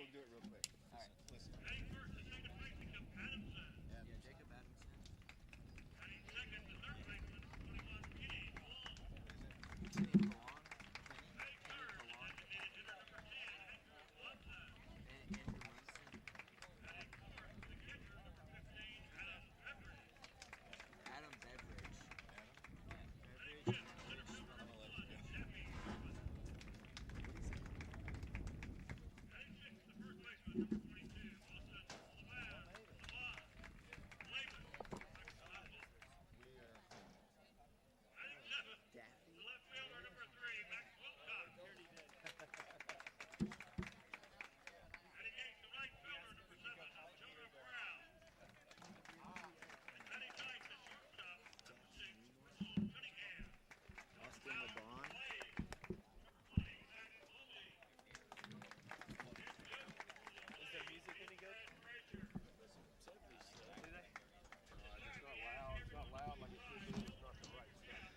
we'll do it real quick. All right. Listen. Heading first to second baseman, Adamson. Yeah, Jacob Adamson. Heading second to third baseman, 21, Kenny Long. Kenny Kawan. Heading third to designated hitter number 10, Andrew Watson. Andrew Munson. Heading fourth to the catcher, number 15, Adam Beveridge. Adam Beveridge. Heading fifth to center fielder number 1, Jeffy Irwin. Heading sixth to first baseman, number 22, Austin Laban. Heading seventh to left fielder number 3, Max Wilcox. Heading eighth to right fielder number 7, Jonah Brown. And heading ninth to shortstop, number 6, Paul Cunningham. Austin LeBron. Is the music any good? It's not loud. It's not loud like it should be. It's not the right stuff.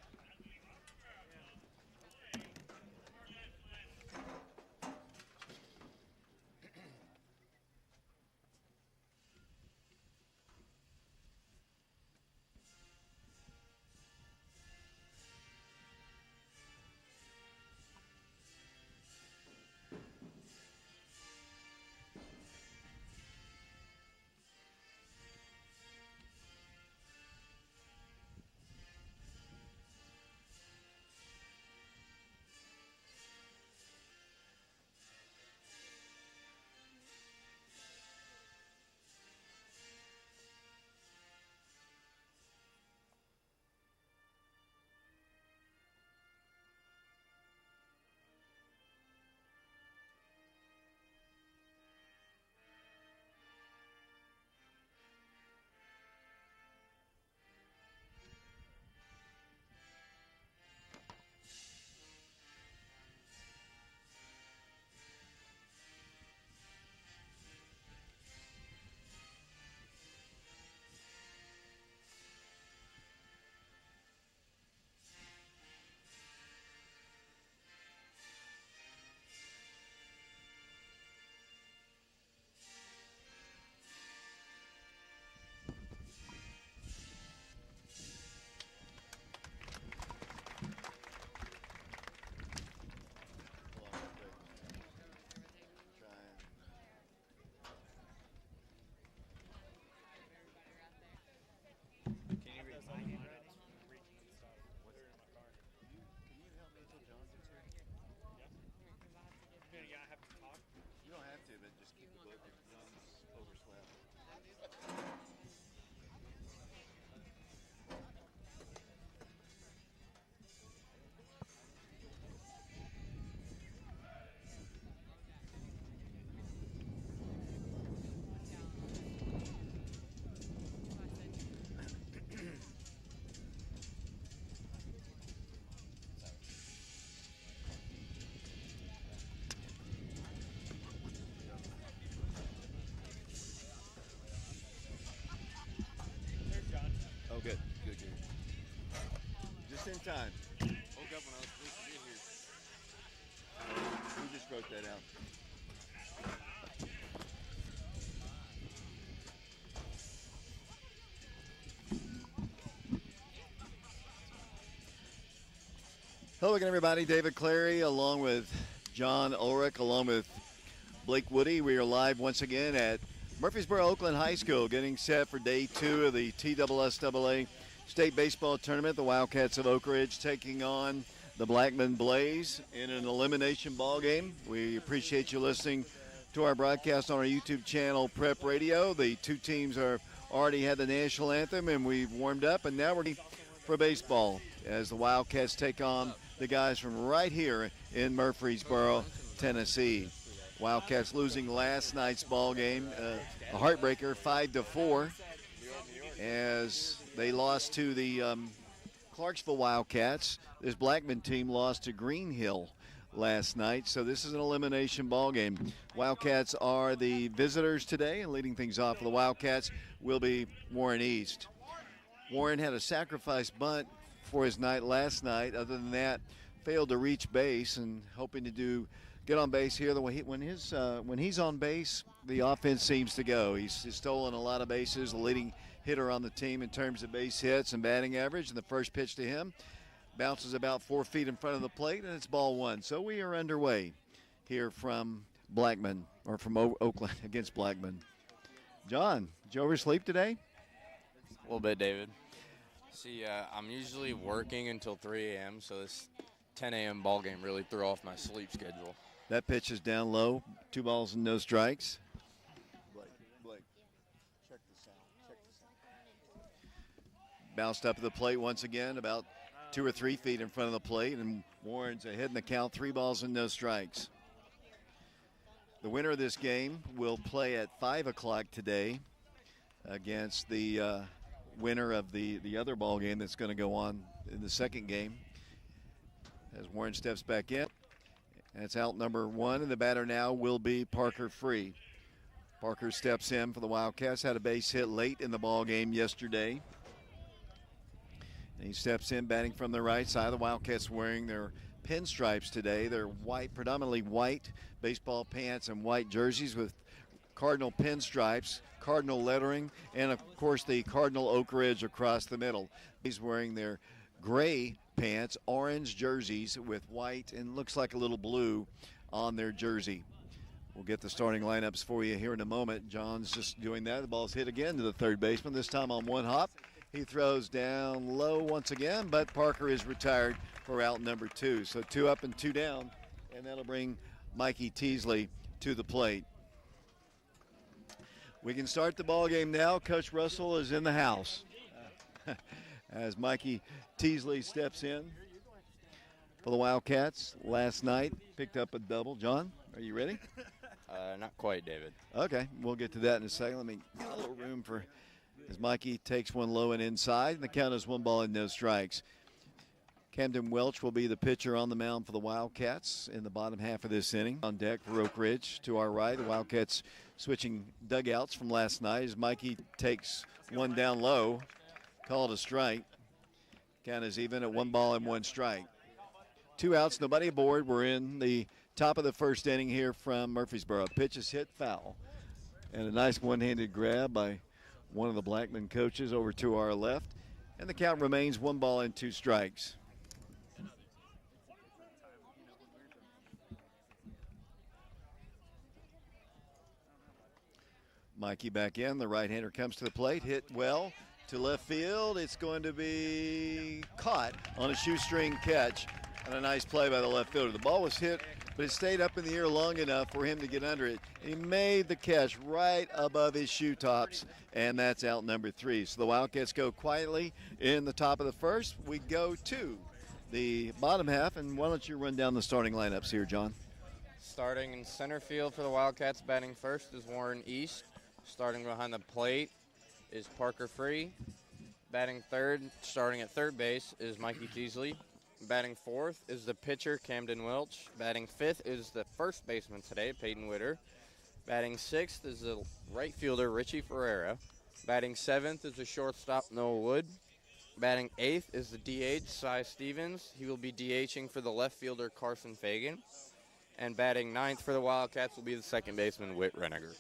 Can you read my handwriting? Can you help me until John gets here? Yeah, I have to talk. You don't have to, but just keep the book if John's overslept. There's John. Oh, good. Good. Just in time. Woke up when I was supposed to be here. Who just wrote that out? Hello again, everybody. David Clary, along with John Ulrich, along with Blake Woody. We are live once again at Murfreesboro Oakland High School, getting set for day 2 of the TSSAA State Baseball Tournament. The Wildcats of Oak Ridge taking on the Blackman Blaze in an elimination ball game. We appreciate you listening to our broadcast on our YouTube channel, Prep Radio. The two teams are already had the national anthem, and we've warmed up, and now we're ready for baseball as the Wildcats take on the guys from right here in Murfreesboro, Tennessee. Wildcats losing last night's ball game, a heartbreaker, 5-4, as they lost to the Clarksville Wildcats. This Blackman team lost to Green Hill last night, so this is an elimination ball game. Wildcats are the visitors today, and leading things off for the Wildcats will be Warren East. Warren had a sacrifice bunt for his night last night. Other than that, failed to reach base, and hoping to get on base here. When he's on base, the offense seems to go. He's stolen a lot of bases, the leading hitter on the team in terms of base hits and batting average. And the first pitch to him bounces about 4 feet in front of the plate, and it's ball one. So we are underway here from Blackman, or from Oakland against Blackman. John, did you oversleep today? A little bit, David. See, I'm usually working until 3 a.m., so this 10 a.m. ball game really threw off my sleep schedule. That pitch is down low. 2 balls and no strikes. Blake, check the sound. Bounced up to the plate once again, about 2 or 3 feet in front of the plate, and Warren's ahead in the count. 3 balls and no strikes. The winner of this game will play at 5 o'clock today against the winner of the other ball game that's going to go on in the second game. As Warren steps back in, and it's out number 1, and the batter now will be Parker Free. Parker steps in for the Wildcats, had a base hit late in the ball game yesterday. And he steps in batting from the right side. The Wildcats wearing their pinstripes today. They're white, predominantly white baseball pants and white jerseys with Cardinal pinstripes, Cardinal lettering, and of course the Cardinal Oak Ridge across the middle. He's wearing their gray pants, orange jerseys with white and looks like a little blue on their jersey. We'll get the starting lineups for you here in a moment. John's just doing that. The ball's hit again to the third baseman, this time on one hop. He throws down low once again, but Parker is retired for out number 2. So 2 up and 2 down, and that'll bring Mikey Teasley to the plate. We can start the ball game now. Coach Russell is in the house as Mikey Teasley steps in for the Wildcats. Last night picked up a double. John, are you ready? Not quite, David. Okay, we'll get to that in a second. Let me get a little room for as Mikey takes one low and inside, and the count is 1 ball and no strikes. Camden Welch will be the pitcher on the mound for the Wildcats in the bottom half of this inning. On deck for Oak Ridge to our right, the Wildcats switching dugouts from last night as Mikey takes one down low, called a strike. Count is even at 1 ball and 1 strike. 2 outs, nobody aboard. We're in the top of the first inning here from Murfreesboro. Pitch is hit foul, and a nice one-handed grab by one of the Blackman coaches over to our left, and the count remains 1 ball and 2 strikes. Mikey back in. The right-hander comes to the plate, hit well to left field. It's going to be caught on a shoestring catch, and a nice play by the left fielder. The ball was hit, but it stayed up in the air long enough for him to get under it. He made the catch right above his shoe tops, and that's out number 3. So the Wildcats go quietly in the top of the first. We go to the bottom half, and why don't you run down the starting lineups here, John? Starting in center field for the Wildcats, batting first is Warren East. Starting behind the plate is Parker Free. Batting third, starting at third base, is Mikey Teasley. Batting fourth is the pitcher, Camden Welch. Batting fifth is the first baseman today, Peyton Witter. Batting sixth is the right fielder, Richie Ferreira. Batting seventh is the shortstop, Noah Wood. Batting eighth is the DH, Cy Stevens. He will be DHing for the left fielder, Carson Fagan. And batting ninth for the Wildcats will be the second baseman, Whit Reniger.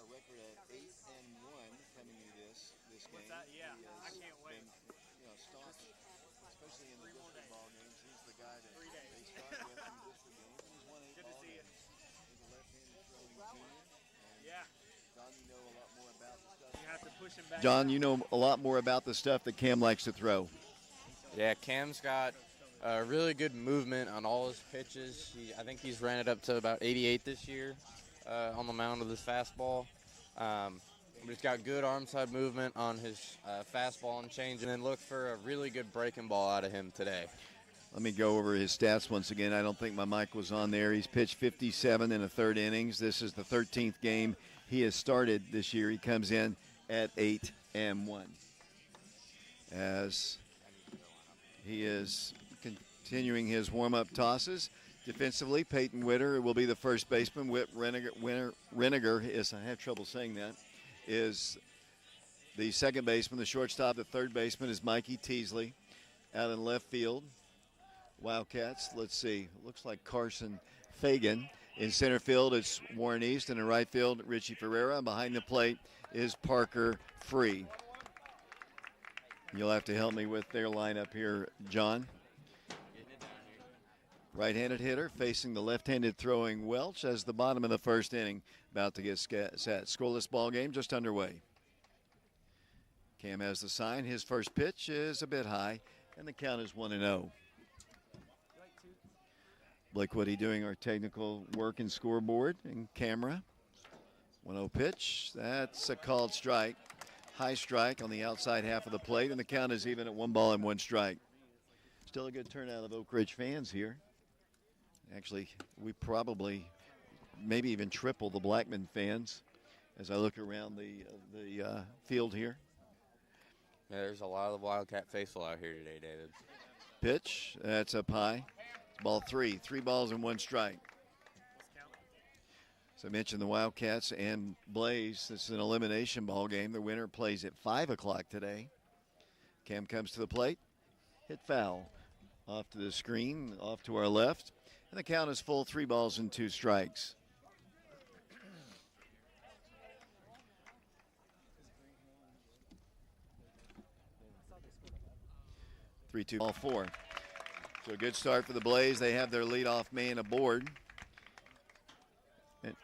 A record of 8-1 coming into this game. Yeah, I can't wait. Been, staunch, especially in the district ball games. He's the guy that they start with in district games. He's won 8 ball games. He's a left-handed throwing junior. Yeah. John, you know a lot more about the stuff. You have to push him back. John, you know a lot more about the stuff that Cam likes to throw. Yeah, Cam's got really good movement on all his pitches. I think he's ran it up to about 88 this year on the mound with his fastball. But he's got good arm side movement on his fastball and change, and then look for a really good breaking ball out of him today. Let me go over his stats once again. I don't think my mic was on there. He's pitched 57 in the third innings. This is the 13th game he has started this year. He comes in at 8-1. As he is continuing his warm-up tosses. Defensively, Peyton Witter will be the first baseman. Reniger is, I have trouble saying that, is the second baseman. The shortstop, the third baseman is Mikey Teasley. Out in left field, Wildcats, let's see, looks like Carson Fagan. In center field, it's Warren East. And in right field, Richie Ferreira. And behind the plate is Parker Free. You'll have to help me with their lineup here, John. Right-handed hitter facing the left-handed throwing Welch as the bottom of the first inning about to get set. Scoreless ball game just underway. Cam has the sign. His first pitch is a bit high, and the count is 1-0. Blake Woody doing our technical work and scoreboard and camera. 1-0 pitch. That's a called strike. High strike on the outside half of the plate, and the count is even at 1-1 Still a good turnout of Oak Ridge fans here. Actually, we probably maybe even triple the Blackman fans as I look around the field here. Yeah, there's a lot of Wildcat faithful out here today, David. Pitch, that's up high. It's ball 3. 3 balls and 1 strike. So I mentioned the Wildcats and Blaze. This is an elimination ball game. The winner plays at 5 o'clock today. Cam comes to the plate. Hit foul. Off to the screen, off to our left. And the count is full, 3 balls and 2 strikes. Three-two, ball 4. So a good start for the Blaze. They have their leadoff man aboard. And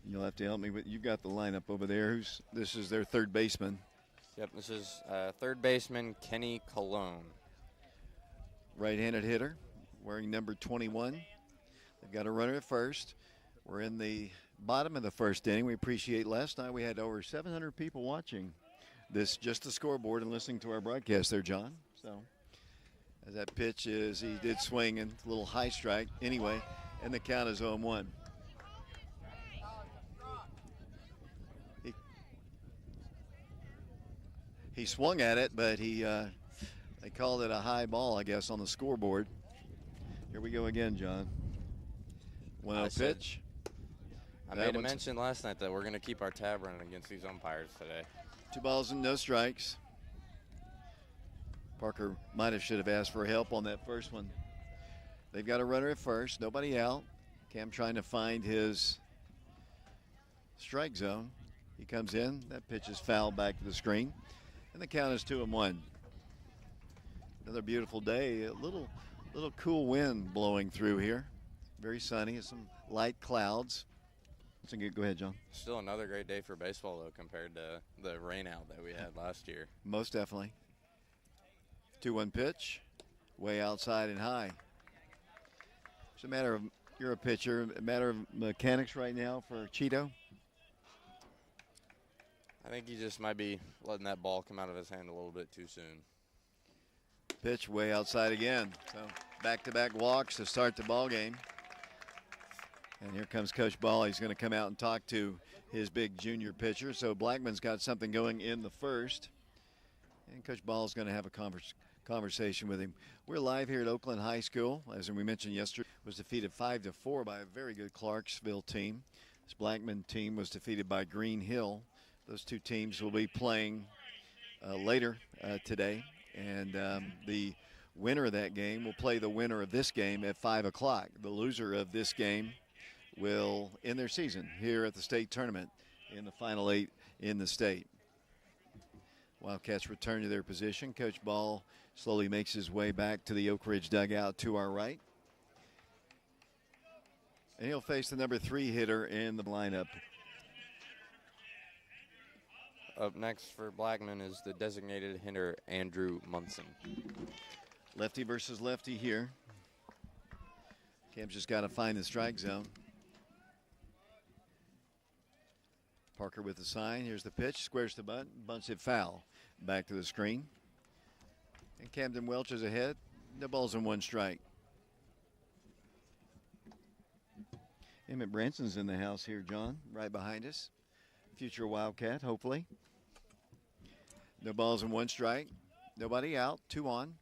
you'll have to help me with. You've got the lineup over there. This is their third baseman. Yep, this is third baseman Kenny Colon. Right-handed hitter, wearing number 21. They've got a runner at first. We're in the bottom of the first inning. We appreciate last night we had over 700 people watching this, just the scoreboard and listening to our broadcast there, John. So as that pitch is, he did swing and a little high strike anyway, and the count is 0-1. He swung at it, but they called it a high ball, I guess, on the scoreboard. Here we go again, John. 1-0 pitch. I made a mention last night that we're going to keep our tab running against these umpires today. 2 balls and no strikes. Parker should have asked for help on that first one. They've got a runner at first, nobody out. Cam trying to find his strike zone. He comes in, that pitch is fouled back to the screen, and the count is 2-1. Another beautiful day. A little cool wind blowing through here. Very sunny. Some light clouds. Go ahead, John. Still another great day for baseball, though, compared to the rain out that we had last year. Most definitely. 2-1 pitch. Way outside and high. It's a matter of, you're a pitcher, a matter of mechanics right now for Cheeto. I think he just might be letting that ball come out of his hand a little bit too soon. Pitch way outside again. So back-to-back walks to start the ball game. And here comes Coach Ball. He's going to come out and talk to his big junior pitcher. So Blackman's got something going in the first. And Coach Ball is going to have a conversation with him. We're live here at Oakland High School. As we mentioned yesterday, was defeated 5-4 by a very good Clarksville team. This Blackman team was defeated by Green Hill. Those two teams will be playing later today. And the winner of that game will play the winner of this game at 5 o'clock. The loser of this game will end their season here at the state tournament in the final 8 in the state. Wildcats return to their position. Coach Ball slowly makes his way back to the Oak Ridge dugout to our right. And he'll face the number 3 hitter in the lineup. Up next for Blackman is the designated hitter, Andrew Munson. Lefty versus lefty here. Cam's just got to find the strike zone. Parker with the sign. Here's the pitch. Squares the bunt. Bunts it foul. Back to the screen. And Camden Welch is ahead. No balls and 1 strike. Emmett Branson's in the house here, John, right behind us. Future Wildcat, hopefully. No balls and 1 strike. Nobody out. 2 on.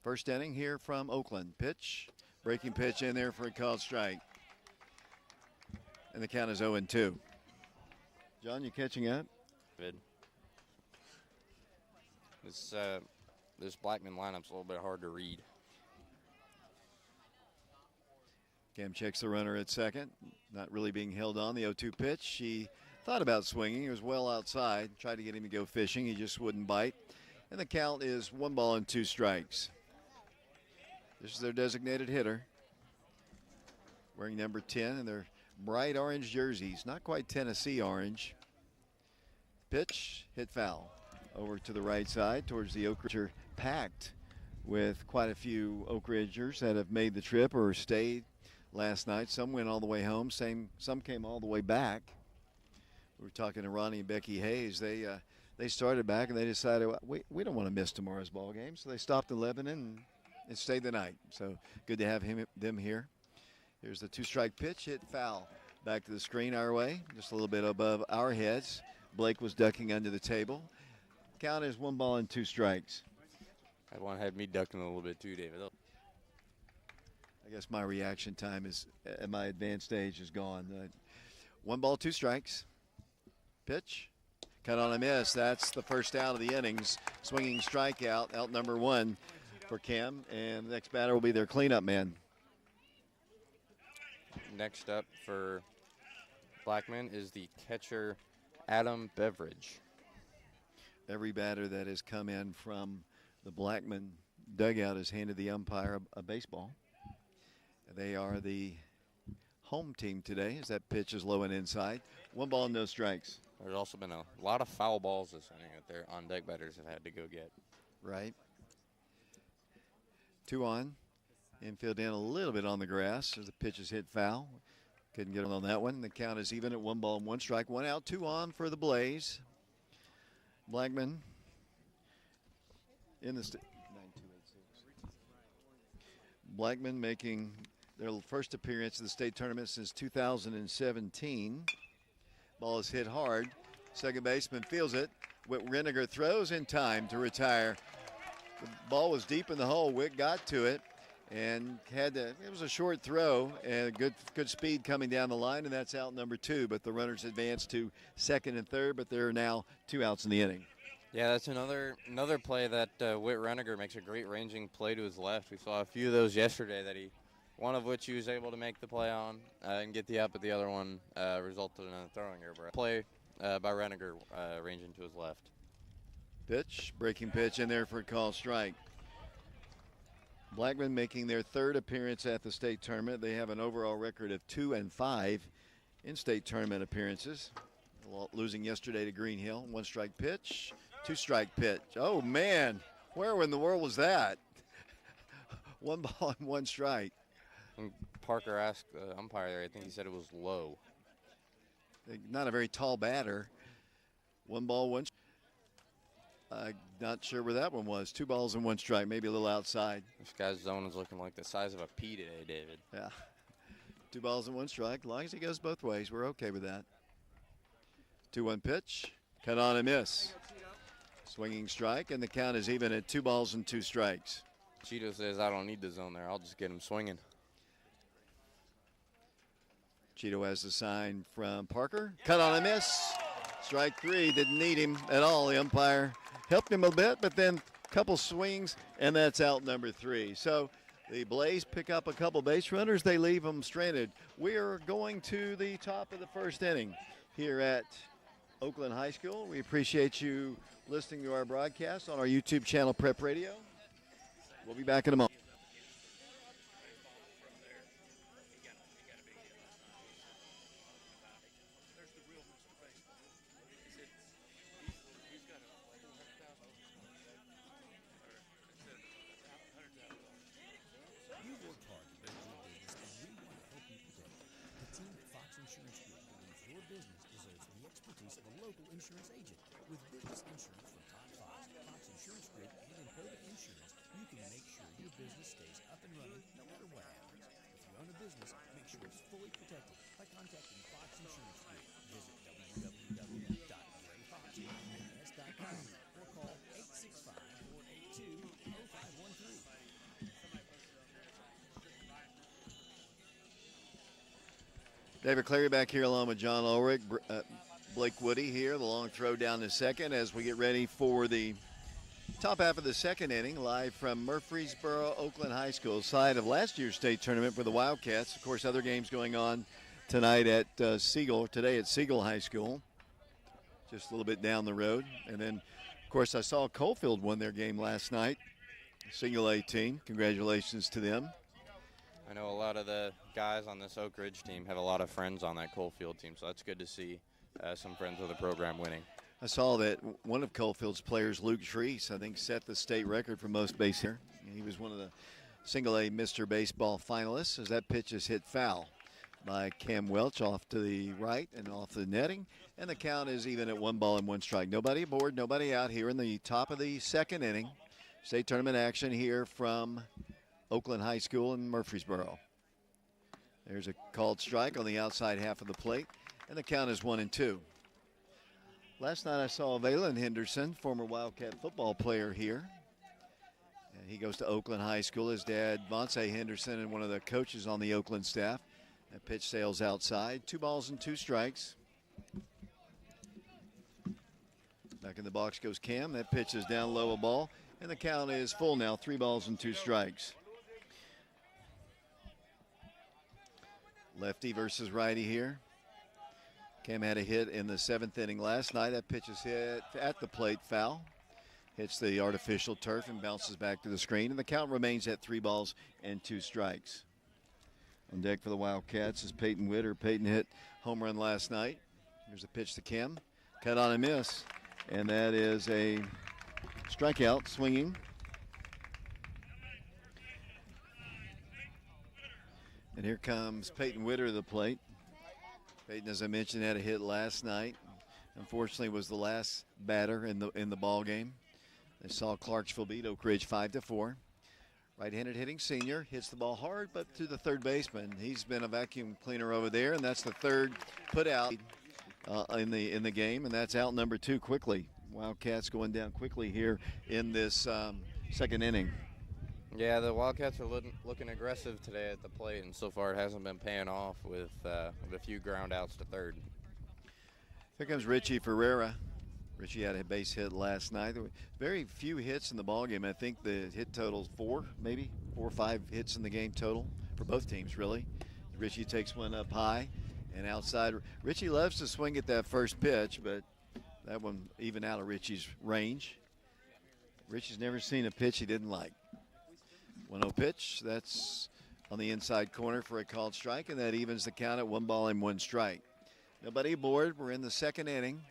First inning here from Oakland. Pitch, breaking pitch in there for a called strike. And the count is 0-2. John, you catching up? Good. This Blackman lineup's a little bit hard to read. Cam checks the runner at second. Not really being held on. The 0-2 pitch. He thought about swinging. He was well outside. Tried to get him to go fishing. He just wouldn't bite. And the count is 1-2 strikes. This is their designated hitter. Wearing number 10 in their bright orange jerseys. Not quite Tennessee orange. Pitch, hit foul. Over to the right side towards the Oak Ridge, packed with quite a few Oak Ridgers that have made the trip or stayed last night. Some went all the way home. Some came all the way back. We were talking to Ronnie and Becky Hayes. They started back and they decided we don't want to miss tomorrow's ball game, so they stopped in Lebanon and stayed the night. So good to have them here. Here's the 2-strike pitch, hit foul. Back to the screen our way, just a little bit above our heads. Blake was ducking under the table. Count is 1-2 strikes. That one had me ducking a little bit too, David. I guess my reaction time is at my advanced age is gone. 1-2 strikes. Pitch. Cut on a miss. That's the first out of the innings. Swinging strikeout, out number 1 for Cam. And the next batter will be their cleanup man. Next up for Blackman is the catcher, Adam Beveridge. Every batter that has come in from the Blackman dugout has handed the umpire a baseball. They are the home team today as that pitch is low and inside. 1 ball, no strikes. There's also been a lot of foul balls this inning that their on-deck batters have had to go get. Right. 2 on. Infield in a little bit on the grass as the pitch is hit foul. Couldn't get on that one. The count is even at 1 strike, 1 out, 2 on for the Blaze. Blackman in the 9286. Blackman making their first appearance in the state tournament since 2017. Ball is hit hard. Second baseman feels it. Whitrenniger throws in time to retire. The ball was deep in the hole. Witt got to it and it was a short throw and good speed coming down the line, and that's out number 2. But the runners advanced to second and third, but there are now 2 outs in the inning. Yeah, that's another play that Whitrenniger makes a great ranging play to his left. We saw a few of those yesterday one of which he was able to make the play on and get the out, but the other one resulted in a throwing error. Play by Renniger ranging to his left. Pitch, breaking pitch in there for a call strike. Blackman making their 3rd appearance at the state tournament. They have an overall record of 2-5 in state tournament appearances. Losing yesterday to Green Hill. 1-strike pitch, 2-strike pitch. Oh man, where in the world was that? 1 ball and 1 strike. When Parker asked the umpire there, I think he said it was low. Not a very tall batter. 1 ball, 1 strike. Not sure where that one was. 2 balls and 1 strike, maybe a little outside. This guy's zone is looking like the size of a pea today, David. Yeah. 2 balls and 1 strike. As long as he goes both ways, we're okay with that. 2-1 pitch. Cut on a miss. Swinging strike, and the count is even at 2 balls and 2 strikes. Cheeto says, I don't need the zone there. I'll just get him swinging. Cheeto has the sign from Parker. Cut on a miss. Strike 3. Didn't need him at all. The umpire helped him a bit, but then a couple swings, and that's out number 3. So the Blaze pick up a couple base runners. They leave them stranded. We are going to the top of the 1st inning here at Oakland High School. We appreciate you listening to our broadcast on our YouTube channel, Prep Radio. We'll be back in a moment. Insurance agent. With business insurance from Todd Fox, Fox Insurance Group, and Impoda Insurance, you can make sure your business stays up and running no matter what happens. If you own a business, make sure it's fully protected by contacting Fox Insurance Group. Visit www.garyfoxins.com or call 865-482-0513. David Clary back here along with John Ulrich. Blake Woody here, the long throw down to second as we get ready for the top half of the second inning, live from Murfreesboro, Oakland High School, side of last year's state tournament for the Wildcats. Of course, other games going on tonight at today at Siegel High School, just a little bit down the road. And then, of course, I saw Coalfield won their game last night, Single 18. Congratulations to them. I know a lot of the guys on this Oak Ridge team have a lot of friends on that Coalfield team, so that's good to see some friends of the program winning. I saw that one of Coalfield's players, Luke Treese, I think set the state record for most base here. He was one of the Single A Mr. Baseball finalists as that pitch is hit foul by Cam Welch off to the right and off the netting. And the count is even at 1-1 strike. Nobody aboard, nobody out here in the top of the second inning. State tournament action here from Oakland High School in Murfreesboro. There's a called strike on the outside half of the plate, and the count is 1-2. Last night I saw Valen Henderson, former Wildcat football player here. And he goes to Oakland High School. His dad, Vonce Henderson, and one of the coaches on the Oakland staff. That pitch sails outside. 2 strikes. Back in the box goes Cam. That pitch is down low, a ball. And the count is full now, 3 strikes. Lefty versus righty here. Cam had a hit in the 7th inning last night. That pitch is hit at the plate, foul. Hits the artificial turf and bounces back to the screen. And the count remains at 3 strikes. On deck for the Wildcats is Peyton Witter. Peyton hit home run last night. Here's a pitch to Cam. Cut on a miss. And that is a strikeout, swinging. And here comes Peyton Witter to the plate. Peyton, as I mentioned, had a hit last night. Unfortunately, was the last batter in the ball game. They saw Clarksville beat Oak Ridge 5-4. Right-handed hitting senior, hits the ball hard, but to the third baseman. He's been a vacuum cleaner over there, and that's the third put out in the game, and that's out number 2 quickly. Wildcats going down quickly here in this second inning. Yeah, the Wildcats are looking aggressive today at the plate, and so far it hasn't been paying off with a few ground outs to third. Here comes Richie Ferreira. Richie had a base hit last night. There were very few hits in the ballgame. I think the hit total's 4, maybe 4 or 5 hits in the game total for both teams, really. Richie takes one up high and outside. Richie loves to swing at that first pitch, but that one even out of Richie's range. Richie's never seen a pitch he didn't like. 1-0 pitch. That's on the inside corner for a called strike, and that evens the count at 1 strike. Nobody aboard. We're in the second inning.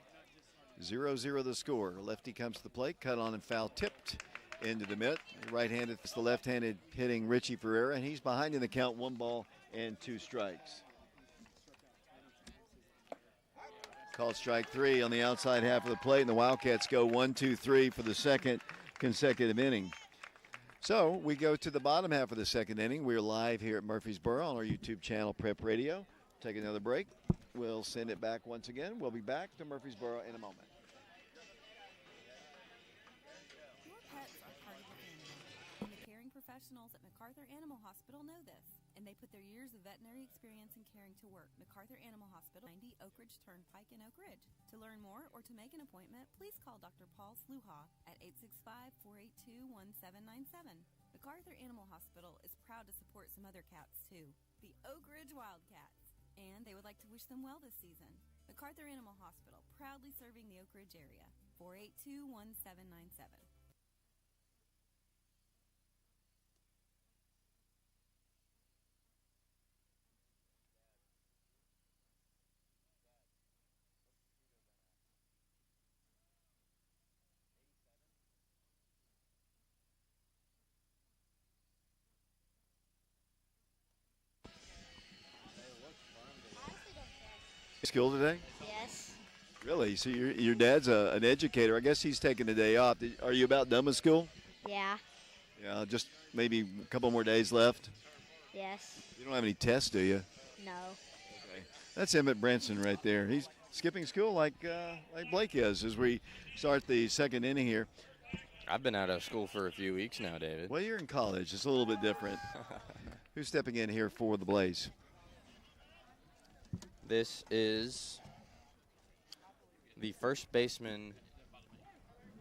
0-0 the score. Lefty comes to the plate, cut on and foul, tipped into the mitt. Right-handed, it's the left-handed hitting Richie Ferreira, and he's behind in the count, 1 strikes. Called strike 3 on the outside half of the plate, and the Wildcats go 1-2-3 for the second consecutive inning. So we go to the bottom half of the second inning. We're live here at Murfreesboro on our YouTube channel, Prep Radio. Take another break. We'll send it back once again. We'll be back to Murfreesboro in a moment. Your pets are part of the family, and the caring professionals at MacArthur Animal Hospital know this, and they put their years of veterinary experience in caring to work. MacArthur Animal Hospital, 90 Oak Ridge Turnpike in Oak Ridge. To learn more or to make an appointment, please call Dr. Paul Sluha at 865-482-1797. MacArthur Animal Hospital is proud to support some other cats, too, the Oak Ridge Wildcats, and they would like to wish them well this season. MacArthur Animal Hospital, proudly serving the Oak Ridge area. 482-1797. School today? Yes. Really? So your dad's an educator. I guess he's taking the day off. Are you about done with school? Yeah. Yeah, just maybe a couple more days left. Yes. You don't have any tests, do you? No. Okay. That's Emmett Branson right there. He's skipping school like Blake is as we start the second inning here. I've been out of school for a few weeks now, David. Well, you're in college. It's a little bit different. Who's stepping in here for the Blaze? This is the first baseman.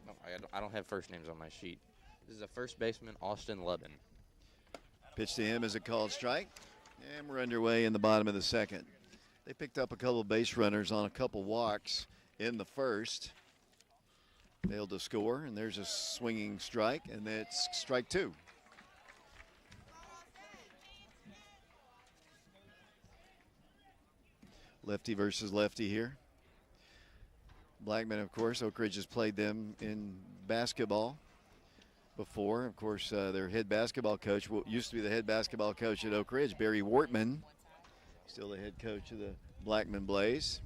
No, I don't have first names on my sheet. This is the first baseman, Austin Levin. Pitch to him is a called strike. And we're underway in the bottom of the second. They picked up a couple of base runners on a couple walks in the first. Failed to score, and there's a swinging strike, and that's strike two. Lefty versus lefty here. Blackman, of course, Oak Ridge has played them in basketball before. Of course, their head basketball coach used to be the head basketball coach at Oak Ridge, Barry Wortman, still the head coach of the Blackman Blaze.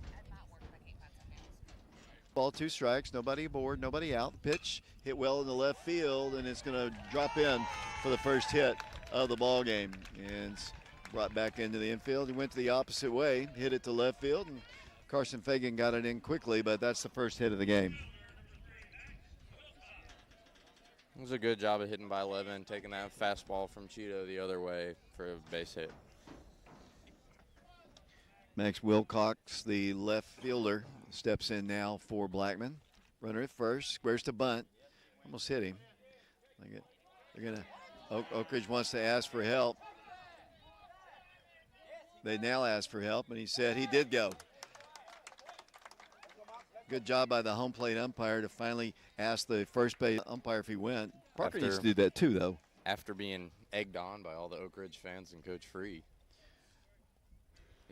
Ball, 2 strikes, nobody aboard, nobody out. Pitch hit well in the left field, and it's going to drop in for the first hit of the ball game. And it's brought back into the infield. He went to the opposite way, hit it to left field, and Carson Fagan got it in quickly, but that's the first hit of the game. It was a good job of hitting by Levin, taking that fastball from Cheeto the other way for a base hit. Max Wilcox, the left fielder, steps in now for Blackman. Runner at first, squares to bunt. Almost hit him. They're gonna. Oak Ridge wants to ask for help. They now ask for help, and he said he did go. Good job by the home plate umpire to finally ask the first base umpire if he went. Parker needs to do that too, though. After being egged on by all the Oak Ridge fans and Coach Free.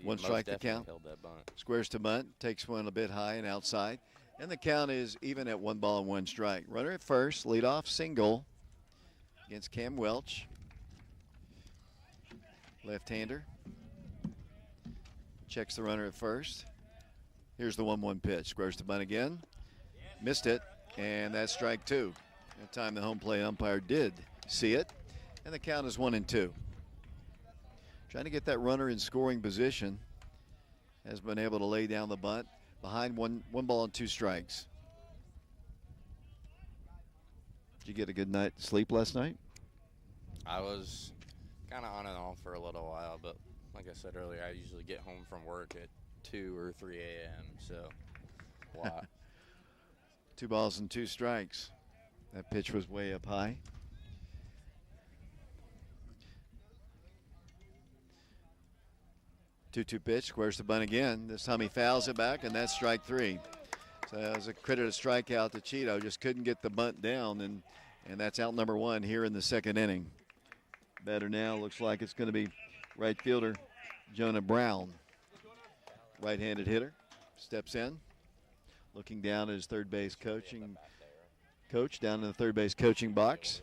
One strike to count. Held that bunt. Squares to bunt, takes one a bit high and outside. And the count is even at 1 ball and 1 strike. Runner at first, leadoff single against Cam Welch. Left-hander. Checks the runner at first. Here's the 1-1 pitch. Squares to bunt again. Missed it, and that's strike 2. That time the home plate umpire did see it, and the count is 1-2. Trying to get that runner in scoring position. Has been able to lay down the bunt behind one ball and 2 strikes. Did you get a good night's sleep last night? I was kind of on and off for a little while, but like I said earlier, I usually get home from work at 2 or 3 a.m., so a lot. 2 balls and 2 strikes. That pitch was way up high. Two-two pitch, squares the bunt again. This time he fouls it back, and that's strike 3. So that was a credit, a strikeout to Cheeto. Just couldn't get the bunt down, and that's out number 1 here in the second inning. Better now, looks like it's going to be right fielder Jonah Brown. Right-handed hitter, steps in, looking down at his third base coach down in the third base coaching box.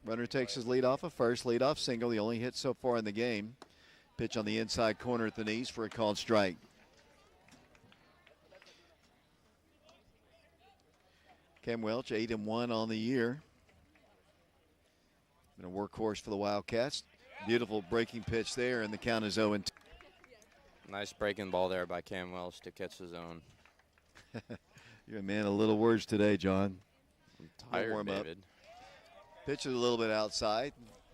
Runner takes his lead off of first, leadoff single, the only hit so far in the game. Pitch on the inside corner at the knees for a called strike. Cam Welch, 8-1 on the year. Been a workhorse for the Wildcats. Beautiful breaking pitch there, and the count is 0-2. Nice breaking ball there by Cam Welch to catch the zone. You're a man of little words today, John. I'm tired, warm up. David. Pitch is a little bit outside,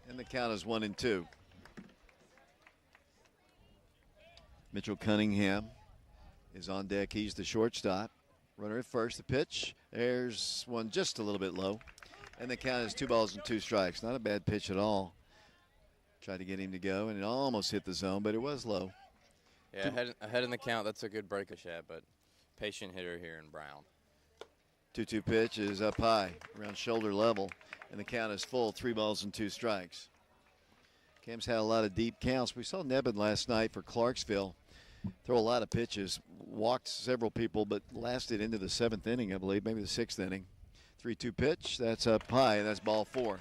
and the count is 1-2. Mitchell Cunningham is on deck. He's the shortstop. Runner at first, the pitch. There's one just a little bit low. And the count is 2 balls and 2 strikes. Not a bad pitch at all. Tried to get him to go, and it almost hit the zone, but it was low. Yeah, ahead in the count, that's a good break shot, but patient hitter here in Brown. 2-2 pitch is up high, around shoulder level, and the count is full, 3 balls and 2 strikes. Cam's had a lot of deep counts. We saw Nebben last night for Clarksville throw a lot of pitches, walked several people, but lasted into the 7th inning, I believe, maybe the 6th inning. 3-2 pitch, that's up high, and that's ball 4.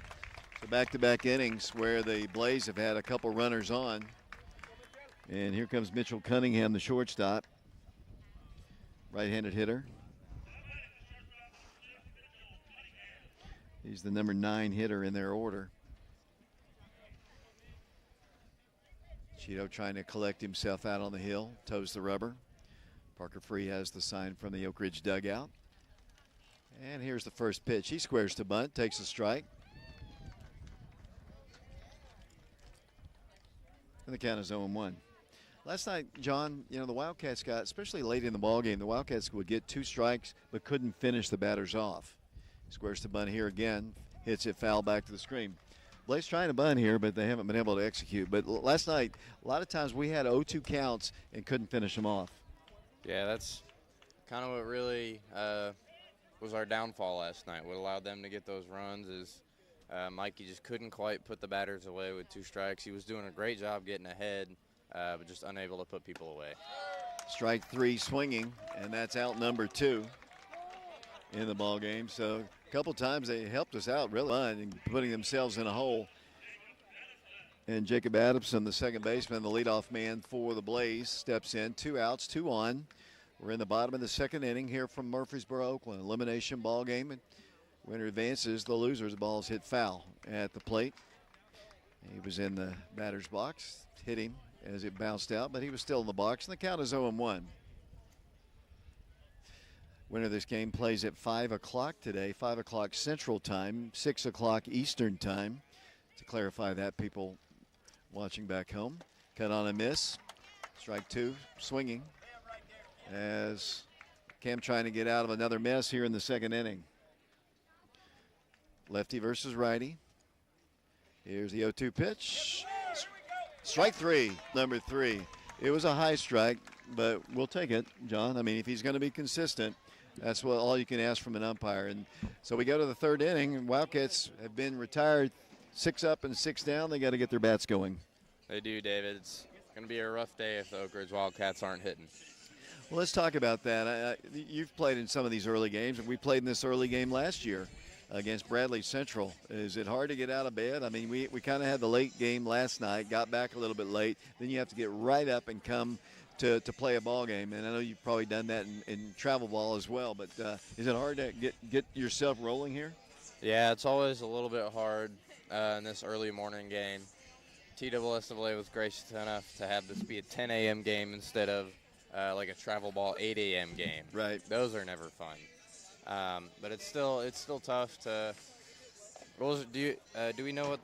So back-to-back innings where the Blaze have had a couple runners on. And here comes Mitchell Cunningham, the shortstop. Right-handed hitter. He's the number 9 hitter in their order. Cheeto trying to collect himself out on the hill, toes the rubber. Parker Free has the sign from the Oak Ridge dugout. And here's the first pitch. He squares to bunt, takes a strike. And the count is 0-1. Last night, John, you know, the Wildcats got, especially late in the ball game, the Wildcats would get 2 strikes but couldn't finish the batters off. Squares to bunt here again, hits it foul back to the screen. Blake's trying to bunt here, but they haven't been able to execute. But last night, a lot of times we had 0-2 counts and couldn't finish them off. Yeah, that's kind of what really was our downfall last night. What allowed them to get those runs is Mikey just couldn't quite put the batters away with 2 strikes. He was doing a great job getting ahead, but just unable to put people away. Strike 3 swinging, and that's out number 2 in the ball game. So a couple times they helped us out really and putting themselves in a hole. And Jacob Adamson, the second baseman, the leadoff man for the Blaze, steps in. 2 outs, 2 on. We're in the bottom of the second inning here from Murfreesboro, Oakland. Elimination ball game. And winner advances. The loser's ball's hit foul at the plate. He was in the batter's box, hit him as it bounced out, but he was still in the box, and the count is 0-1. Winner of this game plays at 5 o'clock today, 5 o'clock Central Time, 6 o'clock Eastern Time. To clarify that, people watching back home. Cut on a miss. Strike 2, swinging. As Cam trying to get out of another mess here in the second inning. Lefty versus righty. Here's the 0-2 pitch. Strike 3, number 3. It was a high strike, but we'll take it, John. I mean, if he's going to be consistent, that's what all you can ask from an umpire. And so we go to the third inning, and Wildcats have been retired 6 up and 6 down. They got to get their bats going. They do, David. It's going to be a rough day if the Oak Ridge Wildcats aren't hitting. Well, let's talk about that. You've played in some of these early games, and we played in this early game last year against Bradley Central. Is it hard to get out of bed? I mean, we kind of had the late game last night, got back a little bit late. Then you have to get right up and come to play a ball game. And I know you've probably done that in travel ball as well. But is it hard to get yourself rolling here? Yeah, it's always a little bit hard in this early morning game. TSSAA was gracious enough to have this be a 10 a.m. game instead of like a travel ball 8 a.m. game. Right. Those are never fun. But it's still tough to. What was it, do we know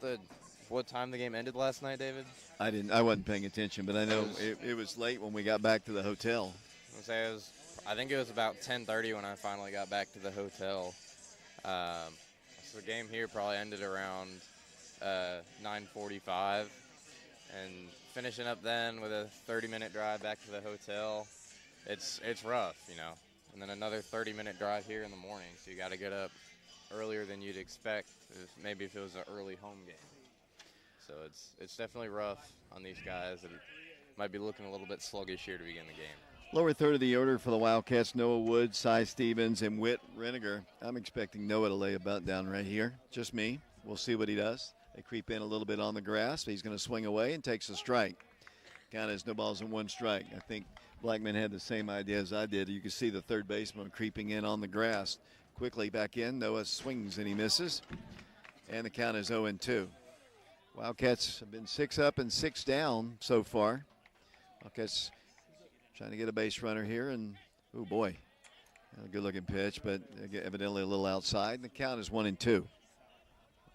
what time the game ended last night, David? I wasn't paying attention, but I know it was late when we got back to the hotel. I think it was about 10:30 when I finally got back to the hotel. So the game here probably ended around 9:45, and finishing up then with a 30-minute drive back to the hotel. It's rough, you know. And then another 30-minute drive here in the morning, so you got to get up earlier than you'd expect, maybe if it was an early home game. So it's definitely rough on these guys that might be looking a little bit sluggish here to begin the game. Lower third of the order for the Wildcats, Noah Wood, Cy Stevens, and Whit Reniger. I'm expecting Noah to lay a bunt down right here. Just me. We'll see what he does. They creep in a little bit on the grass. He's going to swing away and takes a strike. Count is no balls and 1 strike. I think Blackman had the same idea as I did. You can see the third baseman creeping in on the grass. Quickly back in. Noah swings and he misses. And the count is 0-2. Wildcats have been 6 up and 6 down so far. Wildcats trying to get a base runner here, and oh boy, a good-looking pitch, but evidently a little outside. The count is 1-2.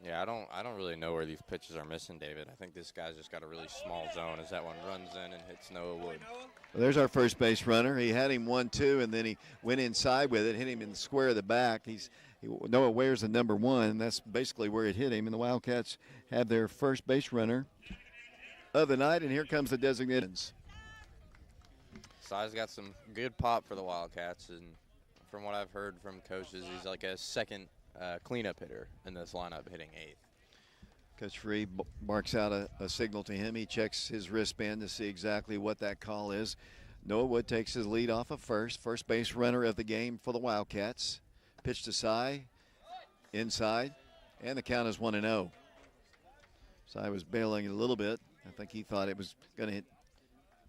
Yeah, I don't really know where these pitches are missing, David. I think this guy's just got a really small zone as that one runs in and hits Noah Wood. Well, there's our first base runner. He had him 1-2, and then he went inside with it, hit him in the square of the back. Noah wears the number 1. That's basically where it hit him, and the Wildcats have their first base runner of the night, and here comes the designations. Cy's got some good pop for the Wildcats, and from what I've heard from coaches, he's like a second cleanup hitter in this lineup, hitting 8th. Coach Free barks out a signal to him. He checks his wristband to see exactly what that call is. Noah Wood takes his lead off of first base runner of the game for the Wildcats. Pitch to Cy, inside, and the count is 1-0. Cy was bailing a little bit. I think he thought it was going to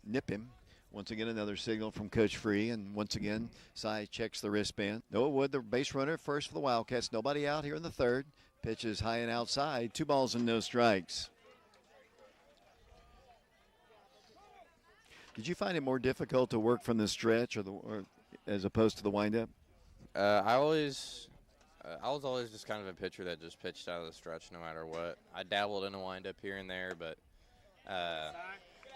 nip him. Once again, another signal from Coach Free, and once again, Cy checks the wristband. Noah Wood, the base runner, first for the Wildcats. Nobody out here in the third. Pitch is high and outside. 2 balls and no strikes. Did you find it more difficult to work from the stretch or as opposed to the windup? I was always just kind of a pitcher that just pitched out of the stretch no matter what. I dabbled in a windup here and there, but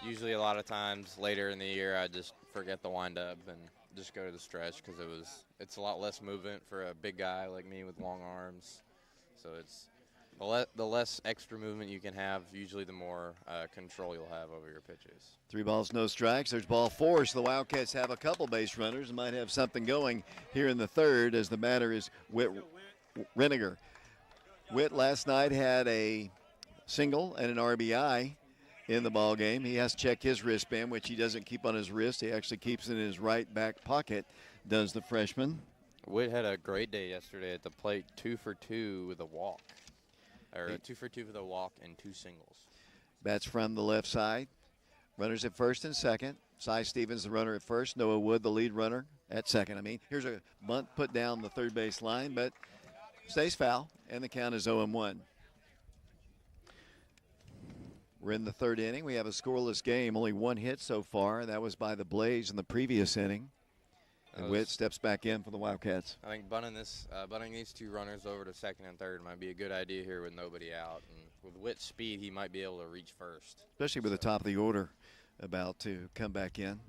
Usually a lot of times later in the year I just forget the windup and just go to the stretch because it's a lot less movement for a big guy like me with long arms. So it's the less extra movement you can have, usually the more control you'll have over your pitches. 3 balls, no strikes. There's ball 4, so the Wildcats have a couple base runners and might have something going here in the third as the batter is Whit Reniger. Whit last night had a single and an RBI in the ball game. He has to check his wristband, which he doesn't keep on his wrist. He actually keeps it in his right back pocket, does the freshman. Whit had a great day yesterday at the plate, 2 for 2 with a walk. Or 2 for 2 with a walk and 2 singles. Bats from the left side. Runners at first and second. Cy Stevens, the runner at first. Noah Wood, the lead runner at second. Here's a bunt put down the third base line, but stays foul, and the count is 0-1. We're in the third inning. We have a scoreless game. Only 1 hit so far. That was by the Blaze in the previous inning. And Whit steps back in for the Wildcats. I think bunting these 2 runners over to second and third might be a good idea here with nobody out. And with Whit's speed, he might be able to reach first. Especially with the top of the order about to come back in.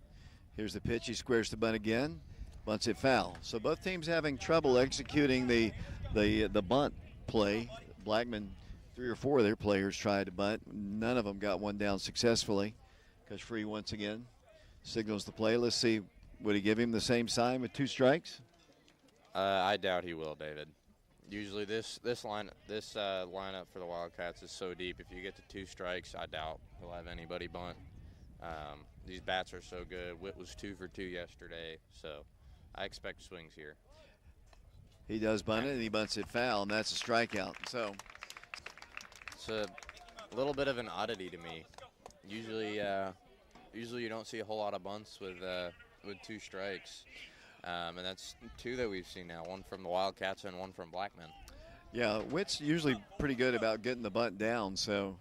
Here's the pitch. He squares the bunt again. Bunts it foul. So both teams having trouble executing the bunt play. Blackman, 3 or 4 of their players tried to bunt. None of them got one down successfully. Because Free once again signals the play. Let's see. Would he give him the same sign with 2 strikes? I doubt he will, David. Usually this lineup for the Wildcats is so deep. If you get to 2 strikes, I doubt he'll have anybody bunt. These bats are so good. Whit was 2 for 2 yesterday, so I expect swings here. He does bunt it, and he bunts it foul, and that's a strikeout. So it's a little bit of an oddity to me. Usually you don't see a whole lot of bunts with 2 strikes. And that's 2 that we've seen now, 1 from the Wildcats and 1 from Blackman. Yeah, Whit's usually pretty good about getting the bunt down. So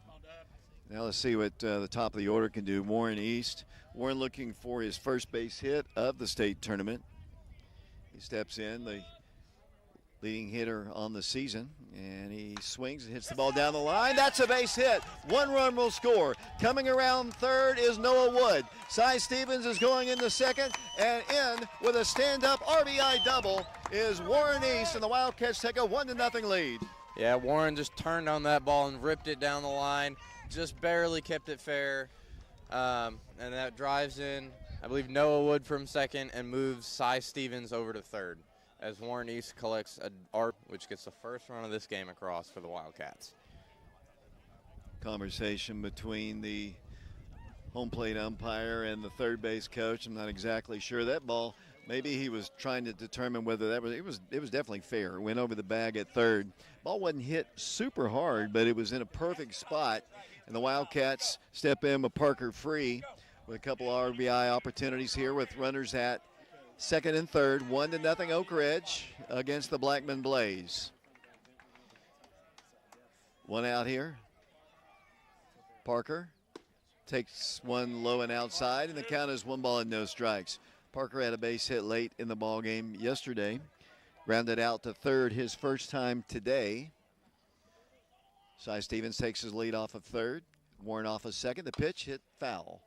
now let's see what the top of the order can do. Warren East. Warren looking for his first base hit of the state tournament. He steps in, the leading hitter on the season, and he swings and hits the ball down the line. That's a base hit. 1 run will score. Coming around third is Noah Wood. Cy Stevens is going into second, and in with a stand-up RBI double is Warren East, and the Wildcats take a 1-0 lead. Yeah, Warren just turned on that ball and ripped it down the line. Just barely kept it fair, and that drives in, I believe, Noah Wood from second and moves Cy Stevens over to third, as Warren East collects a art, which gets the first run of this game across for the Wildcats. Conversation between the home plate umpire and the third base coach. I'm not exactly sure. That ball, maybe he was trying to determine whether that was, it was definitely fair. It went over the bag at third. Ball wasn't hit super hard, but it was in a perfect spot. And the Wildcats step in with Parker Free with a couple RBI opportunities here with runners at second and third. 1-0 Oak Ridge against the Blackman Blaze. 1 out here. Parker takes 1 low and outside, and the count is 1 ball and no strikes. Parker had a base hit late in the ball game yesterday. Grounded out to third his first time today. Cy Stevens takes his lead off of third. Warren off of second. The pitch hit foul.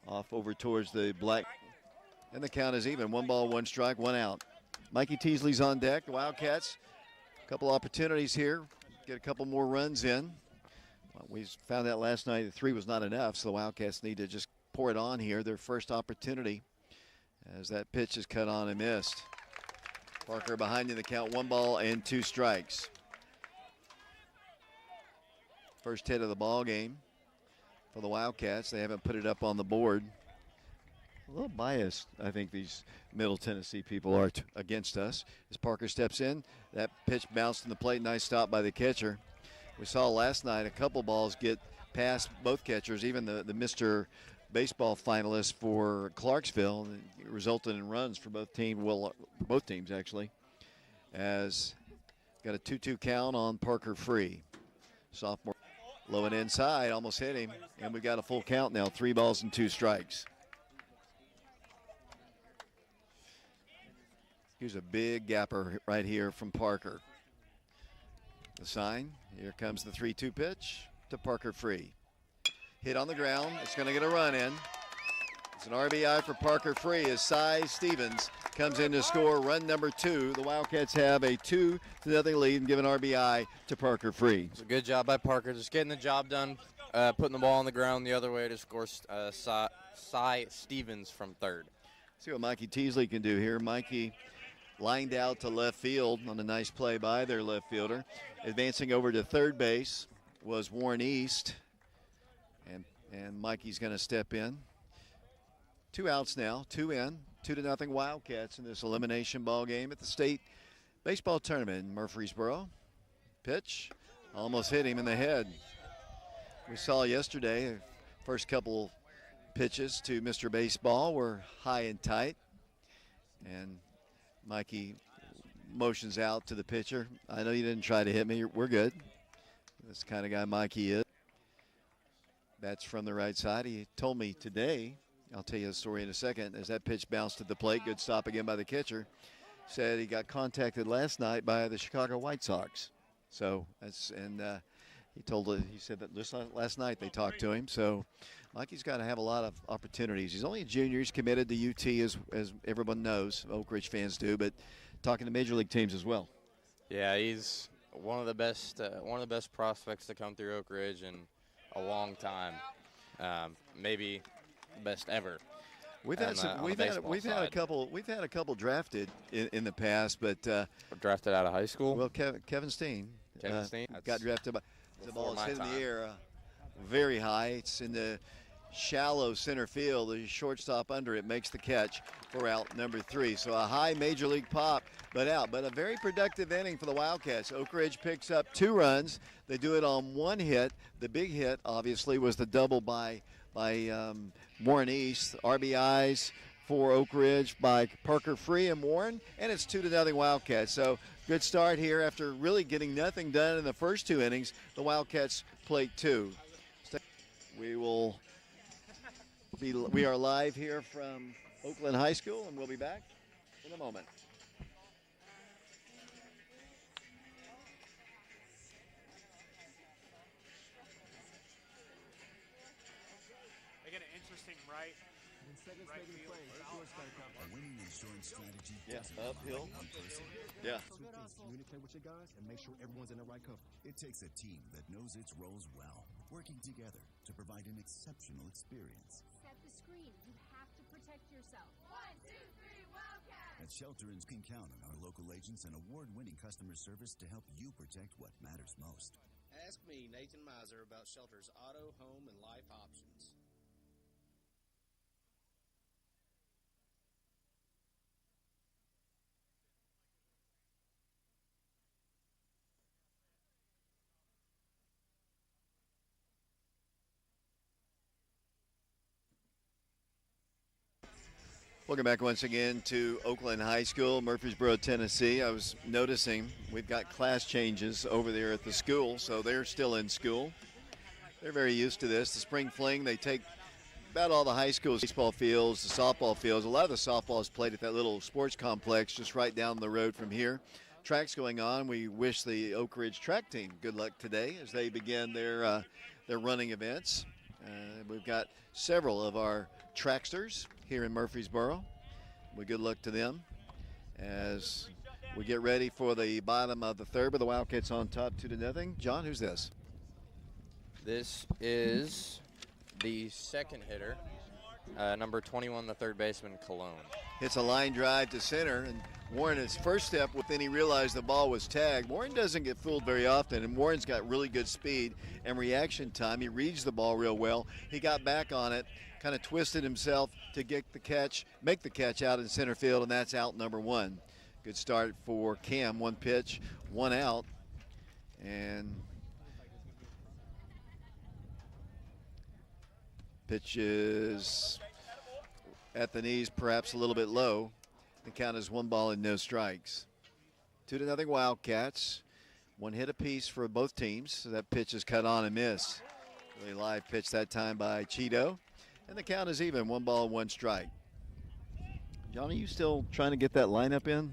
Off over towards the black. And the count is even. 1 ball, 1 strike, 1 out. Mikey Teasley's on deck. The Wildcats, a couple opportunities here. Get a couple more runs in. Well, we found out last night that 3 was not enough, so the Wildcats need to just pour it on here. Their first opportunity as that pitch is cut on and missed. Parker behind in the count. 1 ball and 2 strikes. First hit of the ball game for the Wildcats. They haven't put it up on the board. A little biased, I think these Middle Tennessee people are against us. As Parker steps in, that pitch bounced in the plate. Nice stop by the catcher. We saw last night a couple balls get past both catchers, even the Mr. Baseball finalist for Clarksville. It resulted in runs for both teams. Well, both teams actually. As got a 2-2 count on Parker Free. Sophomore low and inside, almost hit him, and we got a full count now. 3 balls and 2 strikes. Here's a big gapper right here from Parker. The sign, here comes the 3-2 pitch to Parker Free. hit on the ground. It's going to get a run in. It's an RBI for Parker Free as Cy Stevens comes in to score run number 2. The Wildcats have a 2-0 lead and give an RBI to Parker Free. It's a good job by Parker, just getting the job done, putting the ball on the ground the other way to score Cy Stevens from third. See what Mikey Teasley can do here. Mikey lined out to left field on a nice play by their left fielder. Advancing over to third base was Warren East, and Mikey's going to step in. 2 outs now, 2 in, 2-0 Wildcats in this elimination ball game at the state baseball tournament in Murfreesboro. Pitch almost hit him in the head. We saw yesterday, first couple pitches to Mr. Baseball were high and tight, and Mikey motions out to the pitcher. I know you didn't try to hit me. We're good. That's the kind of guy Mikey is. That's from the right side. He told me today, I'll tell you the story in a second, as that pitch bounced at the plate, good stop again by the catcher, said he got contacted last night by the Chicago White Sox. So that's, and he said that just last night they talked to him. So Mikey's got to have a lot of opportunities. He's only a junior. He's committed to UT, as everyone knows, Oak Ridge fans do, but talking to major league teams as well. Yeah, he's one of the best prospects to come through Oak Ridge in a long time, maybe best ever. We've had a couple drafted in the past, but drafted out of high school. Well, Kevin Steen, got drafted by the ball is hit in the air very high. It's in the shallow center field. The shortstop under it makes the catch for out number 3. So a high major league pop, but out. But a very productive inning for the Wildcats. Oak Ridge picks up 2 runs. They do it on 1 hit. The big hit, obviously, was the double by Warren East. RBIs for Oak Ridge by Parker Free and Warren, and it's 2-0 Wildcats. So good start here after really getting nothing done in the first 2 innings. The Wildcats played 2. We are live here from Oakland High School, and we'll be back in a moment. They get an interesting right field. A winning insurance strategy. Yeah, uphill. Yeah. Communicate with your guys and make sure everyone's in the right cover. It takes a team that knows its roles well, working together to provide an exceptional experience. Set the screen. You have to protect yourself. 1, 2, 3, Wildcats! At Shelter-Ins can count on our local agents and award-winning customer service to help you protect what matters most. Ask me, Nathan Miser, about Shelter's auto, home, and life options. Welcome back once again to Oakland High School, Murfreesboro, Tennessee. I was noticing we've got class changes over there at the school, so they're still in school. They're very used to this. The spring fling, they take about all the high schools, baseball fields, the softball fields. A lot of the softball is played at that little sports complex just right down the road from here. Track's going on. We wish the Oak Ridge track team good luck today as they begin their running events. We've got several of our tracksters here in Murfreesboro. Well, good luck to them as we get ready for the bottom of the third, but the Wildcats on top 2-0. John, who's this? This is the second hitter, number 21, the third baseman, Cologne. Hits a line drive to center, and Warren, his first step, then he realized the ball was tagged. Warren doesn't get fooled very often, and Warren's got really good speed and reaction time. He reads the ball real well. He got back on it, kind of twisted himself to get the catch, make the catch out in center field, and that's out number 1. Good start for Cam. 1 pitch, 1 out, and pitch is at the knees, perhaps a little bit low. The count is 1 ball and no strikes. 2-0 Wildcats. 1 hit apiece for both teams. So that pitch is cut on and miss. Really live pitch that time by Cheeto. And the count is even, 1 ball, 1 strike. John, are you still trying to get that lineup in?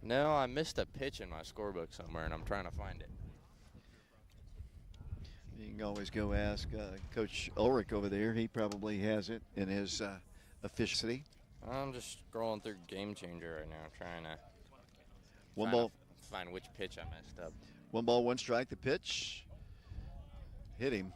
No, I missed a pitch in my scorebook somewhere, and I'm trying to find it. You can always go ask Coach Ulrich over there. He probably has it in his efficiency. I'm just scrolling through Game Changer right now, trying to find which pitch I messed up. 1 ball, 1 strike. The pitch hit him,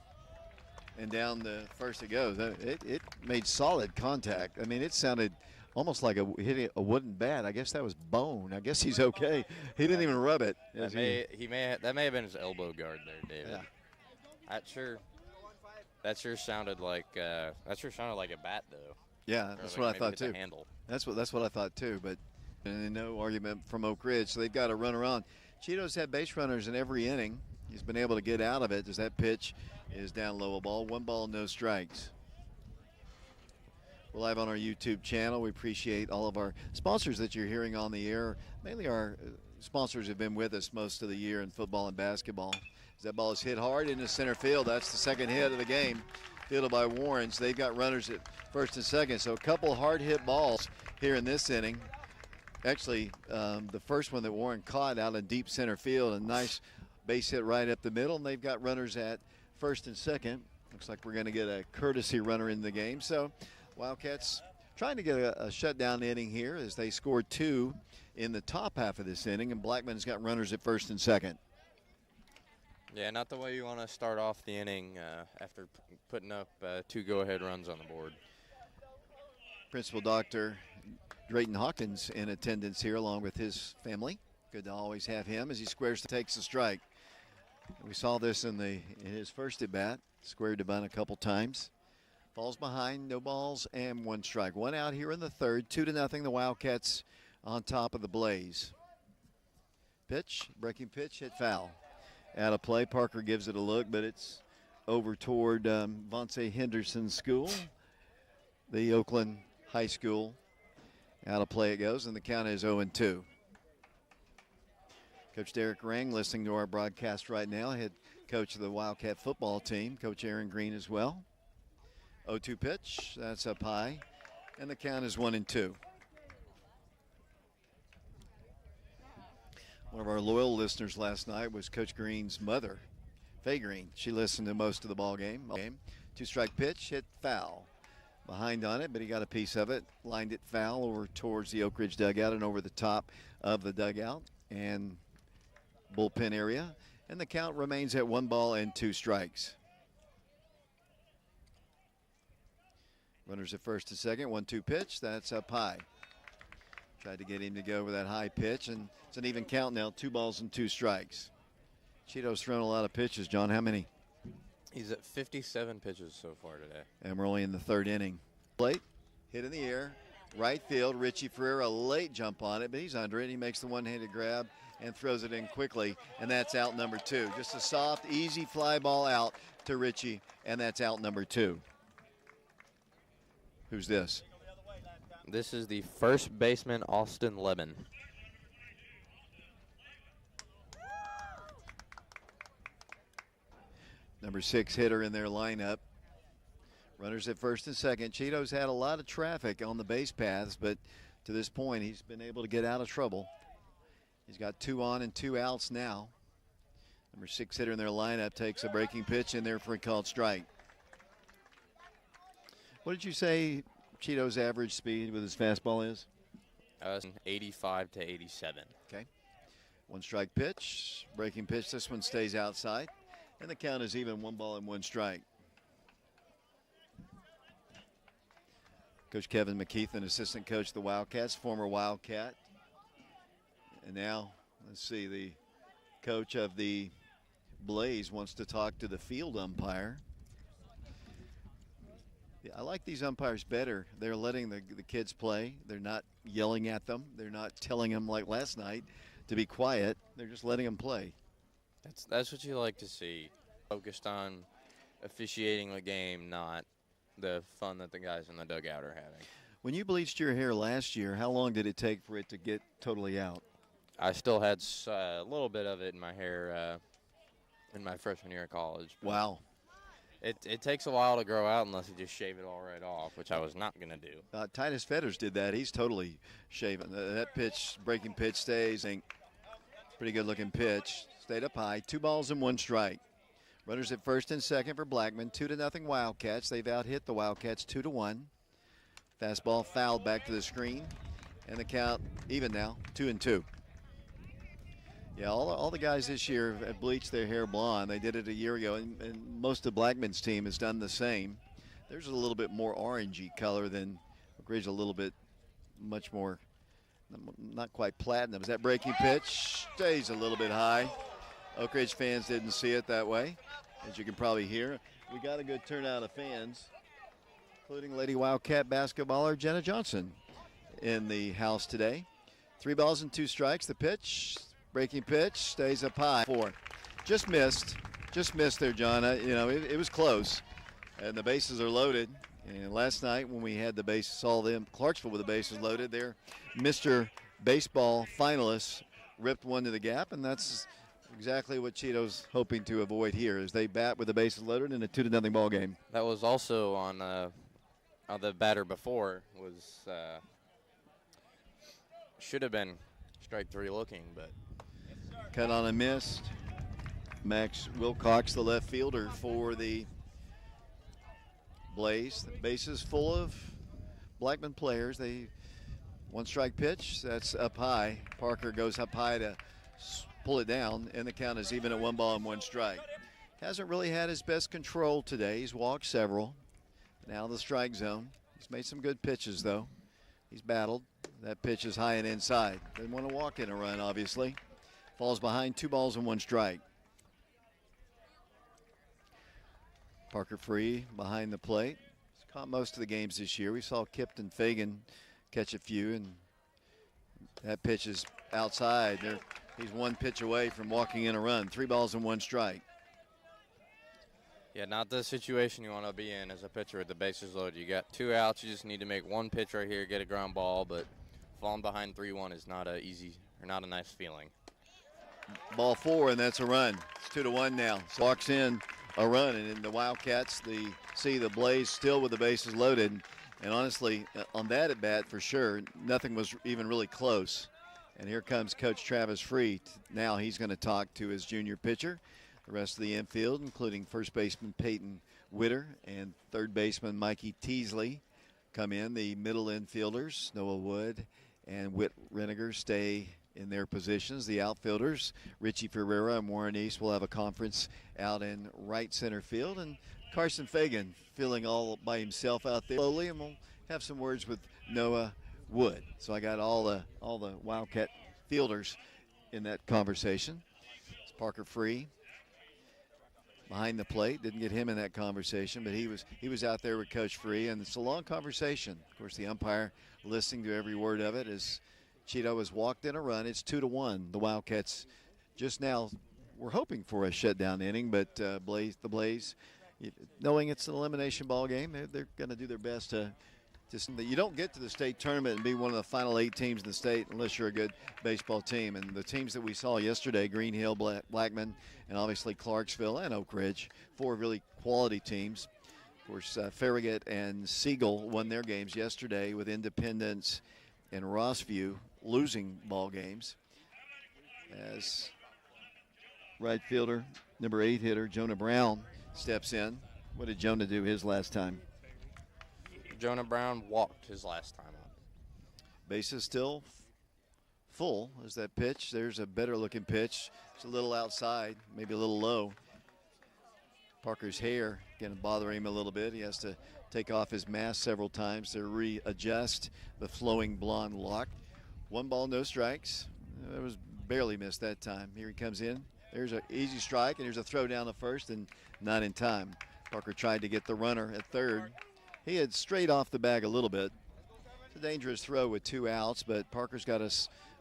and down the first it goes. It made solid contact. I mean, it sounded almost like hitting a wooden bat. I guess that was bone. I guess he's okay. He didn't even rub it. That may have been his elbow guard there, David. Yeah. That sure sounded like a bat though. Yeah, that's what I thought too. Handle. That's what I thought too. But no argument from Oak Ridge, so they've got to run around. Cheeto's had base runners in every inning. He's been able to get out of it as that pitch is down low. A ball, 1 ball, no strikes. We're live on our YouTube channel. We appreciate all of our sponsors that you're hearing on the air. Mainly our sponsors have been with us most of the year in football and basketball. As that ball is hit hard into center field. That's the second hit of the game, fielded by Warrens. They've got runners at first and second, so a couple hard hit balls here in this inning. Actually, the first one that Warren caught out in deep center field, a nice base hit right up the middle, and they've got runners at first and second. Looks like we're going to get a courtesy runner in the game. So Wildcats trying to get a shutdown inning here as they scored 2 in the top half of this inning, and Blackman's got runners at first and second. Yeah, not the way you want to start off the inning after putting up 2 go-ahead runs on the board. Principal Dr. Drayton Hawkins in attendance here along with his family. Good to always have him as he squares takes the strike. We saw this in his first at bat. Squared to bunt a couple times. Falls behind, no balls, and 1 strike. 1 out here in the third, 2-0. The Wildcats on top of the Blaze. Pitch, breaking pitch, hit foul. Out of play, Parker gives it a look, but it's over toward Vonce Henderson's school, the Oakland High School. Out of play it goes, and the count is 0-2. Coach Derek Rang listening to our broadcast right now, head coach of the Wildcat football team, Coach Aaron Green as well. 0-2 pitch, that's up high, and the count is 1-2. One of our loyal listeners last night was Coach Green's mother, Faye Green. She listened to most of the ball game. 2-strike pitch, hit foul. Behind on it, but he got a piece of it. Lined it foul over towards the Oak Ridge dugout and over the top of the dugout and bullpen area. And the count remains at 1 ball and 2 strikes. Runners at first and second. 1-2 pitch. That's up high. Tried to get him to go over that high pitch, and it's an even count now. 2 balls and 2 strikes. Cheeto's thrown a lot of pitches. John, how many? He's at 57 pitches so far today. And we're only in the third inning. Plate, hit in the air, right field. Richie Ferreira, late jump on it, but he's under it. He makes the one-handed grab and throws it in quickly, and that's out number 2. Just a soft, easy fly ball out to Richie, and that's out number 2. Who's this? This is the first baseman, Austin Leben. Number 6 hitter in their lineup. Runners at first and second. Cheeto's had a lot of traffic on the base paths, but to this point, he's been able to get out of trouble. He's got 2 on and 2 outs now. Number 6 hitter in their lineup takes a breaking pitch in there for a called strike. What did you say Cheeto's average speed with his fastball is? 85 to 87. Okay. 1 strike pitch, breaking pitch. This one stays outside. And the count is even, 1 ball and 1 strike. Coach Kevin McKeithen, assistant coach of the Wildcats, former Wildcat. And now, let's see, the coach of the Blaze wants to talk to the field umpire. Yeah, I like these umpires better. They're letting the kids play. They're not yelling at them. They're not telling them, like last night, to be quiet. They're just letting them play. That's what you like to see. Focused on officiating the game, not the fun that the guys in the dugout are having. When you bleached your hair last year, how long did it take for it to get totally out? I still had a little bit of it in my hair in my freshman year of college. Wow. It takes a while to grow out unless you just shave it all right off, which I was not going to do. Titus Fetters did that. He's totally shaven. That pitch, breaking pitch stays. Pretty good looking pitch. Stayed up high. 2 balls and 1 strike. Runners at first and second for Blackman. 2-0 Wildcats. They've out-hit the Wildcats 2-1. Fastball fouled back to the screen. And the count even now, 2-2. Yeah, all the guys this year have bleached their hair blonde. They did it a year ago, and most of Blackman's team has done the same. There's a little bit more orangey color than Oak Ridge, a little bit much more, not quite platinum. Is that breaking pitch? Stays a little bit high. Oak Ridge fans didn't see it that way, as you can probably hear. We got a good turnout of fans, including Lady Wildcat basketballer Jenna Johnson in the house today. 3 balls and 2 strikes. The pitch, breaking pitch, stays up high. 4. Just missed there, John. You know, it was close, and the bases are loaded. And last night when we had the bases, saw them Clarksville with the bases loaded, their Mr. Baseball finalists ripped one to the gap, and that's exactly what Cheeto's hoping to avoid here as they bat with the bases loaded in a 2-0 ball game. That was also on the batter before was should have been strike 3 looking, but cut on a miss. Max Wilcox, the left fielder for the Blaze. The bases full of Blackman players. They 1 strike pitch. That's up high. Parker goes up high to pull it down, and the count is even at 1 ball and 1 strike. Hasn't really had his best control today. He's walked several. Now the strike zone. He's made some good pitches, though. He's battled. That pitch is high and inside. Didn't want to walk in a run, obviously. Falls behind, 2 balls and 1 strike. Parker Free behind the plate. He's caught most of the games this year. We saw Kipton Fagan catch a few, and that pitch is outside. He's 1 pitch away from walking in a run. 3 balls and 1 strike. yeah, not the situation you want to be in as a pitcher with the bases loaded. You got 2 outs. You just need to make 1 pitch right here, get a ground ball, but falling behind 3-1 is not a easy or not a nice feeling. Ball 4, and that's a run. It's 2-1 now. So walks in a run, and in the Wildcats, see the Blaze still with the bases loaded. And honestly, on that at bat, for sure, nothing was even really close. And here comes Coach Travis Free. Now he's going to talk to his junior pitcher. The rest of the infield, including first baseman Peyton Witter and third baseman Mikey Teasley, come in. The middle infielders, Noah Wood and Whit Reniger, stay in their positions. The outfielders, Richie Ferreira and Warren East, will have a conference out in right center field. And Carson Fagan feeling all by himself out there slowly, and we'll have some words with Noah Wood. So I got all the Wildcat fielders in that conversation. It's Parker Free behind the plate. Didn't get him in that conversation, but he was out there with Coach Free, and it's a long conversation. Of course, the umpire listening to every word of it as Cheeto has walked in a run. It's 2-1. The Wildcats just now were hoping for a shutdown inning, but the Blaze, knowing it's an elimination ball game, they're going to do their best to you don't get to the state tournament and be one of the final 8 teams in the state unless you're a good baseball team. And the teams that we saw yesterday, Green Hill, Blackman, and obviously Clarksville and Oak Ridge, 4 really quality teams. Of course, Farragut and Siegel won their games yesterday, with Independence and Rossview losing ball games. As right fielder, number 8 hitter, Jonah Brown, steps in. What did Jonah do his last time? Jonah Brown walked his last time up. Bases still full as that pitch. There's a better looking pitch. It's a little outside, maybe a little low. Parker's hair going to bother him a little bit. He has to take off his mask several times to readjust the flowing blonde lock. 1 ball, no strikes. It was barely missed that time. Here he comes in. There's an easy strike, and there's a throw down the first, and not in time. Parker tried to get the runner at third. He had strayed off the bag a little bit. It's a dangerous throw with 2 outs, but Parker's got a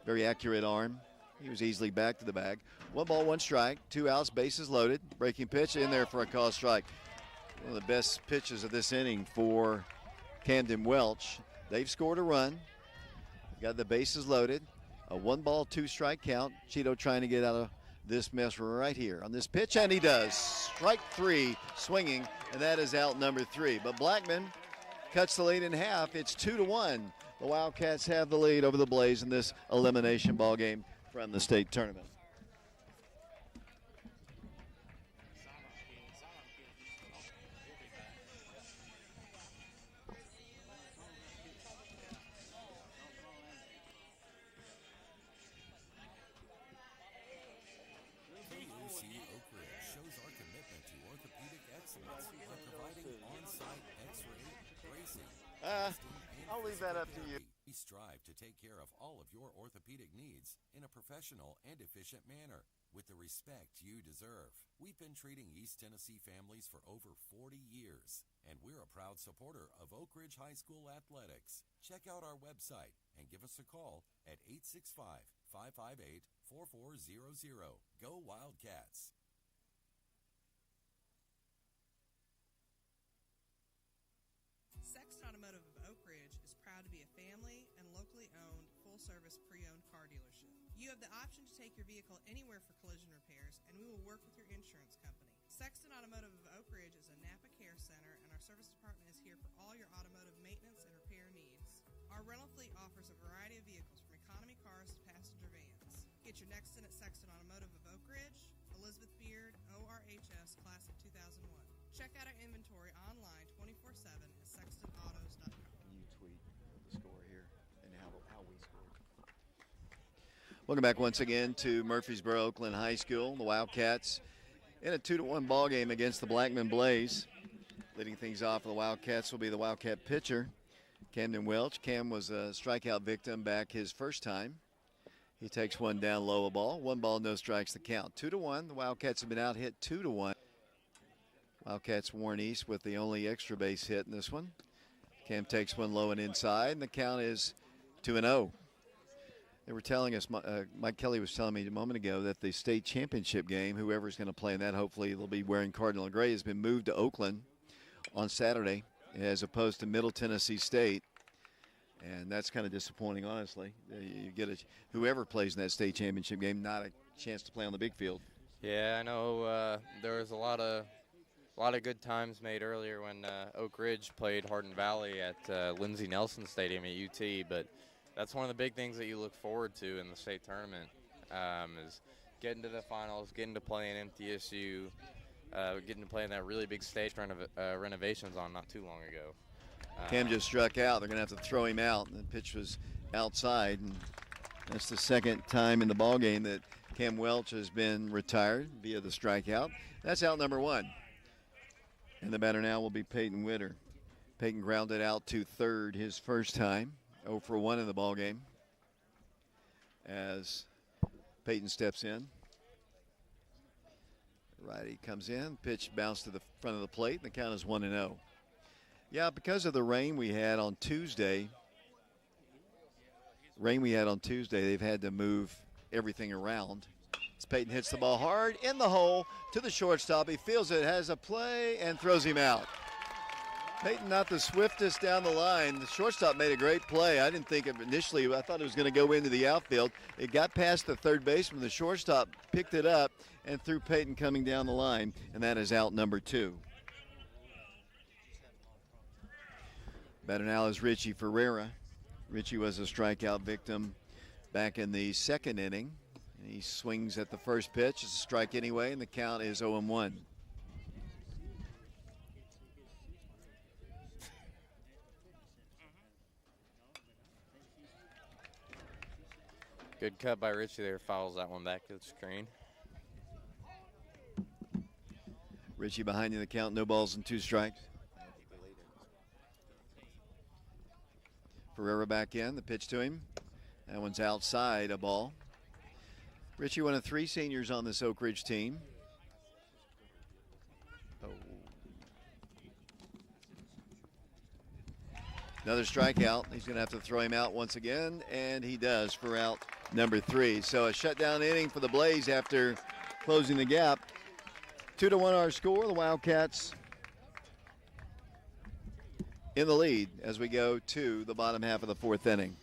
very accurate arm. He was easily back to the bag. 1 ball, 1 strike, 2 outs, bases loaded. Breaking pitch in there for a call strike. One of the best pitches of this inning for Camden Welch. They've scored a run. Got the bases loaded. A 1 ball, 2 strike count. Cheeto trying to get out of this mess right here on this pitch, and he does. Strike 3, swinging, and that is out number 3. But Blackman cuts the lead in half. It's 2-1. The Wildcats have the lead over the Blaze in this elimination ball game from the state tournament. and providing on-site X-ray, bracing, Uh, testing, and I'll leave that up to you. therapy. We strive to take care of all of your orthopedic needs in a professional and efficient manner with the respect you deserve. We've been treating East Tennessee families for over 40 years, and we're a proud supporter of Oak Ridge High School athletics. Check out our website and give us a call at 865-558-4400. Go Wildcats! Sexton Automotive of Oak Ridge is proud to be a family and locally owned, full-service pre-owned car dealership. You have the option to take your vehicle anywhere for collision repairs, and we will work with your insurance company. Sexton Automotive of Oak Ridge is a Napa Care Center, and our service department is here for all your automotive maintenance and repair needs. Our rental fleet offers a variety of vehicles from economy cars to passenger vans. Get your next in at Sexton Automotive of Oak Ridge, Elizabeth Beard, ORHS Class of 2001. Check out our inventory online 24/7 at sextonautos.com. You tweet the score here and how we scored. Welcome back once again to Murfreesboro Oakland High School. The Wildcats in a 2-1 ball game against the Blackman Blaze. Leading things off for the Wildcats will be the Wildcat pitcher, Camden Welch. Cam was a strikeout victim back his first time. He takes one down low, a ball. 1 ball, no strikes, the count. 2-1. The Wildcats have been out hit 2-1. Wildcats Warren East with the only extra base hit in this one. Cam takes one low and inside, and the count is 2-0. They were telling us, Mike Kelly was telling me a moment ago that the state championship game, whoever's going to play in that, hopefully they'll be wearing Cardinal Gray, has been moved to Oakland on Saturday as opposed to Middle Tennessee State. And that's kind of disappointing, honestly. You get whoever plays in that state championship game, not a chance to play on the big field. Yeah, I know there was a lot of good times made earlier when Oak Ridge played Hardin Valley at Lindsey Nelson Stadium at UT, but that's one of the big things that you look forward to in the state tournament is getting to the finals, getting to play in MTSU, getting to play in that really big stage renovations on not too long ago. Cam just struck out. They're going to have to throw him out. The pitch was outside, and that's the second time in the ballgame that Cam Welch has been retired via the strikeout. That's out number 1. And the batter now will be Peyton Witter. Peyton grounded out to third his first time, 0 for 1 in the ballgame. As Peyton steps in. Righty comes in, pitch bounced to the front of the plate, and the count is 1-0. Yeah, because of the rain we had on Tuesday, they've had to move everything around. As Peyton hits the ball hard in the hole to the shortstop. He feels it, has a play, and throws him out. Peyton not the swiftest down the line. The shortstop made a great play. I didn't think of initially, I thought it was going to go into the outfield. It got past the third baseman. The shortstop picked it up and threw Peyton coming down the line, and that is out number 2. Batter now is Richie Ferreira. Richie was a strikeout victim back in the second inning. He swings at the first pitch. It's a strike anyway, and the count is 0-1. Good cut by Richie there. Fouls that one back to the screen. Richie behind in the count. No balls and 2 strikes. Ferreira back in. The pitch to him. That one's outside, a ball. Richie, one of 3 seniors on this Oak Ridge team. Oh. Another strikeout. He's going to have to throw him out once again, and he does for out number 3. So a shutdown inning for the Blaze after closing the gap. 2-1 our score. The Wildcats in the lead as we go to the bottom half of the 4th inning.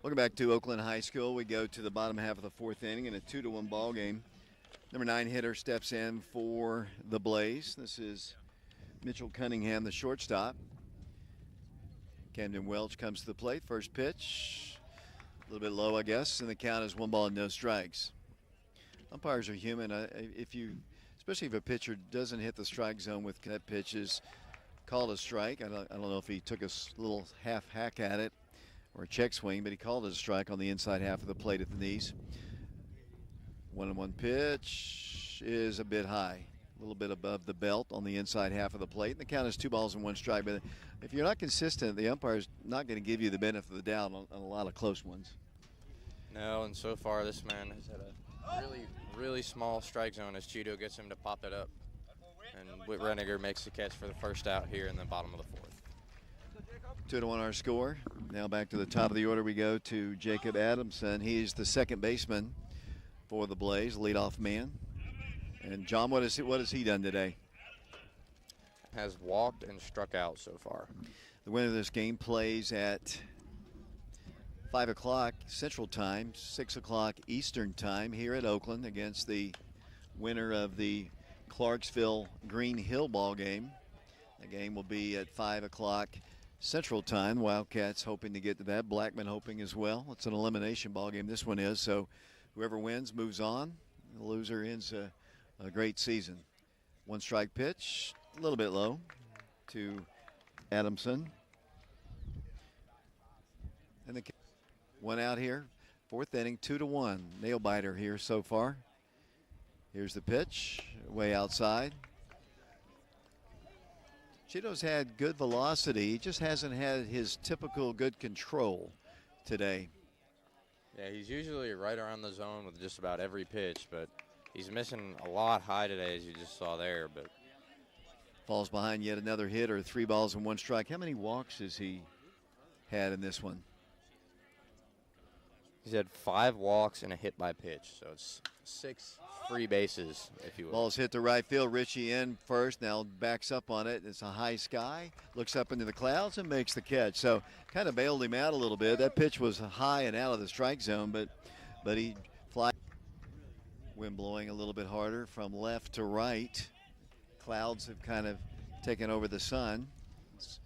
Welcome back to Oakland High School. We go to the bottom half of the fourth inning in a 2-1 ball game. Number 9 hitter steps in for the Blaze. This is Mitchell Cunningham, the shortstop. Camden Welch comes to the plate. First pitch, a little bit low, I guess, and the count is 1 ball and no strikes. Umpires are human. Especially if a pitcher doesn't hit the strike zone with cut pitches, called a strike. I don't know if he took a little half hack at it or a check swing, but he called it a strike on the inside half of the plate at the knees. 1-1 pitch is a bit high, a little bit above the belt on the inside half of the plate. And the count is 2 balls and 1 strike. But if you're not consistent, the umpire's not going to give you the benefit of the doubt on a lot of close ones. No, and so far this man has had a really small strike zone as Cheeto gets him to pop it up. And Whit Reniger makes the catch for the first out here in the bottom of the 4th. 2-1 our score. Now back to the top of the order we go to Jacob Adamson. He's the second baseman for the Blaze, leadoff man. And John, what has he done today? Has walked and struck out so far. The winner of this game plays at 5 o'clock Central Time, 6 o'clock Eastern Time here at Oakland against the winner of the Clarksville Green Hill ball game. The game will be at 5 o'clock Central Time. Wildcats hoping to get to that. Blackman hoping as well. It's an elimination ball game, this one is. So whoever wins moves on. The loser ends a great season. 1 strike pitch, a little bit low to Adamson. And the 1 out here. 4th inning, 2-1. Nail biter here so far. Here's the pitch, way outside. Cheeto's had good velocity. He just hasn't had his typical good control today. Yeah, he's usually right around the zone with just about every pitch, but he's missing a lot high today, as you just saw there. But falls behind yet another hitter. 3 balls and 1 strike. How many walks has he had in this one? He's had 5 walks and a hit by pitch, so it's 6 free bases, if you will. Ball's hit to right field. Richie in first, now backs up on it. It's a high sky, looks up into the clouds and makes the catch. So kind of bailed him out a little bit. That pitch was high and out of the strike zone, but he flies. Wind blowing a little bit harder from left to right. Clouds have kind of taken over the sun. It's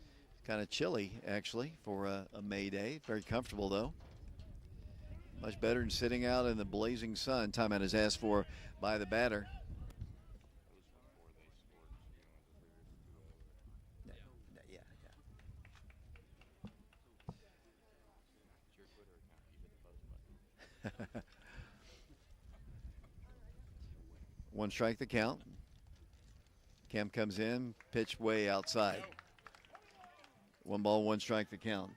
kind of chilly, actually, for a May day. Very comfortable, though. Much better than sitting out in the blazing sun. Timeout is asked for by the batter. One strike the count. Cam comes in, pitch way outside. 1 ball, 1 strike the count.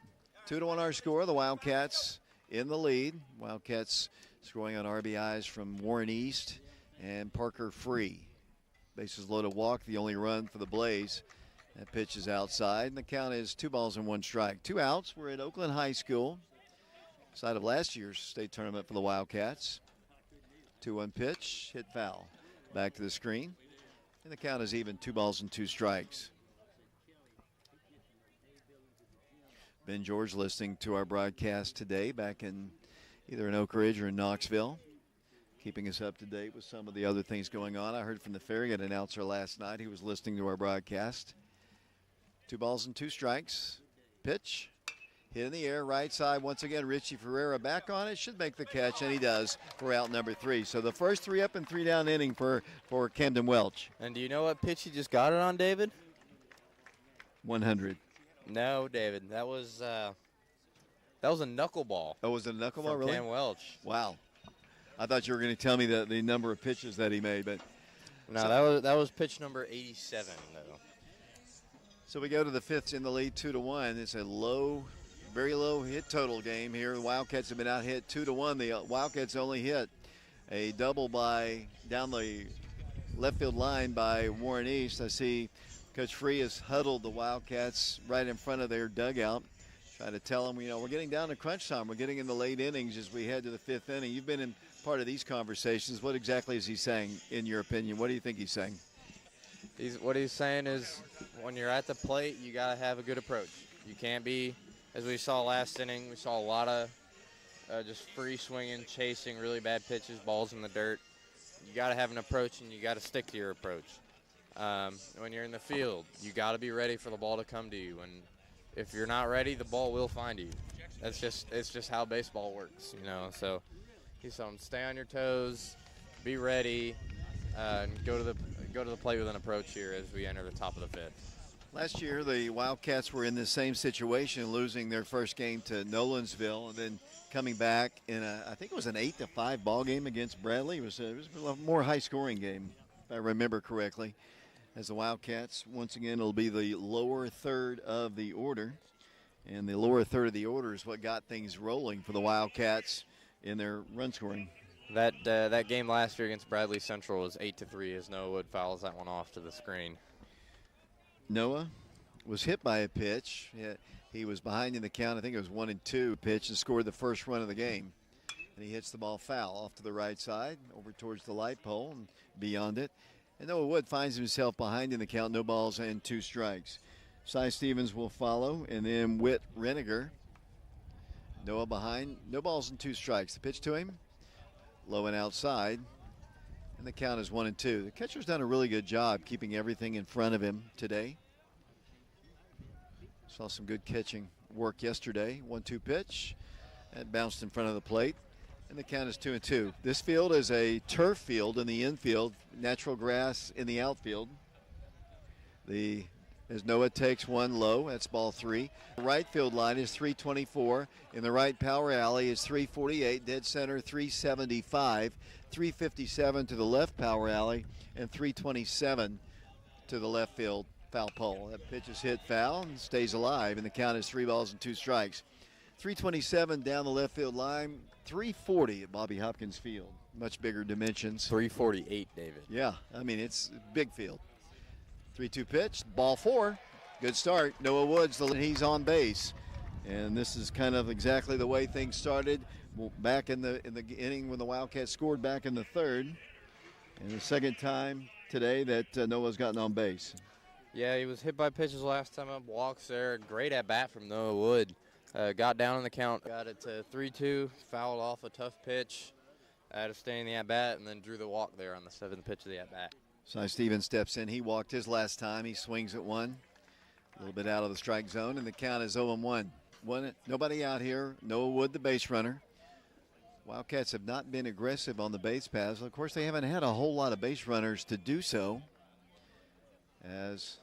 2-1 our score. The Wildcats in the lead. Wildcats scoring on RBIs from Warren East and Parker Free. Bases loaded walk, the only run for the Blaze. That pitch is outside, and the count is 2 balls and 1 strike. 2 outs. We're at Oakland High School, side of last year's state tournament for the Wildcats. 2-1 pitch, hit foul. Back to the screen, and the count is even, 2 balls and 2 strikes. Ben George listening to our broadcast today back in either in Oak Ridge or in Knoxville, keeping us up to date with some of the other things going on. I heard from the Farragut announcer last night. He was listening to our broadcast. 2 balls and 2 strikes. Pitch, hit in the air, right side. Once again, Richie Ferreira back on it. Should make the catch, and he does for out number 3. So the first 3 up and 3 down inning for Camden Welch. And do you know what pitch he just got it on, David? 100. No, David. That was a knuckleball. Oh, was it a knuckleball, really? Cam Welch. Wow. I thought you were going to tell me the number of pitches that he made, but no, that was pitch number 87, though. So we go to the 5th in the lead, 2-1. It's a very low hit total game here. The Wildcats have been out hit 2-1. The Wildcats only hit a double down the left field line by Warren East. I see Coach Free has huddled the Wildcats right in front of their dugout, trying to tell them, we're getting down to crunch time. We're getting in the late innings as we head to the 5th inning. You've been in part of these conversations. What exactly is he saying, in your opinion? What do you think he's saying? What he's saying is, when you're at the plate, you got to have a good approach. You can't be, as we saw last inning, we saw a lot of just free swinging, chasing really bad pitches, balls in the dirt. You got to have an approach, and you got to stick to your approach. When you're in the field, you got to be ready for the ball to come to you. And if you're not ready, the ball will find you. It's just how baseball works, you know. So he's telling them, stay on your toes, be ready, and go to the plate with an approach here as we enter the top of the fifth. Last year, the Wildcats were in the same situation, losing their first game to Nolensville, and then coming back in I think it was an 8-5 ball game against Bradley. It was a more high-scoring game, if I remember correctly. As the Wildcats, once again, it'll be the lower third of the order, and the lower third of the order is what got things rolling for the Wildcats in their run scoring. That game last year against Bradley Central was 8-3 as Noah Wood fouls that one off to the screen. Noah was hit by a pitch. He was behind in the count. I think it was 1-2 pitch, and scored the first run of the game. And he hits the ball foul off to the right side, over towards the light pole and beyond it. And Noah Wood finds himself behind in the count, no balls and 2 strikes. Cy Stevens will follow, and then Whit Reniger. Noah behind, no balls and 2 strikes. The pitch to him, low and outside. And the count is 1-2. The catcher's done a really good job keeping everything in front of him today. Saw some good catching work yesterday. 1-2 pitch. That bounced in front of the plate. And the count is 2-2. This field is a turf field in the infield, natural grass in the outfield. As Noah takes one low, that's ball 3. The right field line is 324. In the right power alley is 348. Dead center 375. 357 to the left power alley, and 327 to the left field foul pole. That pitch is hit foul and stays alive, and the count is 3 balls and 2 strikes. 327 down the left field line, 340 at Bobby Hopkins Field. Much bigger dimensions. 348, David. Yeah, I mean, it's a big field. 3-2 pitch, ball 4. Good start. Noah Woods, he's on base. And this is kind of exactly the way things started back in the inning when the Wildcats scored back in the 3rd. And the second time today that Noah's gotten on base. Yeah, he was hit by pitches last time up, walks there. Great at-bat from Noah Wood. Got down in the count, got it to 3-2, fouled off a tough pitch to stay in the at-bat, and then drew the walk there on the 7th pitch of the at-bat. Cy Stevens steps in. He walked his last time. He swings at 1. A little bit out of the strike zone, and the count is 0-1. Nobody out here. Noah Wood, the base runner. Wildcats have not been aggressive on the base paths. Of course, they haven't had a whole lot of base runners to do so. As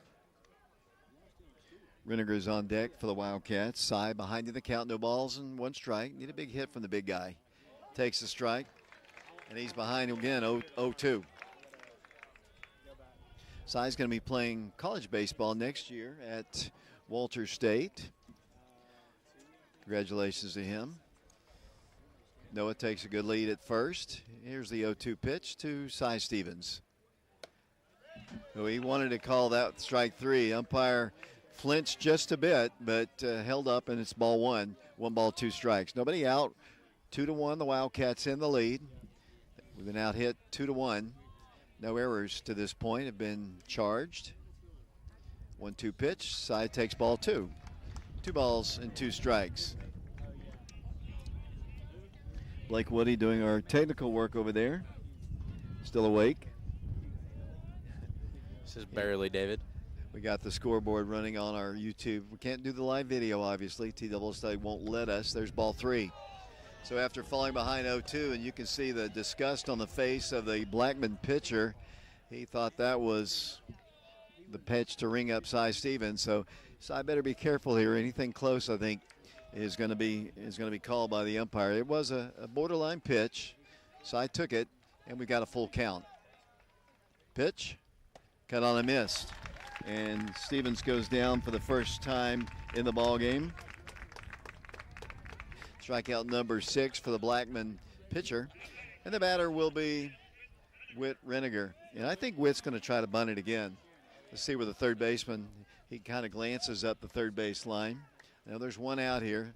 Reniger is on deck for the Wildcats. Cy behind in the count, no balls and 1 strike. Need a big hit from the big guy. Takes the strike, and he's behind again, 0-2. Cy's going to be playing college baseball next year at Walter State. Congratulations to him. Noah takes a good lead at first. Here's the 0-2 pitch to Cy Stevens. So he wanted to call that strike 3. Umpire flinched just a bit, but held up, and it's ball 1. 1 ball, 2 strikes. Nobody out. 2-1. The Wildcats in the lead. We've been out hit 2-1. No errors to this point have been charged. 1-2 pitch. Cy takes ball 2. 2 balls and 2 strikes. Blake Woody doing our technical work over there. Still awake. This is barely, David. We got the scoreboard running on our YouTube. We can't do the live video, obviously. TSSA won't let us. There's ball 3. So after falling behind 0-2, and you can see the disgust on the face of the Blackman pitcher, he thought that was the pitch to ring up Cy Stevens. So Cy better be careful here. Anything close, I think, is going to be called by the umpire. It was a borderline pitch. Cy took it, and we got a full count. Pitch, cut on a miss, and Stevens goes down for the first time in the ball game. Strikeout number 6 for the Blackman pitcher, and the batter will be Whit Reniger. And I think Whit's going to try to bunt it again. Let's see where the third baseman, he kind of glances up the third base line. Now there's one out here.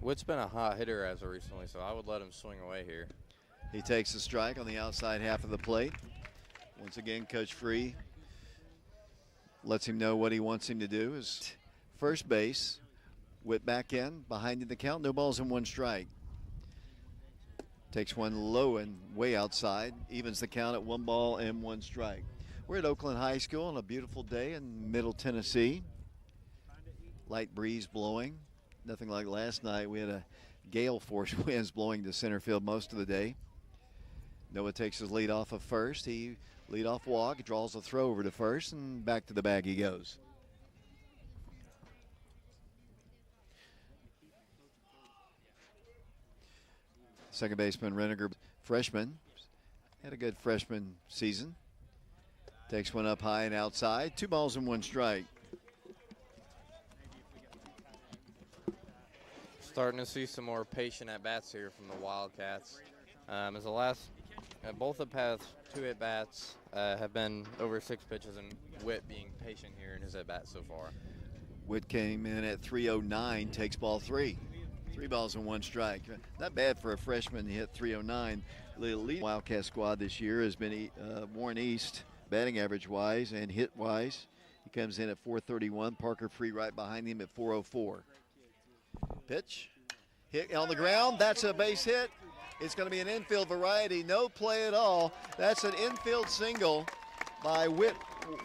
Whit's been a hot hitter as of recently, so I would let him swing away here. He takes the strike on the outside half of the plate. Once again, Coach Free lets him know what he wants him to do. Is first base. Whit back in, behind in the count, no balls and 1 strike. Takes one low and way outside. Evens the count at 1 ball and 1 strike. We're at Oakland High School on a beautiful day in Middle Tennessee. Light breeze blowing. Nothing like last night. We had a gale force winds blowing to center field most of the day. Noah takes his lead off of first. He lead off walk, draws a throw over to first, and back to the bag he goes. Second baseman Reniger, freshman, had a good freshman season. Takes one up high and outside. 2 balls and 1 strike. Starting to see some more patient at-bats here from the Wildcats. As the last, both the past 2 at-bats have been over 6 pitches, and Witt being patient here in his at-bat so far. Witt came in at 309, takes ball 3. 3 balls and 1 strike. Not bad for a freshman to hit 309. The lead Wildcat squad this year has been Warren East, batting average-wise and hit-wise. He comes in at 431. Parker Free right behind him at 404. Pitch, hit on the ground. That's a base hit. It's going to be an infield variety. No play at all. That's an infield single by Witt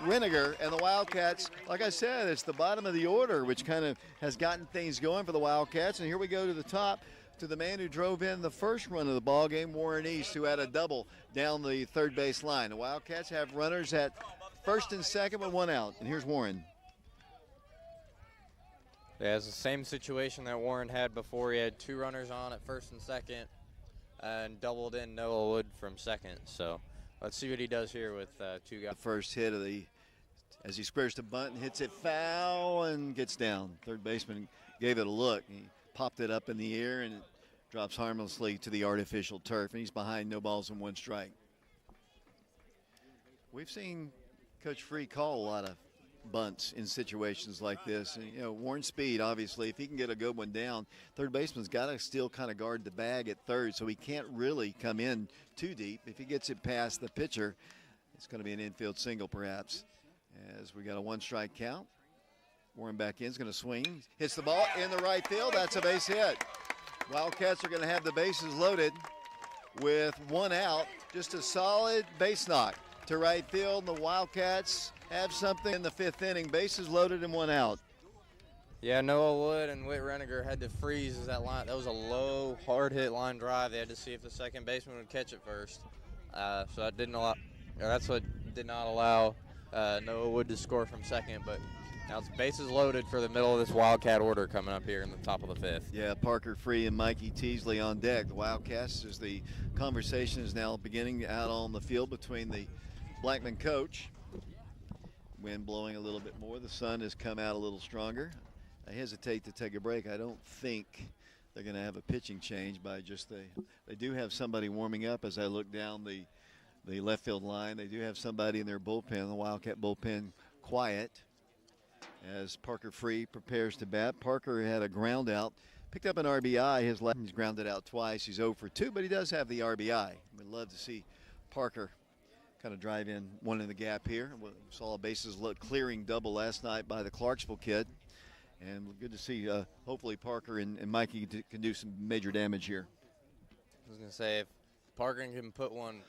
Reniger, and the Wildcats, like I said, it's the bottom of the order, which kind of has gotten things going for the Wildcats. And here we go to the top, to the man who drove in the first run of the ball game, Warren East, who had a double down the third base line. The Wildcats have runners at first and second with 1 out. And here's Warren. Yeah, it's the same situation that Warren had before. He had 2 runners on at first and second and doubled in Noah Wood from second. So let's see what he does here with 2 guys. The first hit of as he squares to bunt and hits it foul and gets down. Third baseman gave it a look. He popped it up in the air and it drops harmlessly to the artificial turf, and he's behind, no balls and 1 strike. We've seen Coach Free call a lot of bunts in situations like this. And, Warren Speed, obviously, if he can get a good one down, third baseman's got to still kind of guard the bag at third, so he can't really come in too deep. If he gets it past the pitcher, it's going to be an infield single perhaps. As we got a 1 strike count. Warren back in is going to swing. Hits the ball in the right field. That's a base hit. Wildcats are going to have the bases loaded with 1 out. Just a solid base knock to right field. The Wildcats have something in the 5th inning. Bases loaded and 1 out. Yeah, Noah Wood and Witt Reniger had to freeze that line. That was a low, hard hit line drive. They had to see if the second baseman would catch it first. So that didn't allow. That's what did not allow Noah Wood to score from second. But now it's bases loaded for the middle of this Wildcat order coming up here in the top of the 5th. Yeah, Parker Free and Mikey Teasley on deck. The Wildcats, as the conversation is now beginning out on the field between the Blackman coach. Wind blowing a little bit more. The sun has come out a little stronger. I hesitate to take a break. I don't think they're going to have a pitching change by just they do have somebody warming up as I look down the left field line. They do have somebody in their bullpen, the Wildcat bullpen, quiet as Parker Free prepares to bat. Parker had a ground out, picked up an RBI. He's grounded out twice. He's 0 for 2, but he does have the RBI. We'd love to see Parker kind of drive in one in the gap here. We saw a bases clearing double last night by the Clarksville kid. And good to see, hopefully, Parker and Mikey can do some major damage here. I was going to say, if Parker can put one,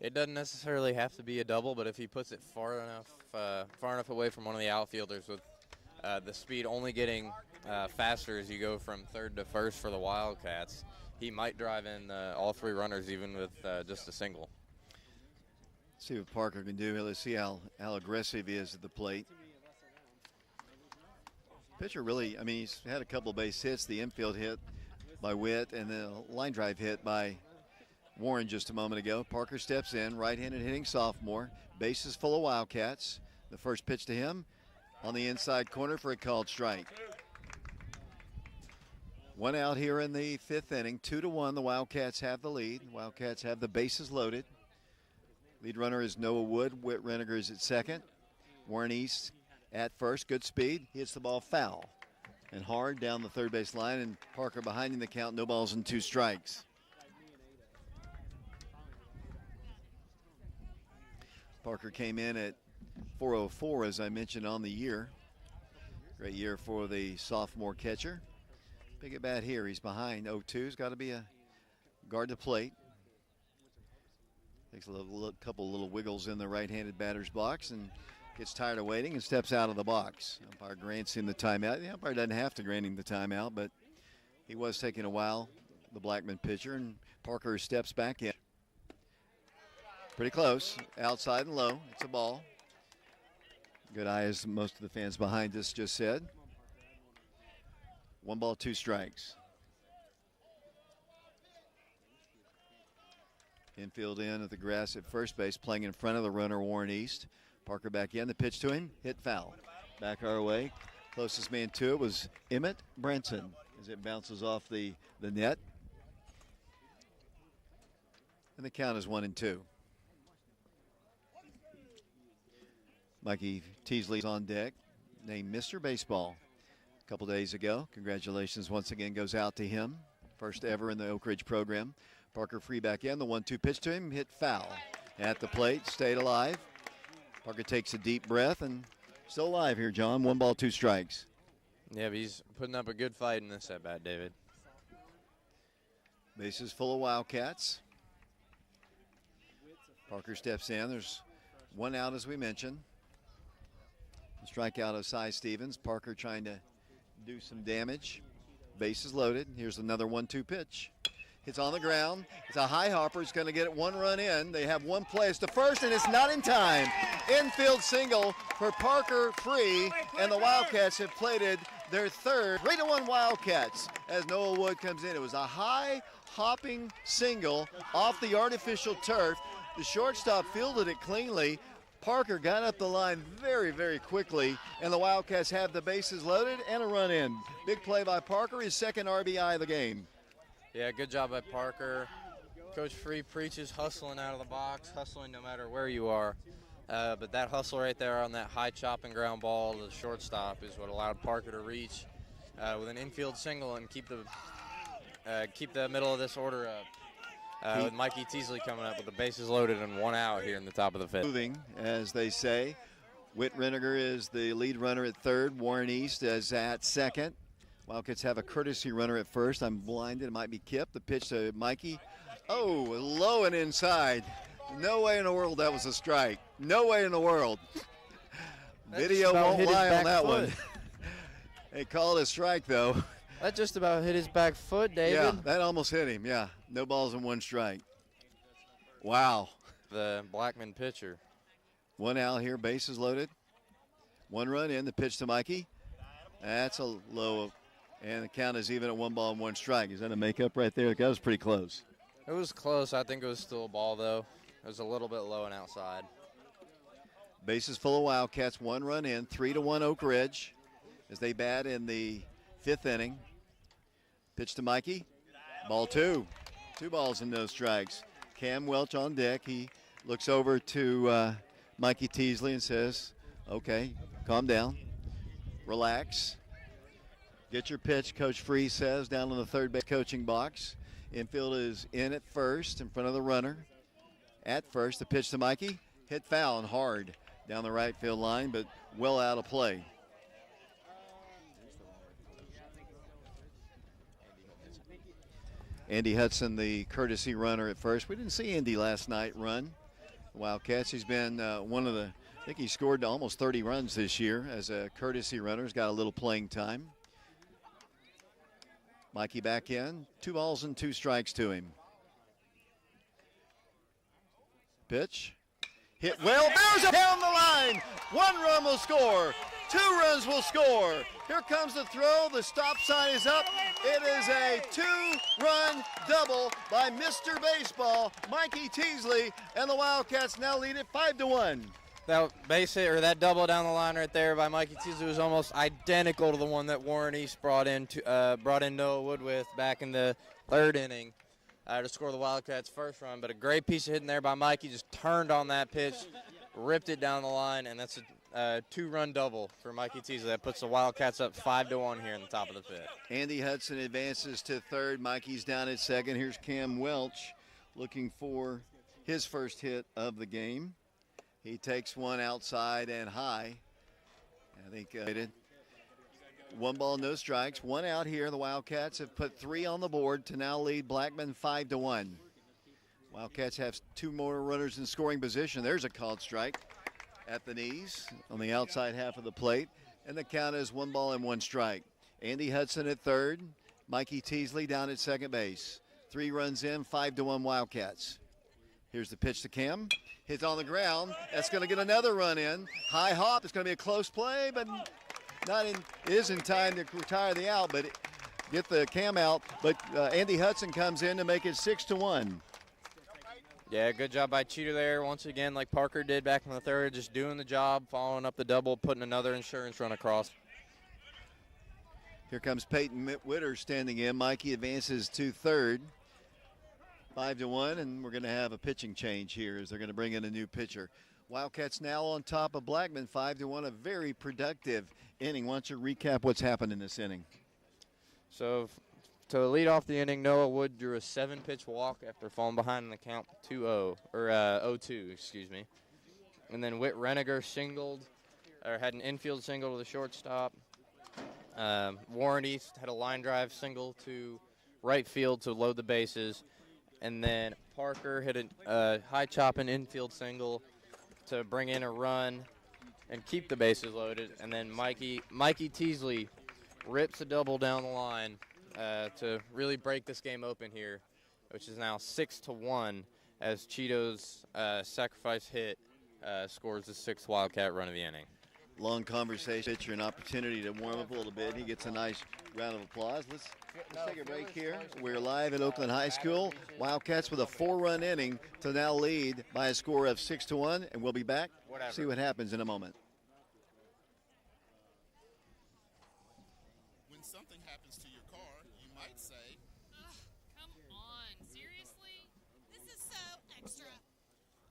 it doesn't necessarily have to be a double, but if he puts it far enough away from one of the outfielders with the speed only getting faster as you go from third to first for the Wildcats, he might drive in all 3 runners even with just a single. See what Parker can do. Let's see how aggressive he is at the plate. Pitcher really, he's had a couple base hits, the infield hit by Witt and the line drive hit by Warren just a moment ago. Parker steps in, right-handed hitting sophomore. Bases full of Wildcats. The first pitch to him on the inside corner for a called strike. 1 out here in the 5th inning. 2-1, the Wildcats have the lead. Wildcats have the bases loaded. Lead runner is Noah Wood. Witt Reniger is at second. Warren East at first. Good speed. Hits the ball foul and hard down the third base line. And Parker behind in the count. No balls and 2 strikes. Parker came in at 404, as I mentioned, on the year. Great year for the sophomore catcher. Big at bat here. He's behind 0-2. He's got to be a guard the plate. Takes a couple little wiggles in the right-handed batter's box and gets tired of waiting and steps out of the box. Umpire grants him the timeout. The umpire doesn't have to grant him the timeout, but he was taking a while, the Blackman pitcher, and Parker steps back in. Pretty close, outside and low. It's a ball. Good eye, as most of the fans behind us just said. 1 ball, 2 strikes. Infield in at the grass at first base, playing in front of the runner, Warren East. Parker back in, the pitch to him, hit foul. Back our way. Closest man to it was Emmett Branson as it bounces off the net. And the count is 1-2. Mikey Teasley's on deck, named Mr. Baseball a couple days ago. Congratulations once again goes out to him. First ever in the Oak Ridge program. Parker free back in. The 1-2 pitch to him, hit foul. At the plate, stayed alive. Parker takes a deep breath and still alive here, John. 1 ball, 2 strikes. Yeah, but he's putting up a good fight in this at bat, David. Bases full of Wildcats. Parker steps in. There's 1 out, as we mentioned. Strikeout of Cy Stevens. Parker trying to do some damage. Bases loaded. Here's another 1-2 pitch. It's on the ground. It's a high hopper. It's going to get 1 run in. They have 1 play. It's to first, and it's not in time. Infield single for Parker free, and the Wildcats have plated their third. 3-1 Wildcats as Noah Wood comes in. It was a high hopping single off the artificial turf. The shortstop fielded it cleanly. Parker got up the line very, very quickly, and the Wildcats have the bases loaded and a run in. Big play by Parker, his second RBI of the game. Yeah, good job by Parker. Coach Free preaches hustling out of the box, hustling no matter where you are. But that hustle right there on that high chopping ground ball to the shortstop is what allowed Parker to reach with an infield single and keep the middle of this order up. With Mikey Teasley coming up with the bases loaded and 1 out here in the top of the 5th. Moving, as they say. Whit Reniger is the lead runner at third. Warren East is at second. Wildcats have a courtesy runner at first. I'm blinded. It might be Kip. The pitch to Mikey. Oh, low and inside. No way in the world that was a strike. No way in the world. Video won't lie on that one. They called it a strike, though. That just about hit his back foot, David. Yeah, that almost hit him. Yeah, no balls and 1 strike. Wow. The Blackman pitcher. 1 out here, bases loaded. 1 run in, the pitch to Mikey. That's a low, and the count is even at 1 ball and 1 strike. Is that a makeup right there? That was pretty close. It was close. I think it was still a ball, though. It was a little bit low and outside. Bases full of Wildcats, 1 run in, 3-1 Oak Ridge as they bat in the 5th inning. Pitch to Mikey. Ball 2. 2 balls and no strikes. Cam Welch on deck. He looks over to Mikey Teasley and says, okay, calm down. Relax. Get your pitch, Coach Free says, down in the third base coaching box. Infield is in at first in front of the runner. At first, the pitch to Mikey. Hit foul and hard down the right field line, but well out of play. Andy Hudson, the courtesy runner at first. We didn't see Andy last night run. Wildcats, he's been one of the, I think he scored almost 30 runs this year as a courtesy runner. He's got a little playing time. Mikey back in. 2 balls and 2 strikes to him. Pitch. Hit well. There's a down the line. 1 run will score. 2 runs will score. Here comes the throw. The stop sign is up. It is a 2-run double by Mr. Baseball, Mikey Teasley, and the Wildcats now lead it 5-1. That base hit, or that double down the line right there by Mikey Teasley was almost identical to the one that Warren East brought in Noah Wood with back in the 3rd inning to score the Wildcats' first run. But a great piece of hitting there by Mikey. Just turned on that pitch, ripped it down the line, and that's a 2-run double for Mikey Teasley. That puts the Wildcats up 5-1 here in the top of the 5th. Andy Hudson advances to 3rd. Mikey's down at 2nd. Here's Cam Welch looking for his first hit of the game. He takes one outside and high. I think 1 ball, no strikes. 1 out here. The Wildcats have put 3 on the board to now lead Blackman 5-1. Wildcats have 2 more runners in scoring position. There's a called strike at the knees on the outside half of the plate. And the count is 1 ball and 1 strike. Andy Hudson at third. Mikey Teasley down at second base. 3 runs in, 5-1 Wildcats. Here's the pitch to Cam. Hits on the ground. That's going to get another run in. High hop. It's going to be a close play, but not in. It is in time to retire the out, but get the Cam out. But Andy Hudson comes in to make it 6-1. Yeah, good job by Cheater there. Once again, like Parker did back in the third, just doing the job, following up the double, putting another insurance run across. Here comes Peyton Witter standing in. Mikey advances to third. 5-1, and we're going to have a pitching change here as they're going to bring in a new pitcher. Wildcats now on top of Blackman, 5-1, a very productive inning. Why don't you recap what's happened in this inning? So to lead off the inning, Noah Wood drew a 7-pitch walk after falling behind in the count 2-0, or 0-2, excuse me. And then Whit Reniger had an infield single to the shortstop. Warren East had a line drive single to right field to load the bases. And then Parker hit a high chopping infield single to bring in a run and keep the bases loaded. And then Mikey Teasley rips a double down the line to really break this game open here, which is now 6-1 as Cheeto's sacrifice hit scores the 6th Wildcat run of the inning. Long conversation, pitcher, an opportunity to warm up a little bit. He gets a nice round of applause. Let's take a break here. We're live at Oakland High School. Wildcats with a 4-run inning to now lead by a score of 6-1, and we'll be back. See what happens in a moment. When something happens to your car, you might say, come on, seriously? This is so extra.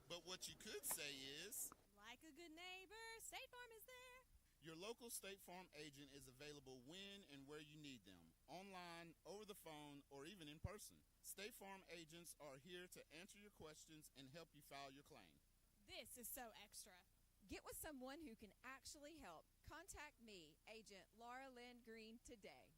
But what you could say is, like a good neighbor, State Farm is there. Your local State Farm agent is available when and where you need them, online, over the phone, or even in person. State Farm agents are here to answer your questions and help you file your claim. This is so extra. Get with someone who can actually help. Contact me, Agent Laura Lynn Green, today.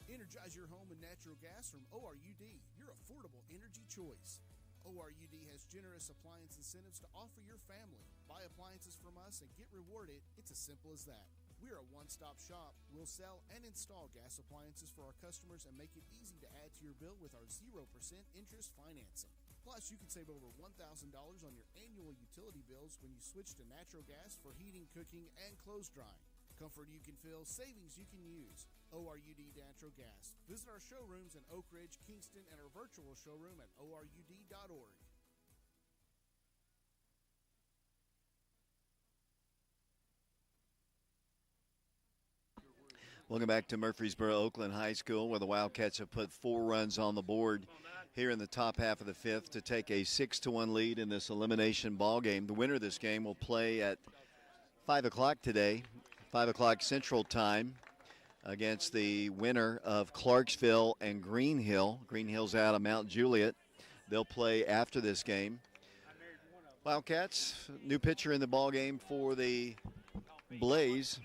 Energize your home with natural gas from ORUD, your affordable energy choice. ORUD has generous appliance incentives to offer your family. Buy appliances from us and get rewarded. It's as simple as that. We're a one-stop shop. We'll sell and install gas appliances for our customers and make it easy to add to your bill with our 0% interest financing. Plus, you can save over $1,000 on your annual utility bills when you switch to natural gas for heating, cooking, and clothes drying. Comfort you can feel, savings you can use. ORUD Natural Gas. Visit our showrooms in Oak Ridge, Kingston, and our virtual showroom at ORUD.org. Welcome back to Murfreesboro Oakland High School, where the Wildcats have put 4 runs on the board here in the top half of the 5th to take a 6-1 lead in this elimination ball game. The winner of this game will play at 5 o'clock today, 5 o'clock Central Time, against the winner of Clarksville and Green Hill. Green Hill's out of Mount Juliet. They'll play after this game. Wildcats, new pitcher in the ball game for the Blaze.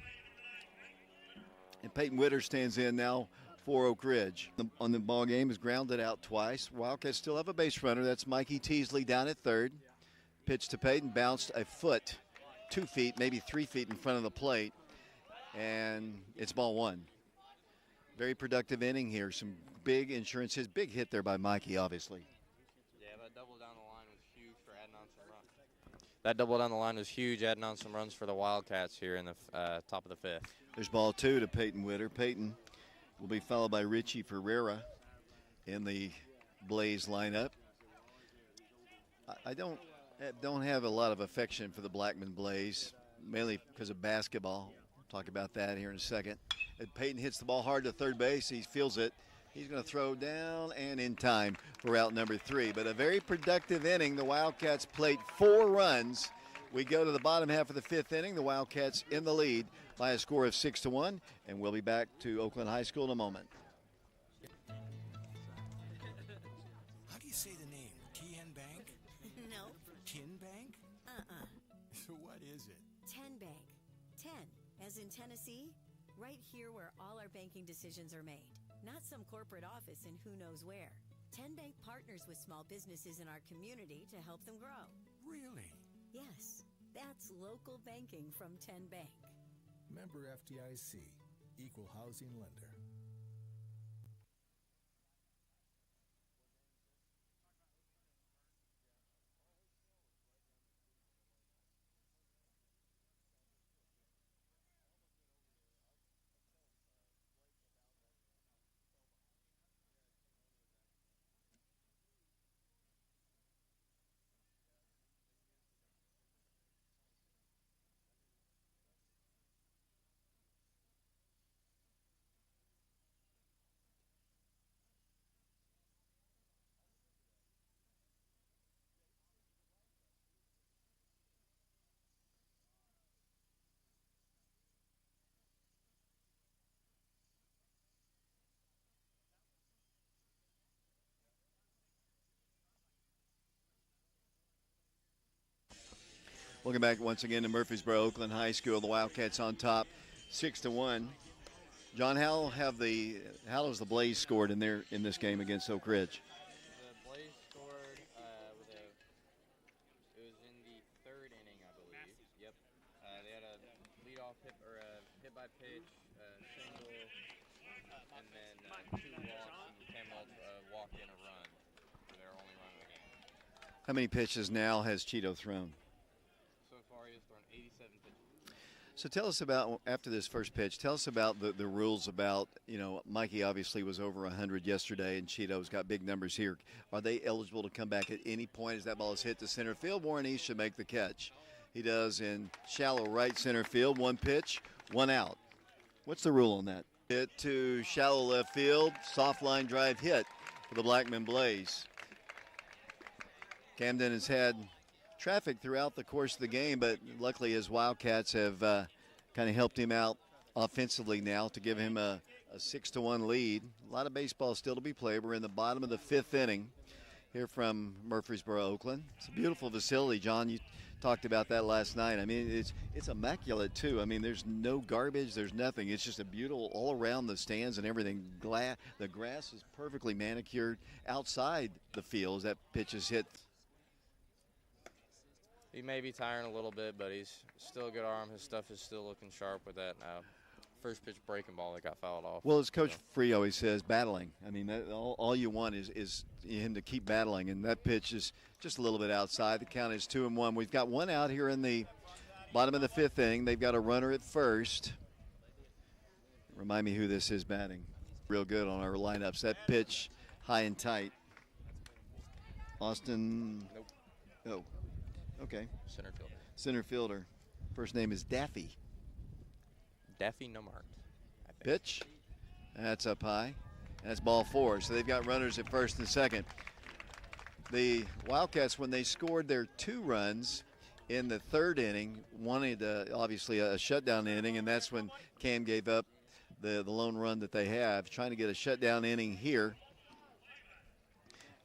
And Peyton Witter stands in now for Oak Ridge. On the ball game is grounded out twice. Wildcats still have a base runner. That's Mikey Teasley down at third. Pitch to Peyton, bounced a foot, 2 feet, maybe 3 feet in front of the plate. And it's ball 1. Very productive inning here. Some big insurances. Big hit there by Mikey, obviously. Yeah, that double down the line was huge for adding on some runs. That double down the line was huge, adding on some runs for the Wildcats here in the top of the 5th. There's ball 2 to Peyton Witter. Peyton will be followed by Richie Ferreira in the Blaze lineup. I don't have a lot of affection for the Blackman Blaze, mainly because of basketball. Talk about that here in a second. And Peyton hits the ball hard to third base. He feels it. He's going to throw down and in time for out number 3. But a very productive inning. The Wildcats played 4 runs. We go to the bottom half of the 5th inning. The Wildcats in the lead by a score of 6-1. And we'll be back to Oakland High School in a moment. How do you say the name? TN Bank? No. Kin Bank? So what is it? 10 Bank. 10, as in Tennessee. Right here where all our banking decisions are made. Not some corporate office in who knows where. 10 Bank partners with small businesses in our community to help them grow. Really? Yes, that's local banking from 10 Bank. Member FDIC, Equal Housing Lender. Welcome back once again to Murfreesboro Oakland High School. The Wildcats on top, 6-1. John, how has the Blaze scored in this game against Oak Ridge? The Blaze scored it was in the 3rd inning, I believe. Yep. They had a leadoff hit or a hit by pitch, single, and then 2 walks, and Cam Welch walked in a run for their only run of the game. How many pitches now has Cheeto thrown? So far, he has thrown 87 pitches. So tell us about, after this first pitch, tell us about the rules about, Mikey obviously was over 100 yesterday, and Cheeto's got big numbers here. Are they eligible to come back at any point as that ball is hit to center field? Warren East should make the catch. He does in shallow right center field. 1 pitch, 1 out. What's the rule on that? Hit to shallow left field, soft line drive hit for the Blackman Blaze. Camden has had traffic throughout the course of the game, but luckily his Wildcats have kind of helped him out offensively now to give him a 6-1 lead. A lot of baseball still to be played. We're in the bottom of the 5th inning here from Murfreesboro, Oakland. It's a beautiful facility, John. You talked about that last night. I mean, it's immaculate too. I mean, there's no garbage, there's nothing. It's just a beautiful all around the stands and everything. The grass is perfectly manicured outside the field as that pitch is hit. He may be tiring a little bit, but he's still a good arm. His stuff is still looking sharp with that first pitch breaking ball that got fouled off. Well, as Coach Free always says, battling. I mean, all you want is him to keep battling, and that pitch is just a little bit outside. The count is 2-1. We've got 1 out here in the bottom of the 5th inning. They've got a runner at first. Remind me who this is batting. Real good on our lineups. That pitch high and tight. Austin. Nope. Oh. Okay. Center fielder. Center fielder. First name is Daffy. Daffy no marked. Pitch. That's up high. That's ball 4. So they've got runners at first and second. The Wildcats, when they scored their 2 runs in the 3rd inning, wanted obviously a shutdown inning, and that's when Cam gave up the lone run that they have, trying to get a shutdown inning here.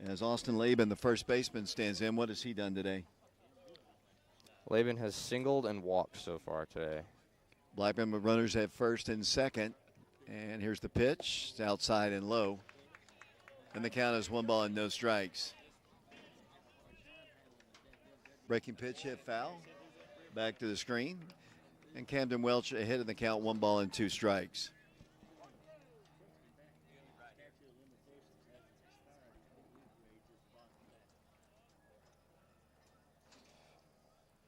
As Austin Laban, the first baseman, stands in. What has he done today? Laban has singled and walked so far today. Blackman runners at first and second. And here's the pitch. It's outside and low. And the count is 1 ball and no strikes. Breaking pitch hit foul. Back to the screen. And Camden Welch ahead of the count, 1 ball and 2 strikes.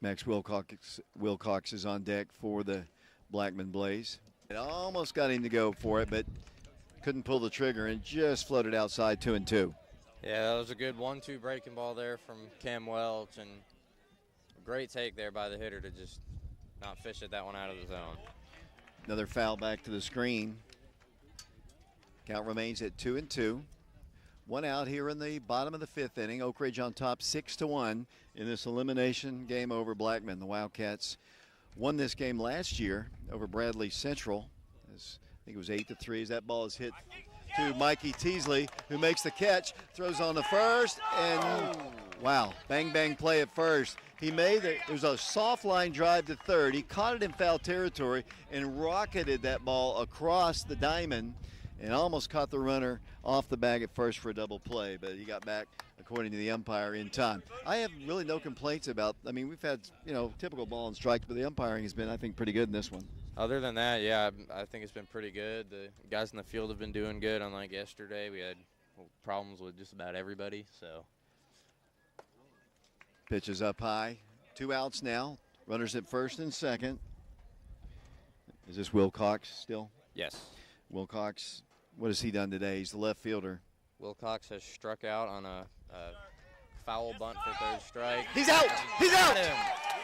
Max Wilcox is on deck for the Blackman Blaze. It almost got him to go for it, but couldn't pull the trigger and just floated outside 2-2. Yeah, that was a good 1-2 breaking ball there from Cam Welch, and a great take there by the hitter to just not fish it that one out of the zone. Another foul back to the screen. Count remains at 2-2. One out here in the bottom of the fifth inning. Oak Ridge on top 6-1 in this elimination game over Blackman. The Wildcats won this game last year over Bradley Central. I think it was 8-3 as that ball is hit to Mikey Teasley, who makes the catch, throws on the first, and wow, bang bang play at first. He made it. It was a soft line drive to third. He caught it in foul territory and rocketed that ball across the diamond and almost caught the runner off the bag at first for a double play, but he got back, according to the umpire, in time. I have really no complaints about, I mean, we've had, typical ball and strikes, but the umpiring has been, I think, pretty good in this one. Other than that, yeah, I think it's been pretty good. The guys in the field have been doing good. Unlike yesterday, we had problems with just about everybody. So, pitch is up high. 2 outs now. Runners at first and second. Is this Wilcox still? Yes. Wilcox, what has he done today? He's the left fielder. Wilcox has struck out on a foul bunt for third strike. He's out! He's out!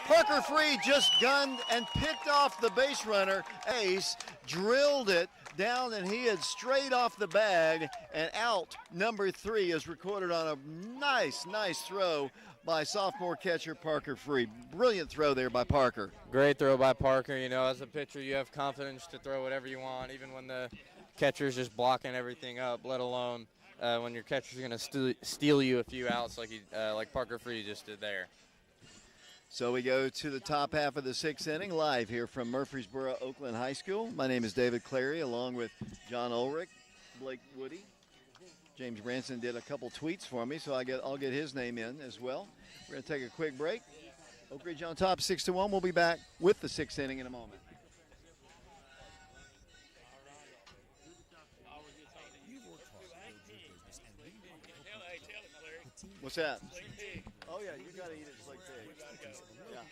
Parker Free just gunned and picked off the base runner. Ace drilled it down, and he had straight off the bag, and out number 3 is recorded on a nice throw by sophomore catcher Parker Free. Brilliant throw there by Parker. Great throw by Parker. As a pitcher, you have confidence to throw whatever you want, even when the catcher's just blocking everything up, let alone when your catcher's going to steal you a few outs like Parker Free just did there. So we go to the top half of the 6th inning, live here from Murfreesboro Oakland High School. My name is David Clary, along with John Ulrich, Blake Woody. James Branson did a couple tweets for me, so I'll get his name in as well. We're going to take a quick break. Oak Ridge on top 6-1. We'll be back with the 6th inning in a moment. What's that? Oh, yeah, you got to eat it like pig. Yeah.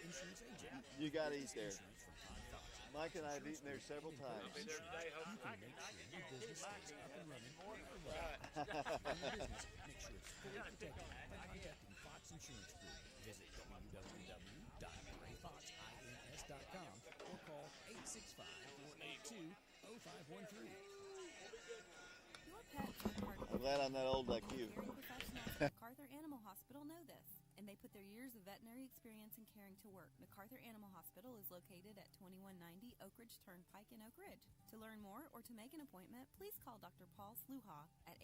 You got to eat there. Mike and I have eaten there several times. Visit www.grayfoxins.com or call 865-482-0513. I'm glad I'm not old like you. MacArthur Animal Hospital know this, and they put their years of veterinary experience in caring to work. MacArthur Animal Hospital is located at 2190 Oak Ridge Turnpike in Oak Ridge. To learn more or to make an appointment, please call Dr. Paul Sluha at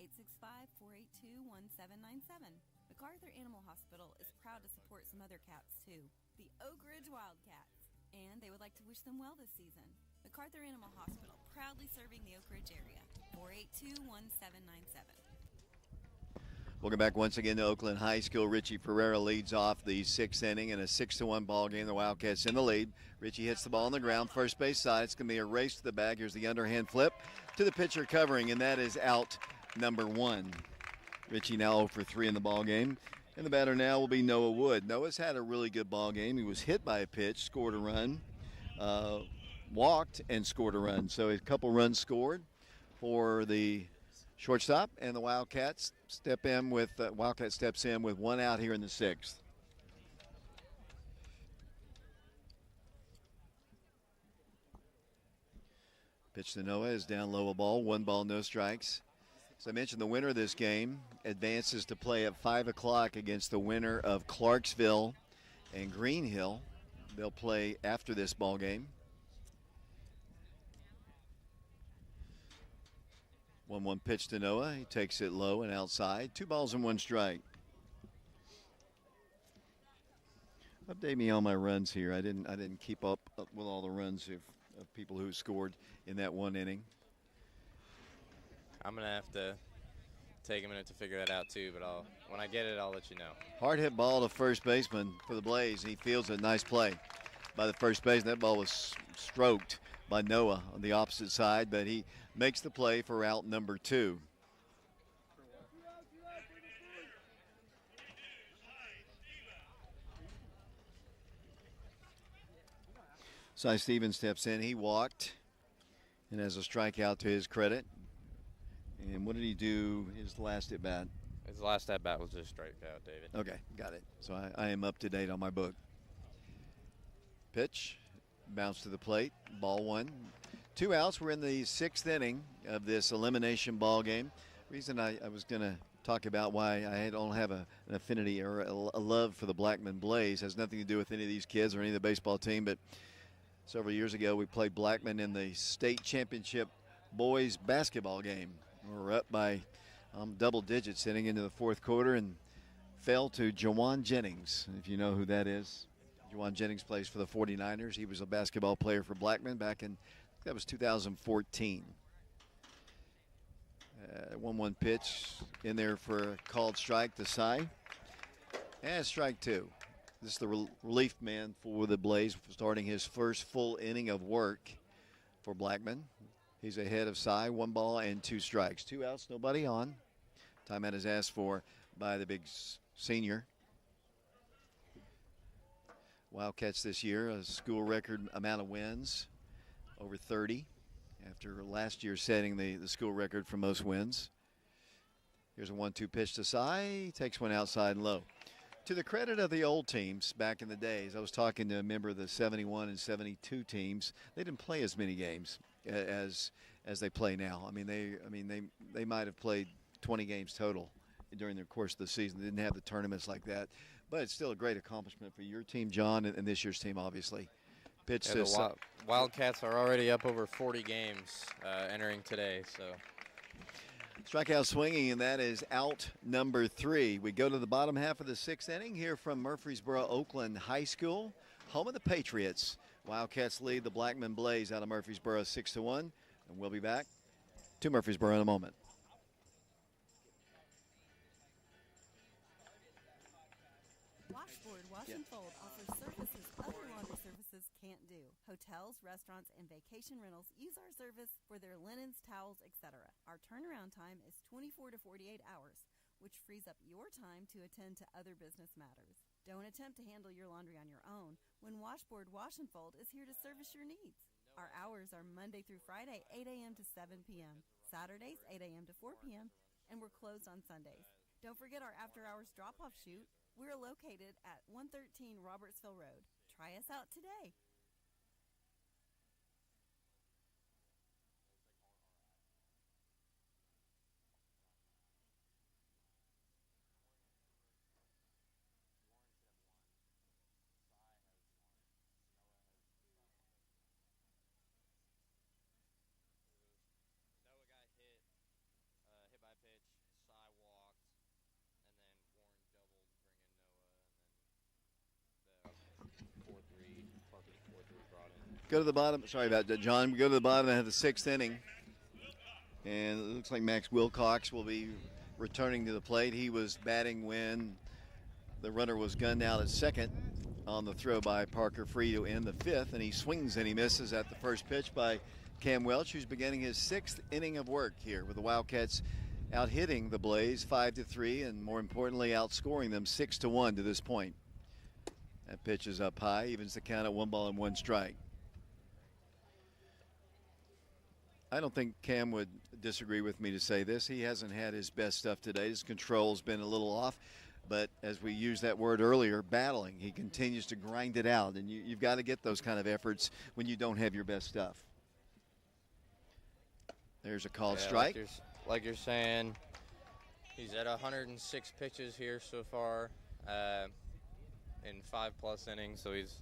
865-482-1797. MacArthur Animal Hospital is proud to support some other cats too, the Oak Ridge Wildcats, and they would like to wish them well this season. MacArthur Animal Hospital, proudly serving the Oak Ridge area. 482-1797. Welcome back once again to Oakland High School. Richie Ferreira leads off the 6th inning in a 6-1 ball game. The Wildcats in the lead. Richie hits the ball on the ground, first base side. It's going to be a race to the bag. Here's the underhand flip to the pitcher covering, and that is out number 1. Richie now 0 for 3 in the ball game. And the batter now will be Noah Wood. Noah's had a really good ball game. He was hit by a pitch, scored a run, walked, and scored a run. So a couple runs scored for the shortstop, and the Wildcats steps in with 1 out here in the 6th. Pitch to Noah is down low, a ball, 1 ball, no strikes. As I mentioned, the winner of this game advances to play at 5 o'clock against the winner of Clarksville and Greenhill. They'll play after this ball game. 1-1 pitch to Noah. He takes it low and outside. 2 balls and 1 strike. Update me on my runs here. I didn't keep up with all the runs of people who scored in that 1 inning. I'm gonna have to take a minute to figure that out too, but when I get it, I'll let you know. Hard hit ball to first baseman for the Blaze. He fields a nice play by the first baseman. That ball was stroked by Noah on the opposite side, but he makes the play for out number 2. Cy Stevens steps in. He walked and has a strikeout to his credit. And what did he do his last at bat? His last at bat was just strikeout, David. Okay, got it. So I am up to date on my book. Pitch, bounce to the plate, ball 1. 2 outs. We're in the 6th inning of this elimination ball game. Reason I was going to talk about why I don't have an affinity or a love for the Blackman Blaze has nothing to do with any of these kids or any of the baseball team, but several years ago we played Blackman in the state championship boys basketball game. We were up by double digits heading into the 4th quarter and fell to Jawan Jennings, if you know who that is. Jawan Jennings plays for the 49ers. He was a basketball player for Blackman back in, that was 2014. 1-1 pitch in there for a called strike to Cy. And strike 2. This is the relief man for the Blaze, starting his first full inning of work for Blackman. He's ahead of Cy, 1 ball and 2 strikes. 2 outs, nobody on. Timeout is asked for by the big senior. Wildcats this year, a school record amount of wins, over 30, after last year setting the school record for most wins. Here's a 1-2 pitch to Cy. He takes one outside and low. To the credit of the old teams back in the days, I was talking to a member of the 71 and 72 teams. They didn't play as many games as they play now. They might have played 20 games total during the course of the season. They didn't have the tournaments like that. But it's still a great accomplishment for your team, John, and this year's team, obviously. Pitch to Wildcats are already up over 40 games entering today. So strikeout swinging, and that is out number 3. We go to the bottom half of the 6th inning here from Murfreesboro Oakland High School, home of the Patriots. Wildcats lead the Blackman Blaze out of Murfreesboro 6-1, and we'll be back to Murfreesboro in a moment. Washboard Wash and Fold offers services other laundry services can't do. Hotels, restaurants, and vacation rentals use our service for their linens, towels, etc. Our turnaround time is 24 to 48 hours, which frees up your time to attend to other business matters. Don't attempt to handle your laundry on your own when Washboard Wash and Fold is here to service your needs. Our hours are Monday through Friday, 8 a.m. to 7 p.m., Saturdays, 8 a.m. to 4 p.m., and we're closed on Sundays. Don't forget our after-hours drop-off shoot. We're located at 113 Robertsville Road. Try us out today. Go to the bottom. Sorry about that, John. We go to the bottom of the 6th inning. And it looks like Max Wilcox will be returning to the plate. He was batting when the runner was gunned out at second on the throw by Parker Free to end the 5th. And he swings and he misses at the first pitch by Cam Welch, who's beginning his 6th inning of work here with the Wildcats out hitting the Blaze 5-3 and more importantly outscoring them 6-1 to this point. That pitch is up high, evens the count at 1 ball and 1 strike. I don't think Cam would disagree with me to say this. He hasn't had his best stuff today. His control's been a little off, but as we used that word earlier, battling. He continues to grind it out, and you've got to get those kind of efforts when you don't have your best stuff. There's a called strike. Like you're saying, he's at 106 pitches here so far in 5+ innings, so he's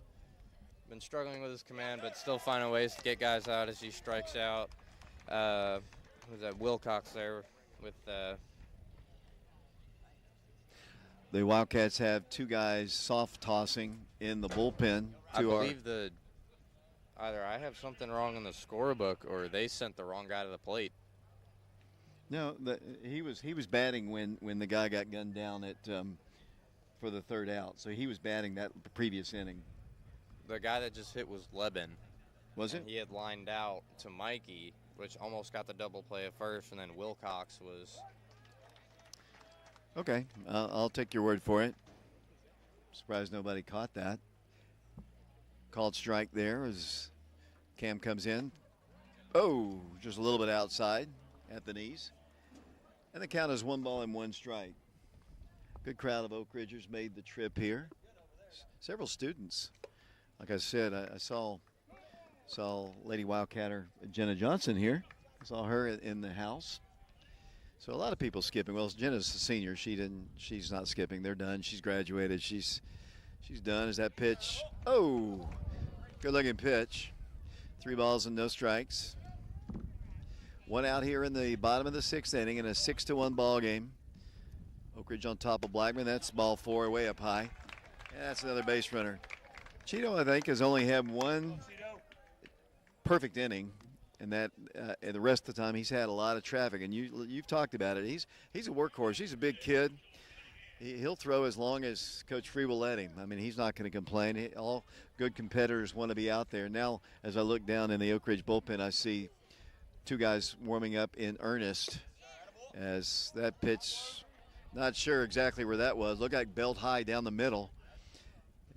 been struggling with his command, but still finding ways to get guys out as he strikes out. Who's that? Wilcox there with the Wildcats have 2 guys soft tossing in the bullpen. I believe either I have something wrong in the scorebook or they sent the wrong guy to the plate. No, he was batting when the guy got gunned down at for the 3rd out. So he was batting that previous inning. The guy that just hit was Lebin. Was it? He had lined out to Mikey, which almost got the double play at first, and then Wilcox was. Okay, I'll take your word for it. Surprised nobody caught that. Called strike there as Cam comes in. Oh, just a little bit outside at the knees. And the count is 1 ball and 1 strike. Good crowd of Oak Ridgers made the trip here. Several students. Like I said, I saw Saw Lady Wildcatter Jenna Johnson here. Saw her in the house. So a lot of people skipping. Well, Jenna's a senior. She's not skipping. They're done. She's graduated. She's done. Is that pitch? Oh, good looking pitch. 3 balls and no strikes. 1 out here in the bottom of the 6th inning in a 6-1 ball game. Oak Ridge on top of Blackman. That's ball 4 way up high. And that's another base runner. Cheeto, I think, has only had 1 perfect inning, and that and the rest of the time he's had a lot of traffic. And you've talked about it. He's a workhorse. He's a big kid. He'll throw as long as Coach Free will let him. I mean, he's not going to complain. All good competitors want to be out there. Now, as I look down in the Oak Ridge bullpen, I see 2 guys warming up in earnest as that pitch, not sure exactly where that was. Looked like belt high down the middle.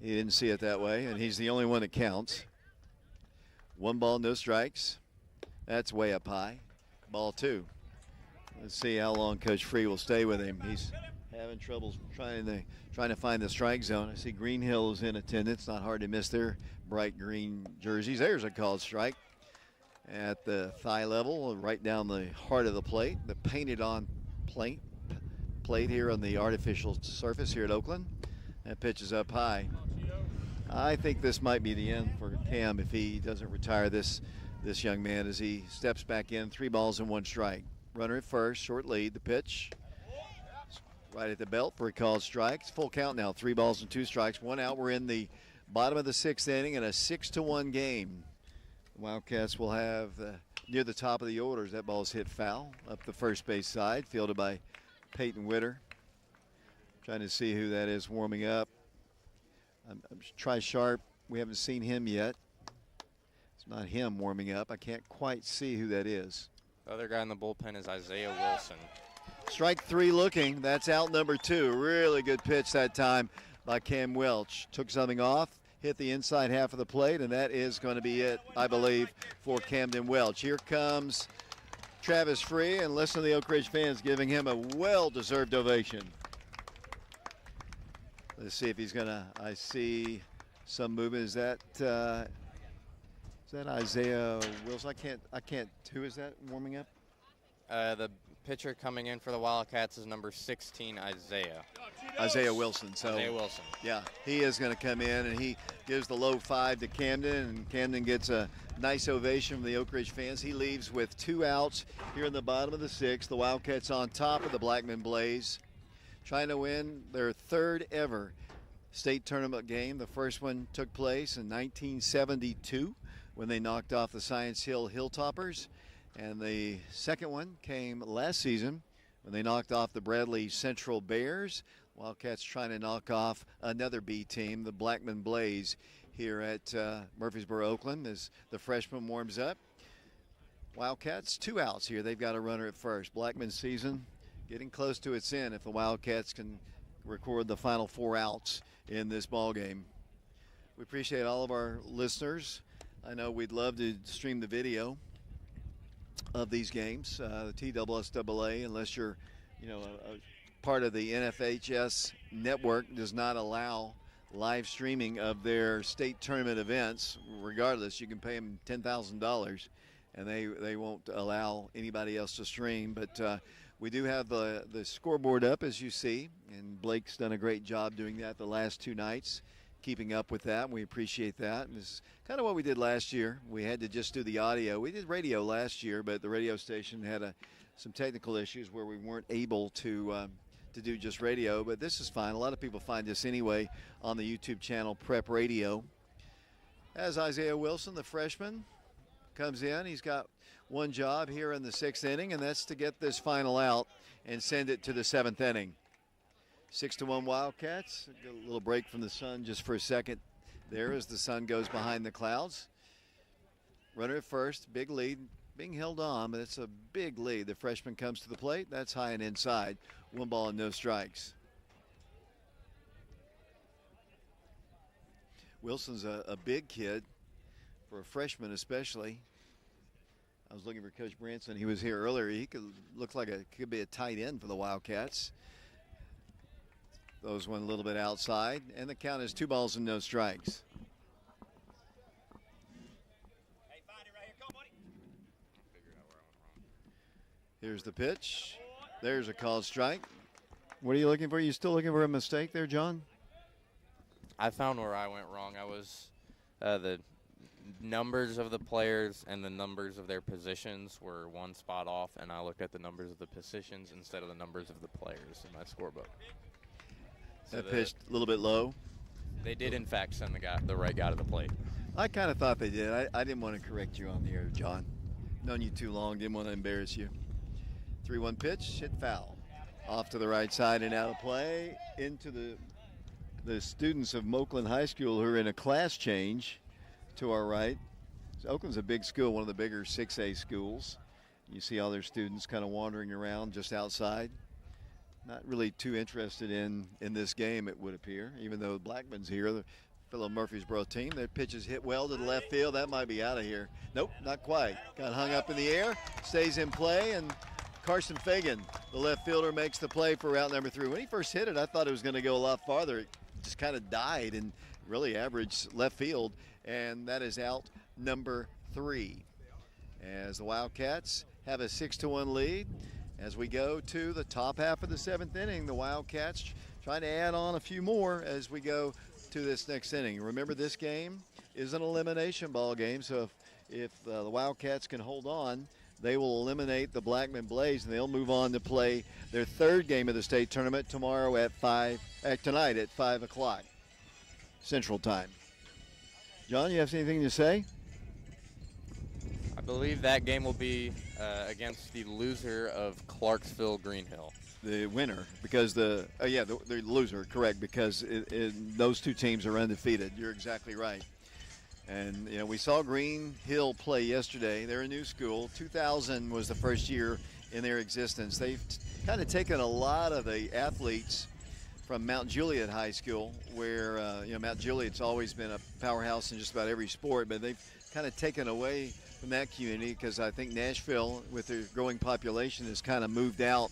He didn't see it that way, and he's the only one that counts. 1 ball, no strikes. That's way up high. Ball 2. Let's see how long Coach Free will stay with him. He's having trouble trying to find the strike zone. I see Green Hill is in attendance. Not hard to miss their bright green jerseys. There's a called strike at the thigh level, right down the heart of the plate. The painted on plate here on the artificial surface here at Oakland. That pitch is up high. I think this might be the end for Cam if he doesn't retire this young man as he steps back in. 3 balls and 1 strike. Runner at first, short lead. The pitch right at the belt for a called strike. It's full count now. 3 balls and 2 strikes. 1 out. We're in the bottom of the 6th inning in a 6-1 game. The Wildcats will have near the top of the orders. That ball is hit foul up the first base side, fielded by Peyton Witter. Trying to see who that is warming up. Try Sharp. We haven't seen him yet. It's not him warming up. I can't quite see who that is. The other guy in the bullpen is Isaiah Wilson. Strike 3 looking. That's out number 2. Really good pitch that time by Cam Welch. Took something off, hit the inside half of the plate, and that is going to be it, I believe, for Camden Welch. Here comes Travis Free, and listen to the Oak Ridge fans giving him a well-deserved ovation. Let's see if he's gonna. I see some movement. Is that Isaiah Wilson? I can't. Who is that warming up? The pitcher coming in for the Wildcats is number 16, Isaiah Wilson. So Isaiah Wilson. Yeah, he is going to come in, and he gives the low 5 to Camden, and Camden gets a nice ovation from the Oak Ridge fans. He leaves with 2 outs here in the bottom of the 6th. The Wildcats on top of the Blackman Blaze, trying to win their 3rd ever state tournament game. The first one took place in 1972 when they knocked off the Science Hill Hilltoppers, and the second one came last season when they knocked off the Bradley Central Bears. Wildcats trying to knock off another B team, the Blackman Blaze, here at Murfreesboro, Oakland, as the freshman warms up. Wildcats 2 outs here. They've got a runner at first. Blackman's season getting close to its end if the Wildcats can record the final 4 outs in this ball game. We appreciate all of our listeners. I know we'd love to stream the video of these games. The TSSAA, unless you're, a part of the NFHS network, does not allow live streaming of their state tournament events. Regardless, you can pay them $10,000, and they won't allow anybody else to stream. But we do have the scoreboard up, as you see, and Blake's done a great job doing that the last 2 nights, keeping up with that. We appreciate that. And it's kind of what we did last year. We had to just do the audio. We did radio last year, but the radio station had some technical issues where we weren't able to do just radio. But this is fine. A lot of people find this anyway on the YouTube channel Prep Radio. As Isaiah Wilson, the freshman, comes in, he's got one job here in the 6th inning, and that's to get this final out and send it to the 7th inning. 6-1 Wildcats. Get a little break from the sun just for a second there as the sun goes behind the clouds. Runner at first, big lead, being held on, but it's a big lead. The freshman comes to the plate. That's high and inside. 1 ball and no strikes. Wilson's a big kid for a freshman especially. I was looking for Coach Branson. He was here earlier. He could be a tight end for the Wildcats. Those one a little bit outside, and the count is 2 balls and no strikes. Here's the pitch. There's a called strike. What are you looking for? You still looking for a mistake there, John? I found where I went wrong. I was the numbers of the players and the numbers of their positions were one spot off, and I looked at the numbers of the positions instead of the numbers of the players in my scorebook. So that pitched a little bit low. They did, in fact, send the right guy to the plate. I kind of thought they did. I didn't want to correct you on the air, John. Known you too long, didn't want to embarrass you. 3-1 pitch, hit foul. Off to the right side and out of play into the students of Oakland High School who are in a class change to our right. So Oakland's a big school, one of the bigger 6A schools. You see all their students kind of wandering around just outside. Not really too interested in this game, it would appear, even though Blackman's here, the fellow Murfreesboro team. Their pitch is hit well to the left field. That might be out of here. Nope, not quite. Got hung up in the air, stays in play, and Carson Fagan, the left fielder, makes the play for route number 3. When he first hit it, I thought it was going to go a lot farther. It just kind of died in really average left field, and that is out number 3. As the Wildcats have a 6-1 lead. As we go to the top half of the 7th inning, the Wildcats trying to add on a few more as we go to this next inning. Remember, this game is an elimination ball game, so if the Wildcats can hold on, they will eliminate the Blackman Blaze, and they'll move on to play their 3rd game of the state tournament tomorrow at tonight at 5 o'clock Central Time. John, you have anything to say? I believe that game will be against the loser of Clarksville Greenhill. The winner, because the loser, correct, because those two teams are undefeated. You're exactly right. And, we saw Green Hill play yesterday. They're a new school. 2000 was the first year in their existence. They've kind of taken a lot of the athletes from Mount Juliet High School, where, Mount Juliet's always been a powerhouse in just about every sport, but they've kind of taken away from that community because I think Nashville, with their growing population, has kind of moved out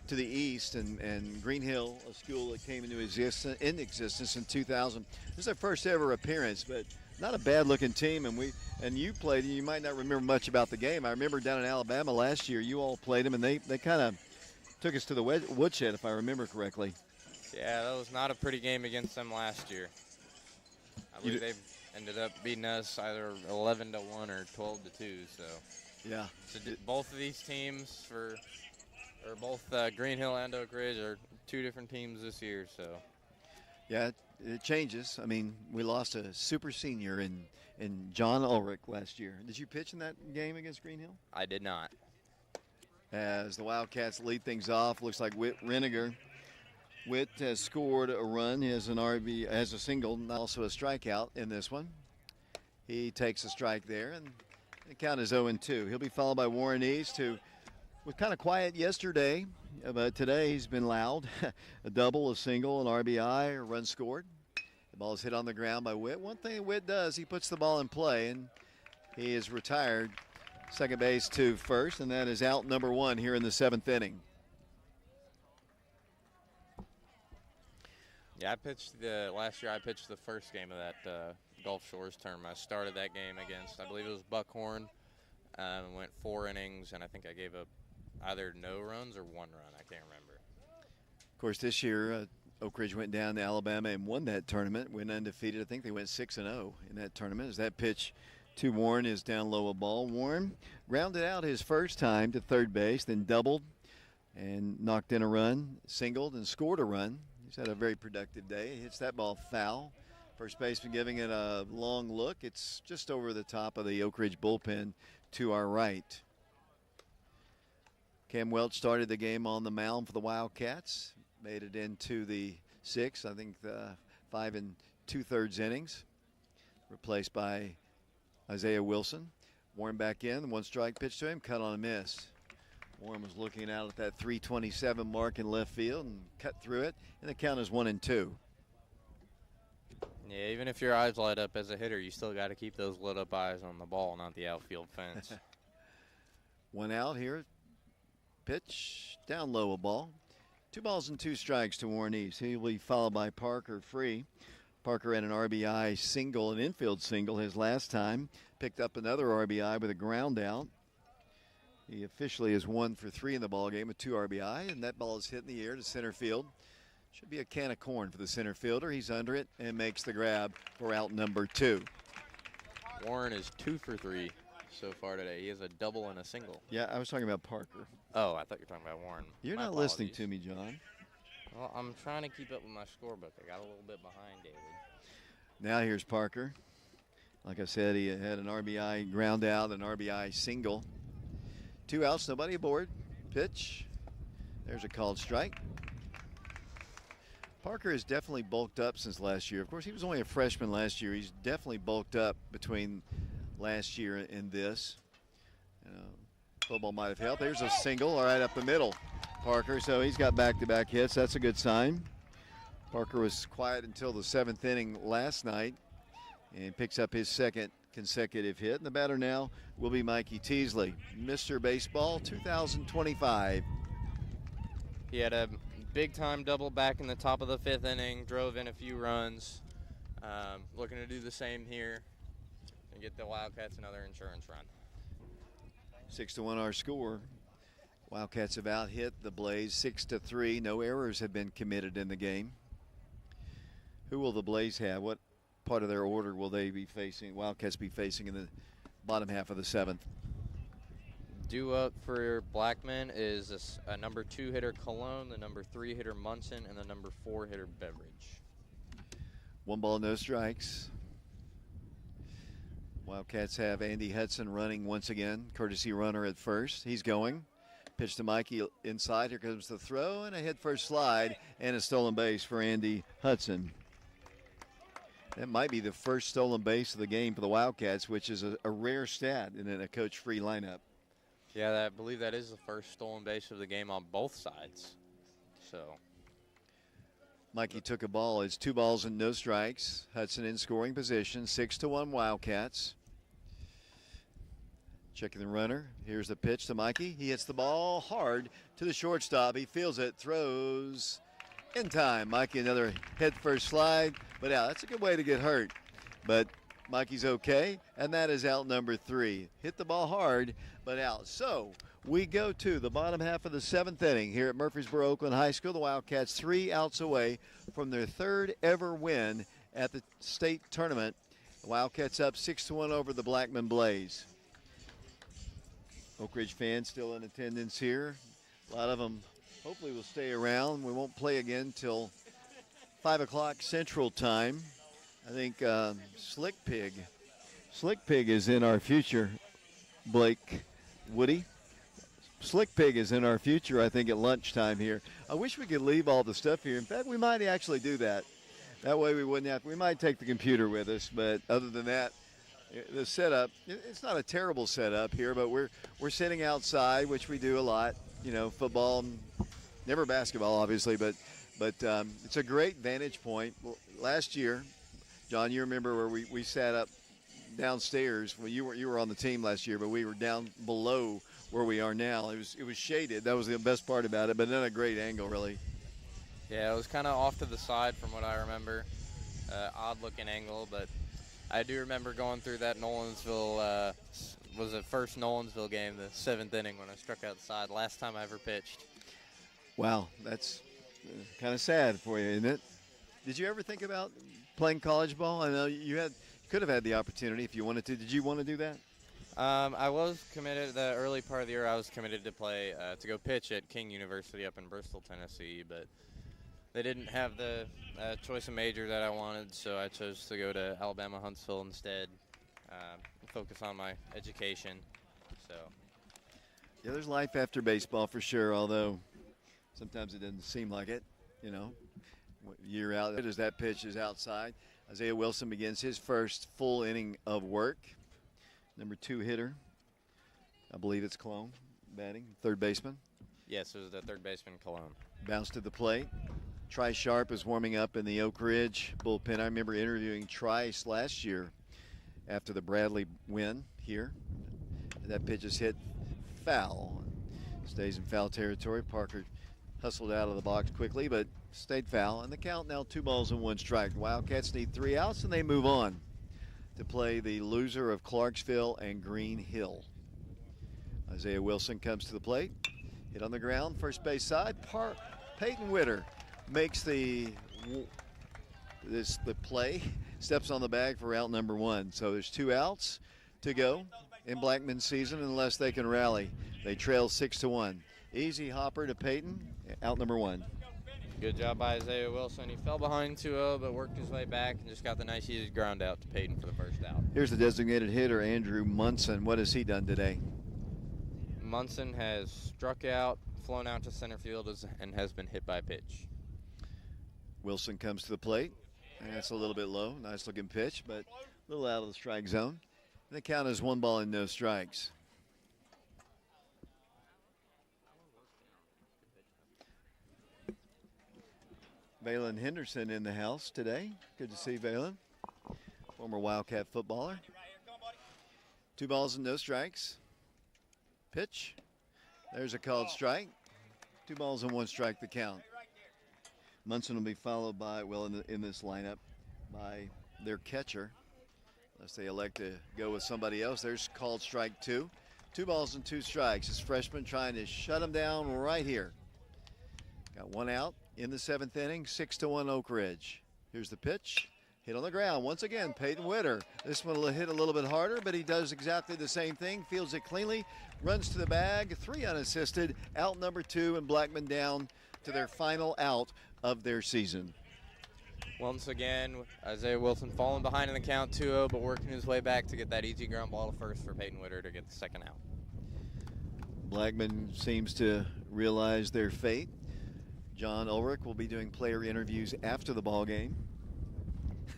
to the east, and Green Hill, a school that came into existence in 2000. This is their first ever appearance, but not a bad-looking team, and you played. You might not remember much about the game. I remember down in Alabama last year, you all played them, and they kind of took us to the woodshed, if I remember correctly. Yeah, that was not a pretty game against them last year. I believe they ended up beating us either 11-1 or 12-2. So yeah, so both of these teams both Green Hill and Oak Ridge are 2 different teams this year. So yeah, it changes. I mean, we lost a super senior in John Ulrich last year. Did you pitch in that game against Green Hill? I did not. As the Wildcats lead things off, looks like Whit Reniger. Whit has scored a run. He has an RB, has a single, and also a strikeout in this one. He takes a strike there, and the count is 0-2. He'll be followed by Warren East, who was kind of quiet yesterday, but today he's been loud. A double, a single, an RBI, a run scored. The ball is hit on the ground by Whit. One thing Whit does, he puts the ball in play, and he is retired second base to first, and that is out number 1 here in the 7th inning. Yeah, last year I pitched the first game of that Gulf Shores tournament. I started that game against, I believe it was Buckhorn, went 4 innings, and I think I gave up either no runs or 1 run. I can't remember. Of course, this year, Oak Ridge went down to Alabama and won that tournament, went undefeated. I think they went 6-0 in that tournament. As that pitch to Warren is down low a ball. Warren grounded out his first time to third base, then doubled and knocked in a run, singled and scored a run. He's had a very productive day. He hits that ball foul. First baseman giving it a long look. It's just over the top of the Oak Ridge bullpen to our right. Cam Welch started the game on the mound for the Wildcats. Made it into the 6th, I think 5 2/3 innings. Replaced by Isaiah Wilson. Warren back in, 1 strike pitch to him, cut on a miss. Warren was looking out at that 327 mark in left field and cut through it, and the count is 1-2. Yeah, even if your eyes light up as a hitter, you still got to keep those lit up eyes on the ball, not the outfield fence. 1 out here. Pitch down low a ball. 2 balls and 2 strikes to Warren East. He will be followed by Parker Free. Parker had an RBI single, an infield single his last time. Picked up another RBI with a ground out. He officially is 1 for 3 in the ball game with 2 RBI, and that ball is hit in the air to center field. Should be a can of corn for the center fielder. He's under it and makes the grab for out number 2. Warren is 2 for 3 so far today. He has a double and a single. Yeah, I was talking about Parker. Oh, I thought you were talking about Warren. You're My not apologies. listening to me, John. Well, I'm trying to keep up with my scorebook. I got a little bit behind, David. Now here's Parker. Like I said, he had an RBI ground out, an RBI single. 2 outs, nobody aboard. Pitch. There's a called strike. Parker has definitely bulked up since last year. Of course, he was only a freshman last year. He's definitely bulked up between last year and this. Football might have helped. There's a single right up the middle. Parker, so he's got back-to-back hits. That's a good sign. Parker was quiet until the 7th inning last night and picks up his 2nd consecutive hit. And the batter now will be Mikey Teasley, Mr. Baseball 2025. He had a big-time double back in the top of the 5th inning, drove in a few runs. Looking to do the same here and get the Wildcats another insurance run. 6-1 our score. Wildcats have out-hit the Blaze 6-3. No errors have been committed in the game. Who will the Blaze have? What part of their order will they be facing? Wildcats be facing in the bottom half of the 7th. Due up for Blackman is a number 2 hitter Cologne, the number 3 hitter Munson, and the number 4 hitter Beveridge. 1 ball, no strikes. Wildcats have Andy Hudson running once again, courtesy runner at first. He's going. Pitch to Mikey inside. Here comes the throw and a head-first slide and a stolen base for Andy Hudson. That might be the first stolen base of the game for the Wildcats, which is a rare stat in a coach-free lineup. Yeah, I believe that is the first stolen base of the game on both sides. So Mikey took a ball. It's 2 balls and no strikes. Hudson in scoring position, 6-1 Wildcats. Checking the runner. Here's the pitch to Mikey. He hits the ball hard to the shortstop. He feels it, throws in time. Mikey, another head first slide, but out. That's a good way to get hurt. But Mikey's okay, and that is out number 3. Hit the ball hard, but out. So we go to the bottom half of the 7th inning here at Murfreesboro Oakland High School. The Wildcats 3 outs away from their 3rd ever win at the state tournament. The Wildcats up 6-1 over the Blackman Blaze. Oak Ridge fans still in attendance here. A lot of them hopefully will stay around. We won't play again till 5 o'clock Central Time. I think Slick Pig is in our future, Blake Woody. Slick Pig is in our future, I think, at lunchtime here. I wish we could leave all the stuff here. In fact, we might actually do that. That way we wouldn't have, we might take the computer with us, but other than that, the setup, it's not a terrible setup here, but we're sitting outside, which we do a lot, football, never basketball, obviously, but it's a great vantage point. Last year, John, you remember where we sat up downstairs. Well, you were on the team last year, but we were down below where we are now. It was shaded. That was the best part about it, but not a great angle, really. Yeah, it was kind of off to the side from what I remember. Odd-looking angle, but I do remember going through that Nolensville, was it first Nolensville game, the 7th inning when I struck outside, last time I ever pitched. Wow, that's kind of sad for you, isn't it? Did you ever think about playing college ball? I know you could have had the opportunity if you wanted to. Did you want to do that? I was committed, the early part of the year I was committed to play, to go pitch at King University up in Bristol, Tennessee, but they didn't have the choice of major that I wanted, so I chose to go to Alabama Huntsville instead, focus on my education. So, yeah, there's life after baseball for sure, although sometimes it doesn't seem like it, year out as that pitch is outside. Isaiah Wilson begins his first full inning of work. Number 2 hitter, I believe it's Cologne, batting, third baseman. Yes, it was the third baseman, Cologne. Bounce to the plate. Tri Sharp is warming up in the Oak Ridge bullpen. I remember interviewing Trice last year after the Bradley win here. That pitch is hit foul. Stays in foul territory. Parker hustled out of the box quickly, but stayed foul. And the count now 2 balls and 1 strike. Wildcats need 3 outs, and they move on to play the loser of Clarksville and Green Hill. Isaiah Wilson comes to the plate. Hit on the ground, first base side. Peyton Witter makes the play, steps on the bag for out number 1. So there's 2 outs to go in Blackman's season unless they can rally. They trail 6-1. Easy hopper to Peyton, out number 1. Good job by Isaiah Wilson. He fell behind 2-0, but worked his way back and just got the nice easy ground out to Peyton for the first out. Here's the designated hitter, Andrew Munson. What has he done today? Munson has struck out, flown out to center field, and has been hit by a pitch. Wilson comes to the plate. And that's a little bit low. Nice looking pitch, but a little out of the strike zone. And the count is 1 ball and no strikes. Valen Henderson in the house today. Good to see Valen, former Wildcat footballer. 2 balls and no strikes. Pitch. There's a called strike. 2 balls and 1 strike the count. Munson will be followed by, well, in this lineup, by their catcher. Unless they elect to go with somebody else. There's called strike 2. 2 balls and 2 strikes. This freshman trying to shut him down right here. Got 1 out in the 7th inning, 6-1 Oak Ridge. Here's the pitch. Hit on the ground. Once again, Peyton Witter. This one will hit a little bit harder, but he does exactly the same thing. Fields it cleanly, runs to the bag, 3 unassisted, out number 2, and Blackman down to their final out of their season. Once again, Isaiah Wilson falling behind in the count 2-0, but working his way back to get that easy ground ball to first for Peyton Witter to get the second out. Blackman seems to realize their fate. John Ulrich will be doing player interviews after the ball game.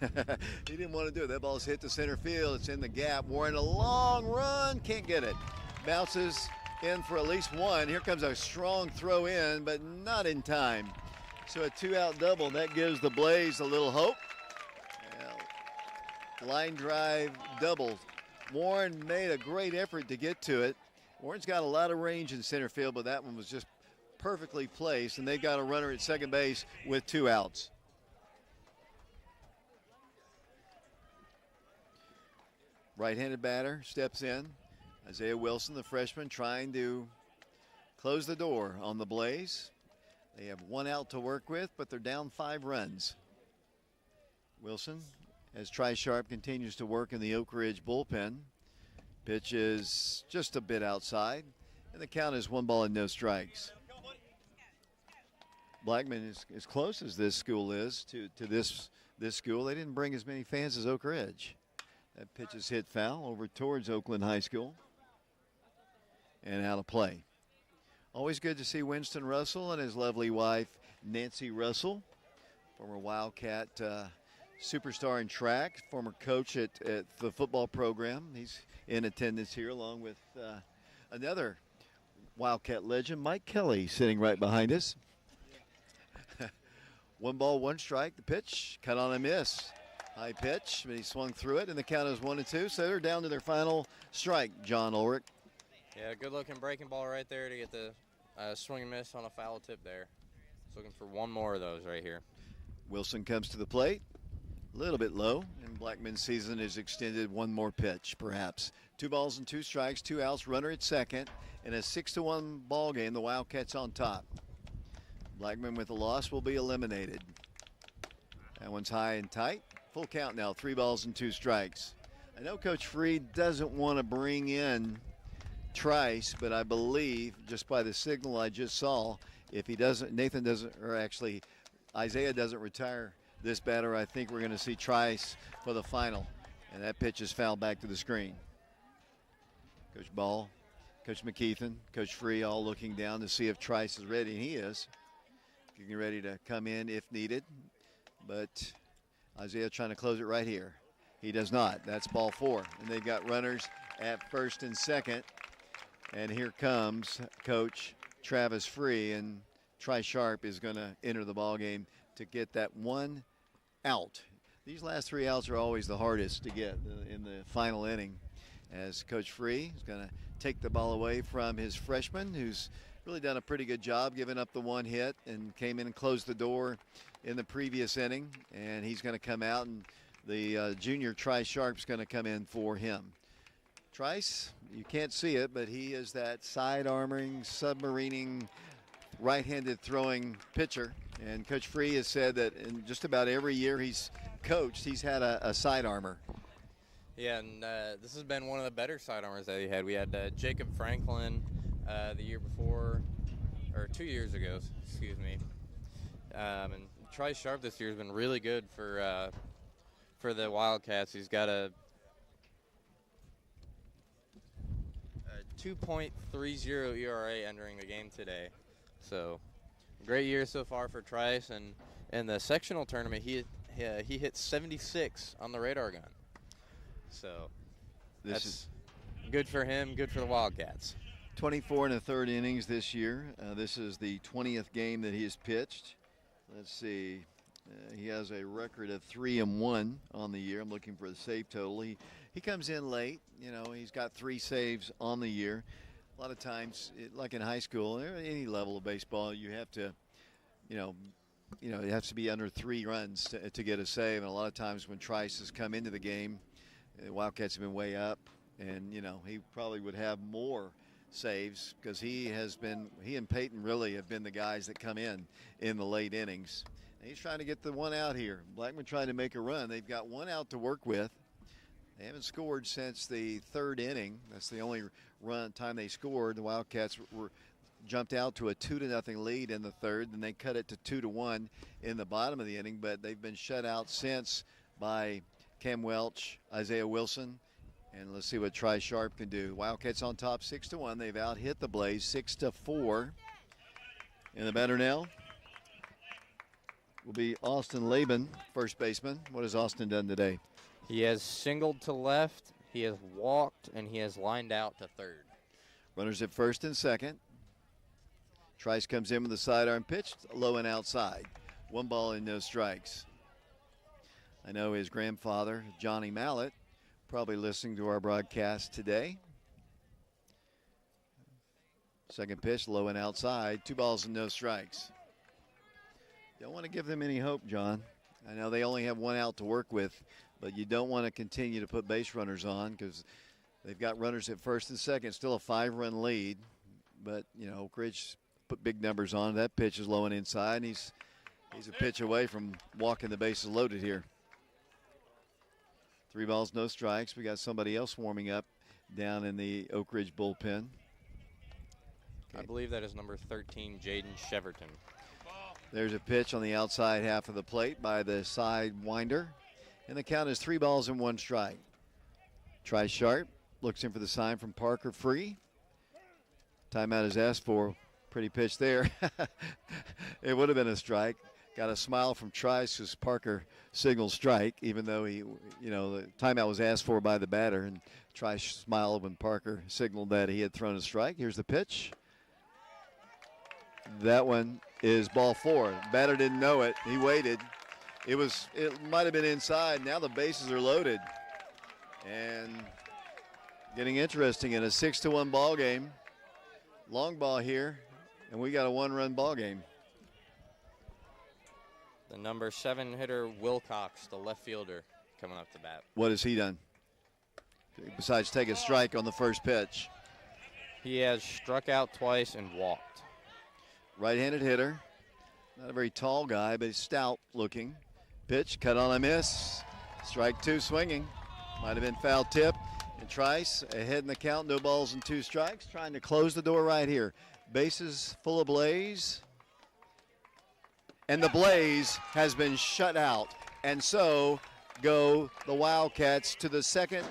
He didn't want to do it. That ball's hit to center field. It's in the gap. Warren, a long run. Can't get it. Bounces in for at least 1. Here comes a strong throw in, but not in time. So a 2-out double. That gives the Blaze a little hope. Line drive double. Warren made a great effort to get to it. Warren's got a lot of range in center field, but that one was just perfectly placed, and they've got a runner at second base with 2 outs. Right-handed batter steps in. Isaiah Wilson, the freshman, trying to close the door on the Blaze. They have 1 out to work with, but they're down 5 runs. Wilson, as Tri Sharp continues to work in the Oak Ridge bullpen. Pitch is just a bit outside, and the count is 1 ball and no strikes. Blackman is as close as this school is to this school. They didn't bring as many fans as Oak Ridge. That pitch is hit foul over towards Oakland High School and out of play. Always good to see Winston Russell and his lovely wife, Nancy Russell, former Wildcat superstar in track, former coach at the football program. He's in attendance here along with another Wildcat legend, Mike Kelly, sitting right behind us. 1 ball, 1 strike. The pitch, cut on a miss. High pitch, but he swung through it, and the count is 1-2. So they're down to their final strike, John Ulrich. Yeah, good-looking breaking ball right there to get the swing and miss on a foul tip there. Just looking for 1 more of those right here. Wilson comes to the plate. A little bit low, and Blackman's season is extended 1 more pitch, perhaps. 2 balls and 2 strikes, 2 outs, runner at second, and a 6-1 ball game. The Wildcats on top. Blackman with a loss will be eliminated. That one's high and tight. Full count now, 3 balls and 2 strikes. I know Coach Freed doesn't want to bring in Trice, but I believe just by the signal I just saw, if he doesn't, Nathan doesn't, or actually Isaiah doesn't retire this batter, I think we're going to see Trice for the final. And that pitch is fouled back to the screen. Coach Ball, Coach McKeithen, Coach Free all looking down to see if Trice is ready, and he is. Getting ready to come in if needed. But Isaiah trying to close it right here. He does not. That's ball 4. And they've got runners at first and second. And here comes Coach Travis Free, and Tri Sharp is going to enter the ball game to get that 1 out. These last 3 outs are always the hardest to get in the final inning, as Coach Free is going to take the ball away from his freshman, who's really done a pretty good job giving up the 1 hit and came in and closed the door in the previous inning. And he's going to come out, and the junior Tri Sharp's going to come in for him. Trice, you can't see it, but he is that side-arming, submarining, right-handed throwing pitcher. And Coach Free has said that in just about every year he's coached, he's had a side armor. Yeah, and this has been one of the better sidearmers that he had. We had Jacob Franklin the year before, or 2 years ago, excuse me. And Trice Sharp this year has been really good for the Wildcats. He's got a 2.30 ERA entering the game today. So, great year so far for Trice. And in the sectional tournament, he hit 76 on the radar gun. So, that's good for him, good for the Wildcats. 24 and a third innings this year. This is the 20th game that he has pitched. Let's see. He has a record of 3-1 on the year. I'm looking for the save total. He comes in late. You know, he's got 3 saves on the year. A lot of times, like in high school, or any level of baseball, you have to, it has to be under 3 runs to get a save. And a lot of times when Trice has come into the game, the Wildcats have been way up, and he probably would have more saves because he and Peyton really have been the guys that come in the late innings. And he's trying to get the one out here. Blackman trying to make a run. They've got 1 out to work with. They haven't scored since the 3rd inning. That's the only time they scored. The Wildcats jumped out to a 2-0 lead in the 3rd, and they cut it to 2-1 in the bottom of the inning. But they've been shut out since by Cam Welch, Isaiah Wilson, and let's see what Trice Sharp can do. Wildcats on top 6-1. They've out-hit the Blaze 6-4. And the batter now will be Austin Laban, first baseman. What has Austin done today? He has singled to left, he has walked, and he has lined out to 3rd. Runners at 1st and 2nd. Trice comes in with a sidearm pitch, low and outside. 1 ball and no strikes. I know his grandfather, Johnny Mallett, probably listening to our broadcast today. Second pitch, low and outside. 2 balls and no strikes. Don't want to give them any hope, John. I know they only have 1 out to work with, but you don't want to continue to put base runners on because they've got runners at 1st and 2nd, still a 5-run lead. But, Oak Ridge put big numbers on. That pitch is low and inside, and he's a pitch away from walking the bases loaded here. 3 balls, no strikes. We got somebody else warming up down in the Oak Ridge bullpen. I believe that is number 13, Jaden Cheverton. There's a pitch on the outside half of the plate by the side winder. And the count is 3 balls and 1 strike. Trice Sharp looks in for the sign from Parker Free. Timeout is asked for. Pretty pitch there. It would have been a strike. Got a smile from Trice as Parker signaled strike, even though the timeout was asked for by the batter. And Trice smiled when Parker signaled that he had thrown a strike. Here's the pitch. That one is ball 4. Batter didn't know it. He waited. It might have been inside. Now the bases are loaded. And getting interesting in a 6-1 ball game. Long ball here, and we got a 1-run ball game. The number 7 hitter, Wilcox, the left fielder, coming up to bat. What has he done besides take a strike on the first pitch? He has struck out twice and walked. Right-handed hitter. Not a very tall guy, but he's stout looking. Pitch, cut on a miss. Strike 2 swinging. Might have been foul tip. And Trice ahead in the count, no balls and 2 strikes. Trying to close the door right here. Bases full of Blaze. And the Blaze has been shut out. And so go the Wildcats to the second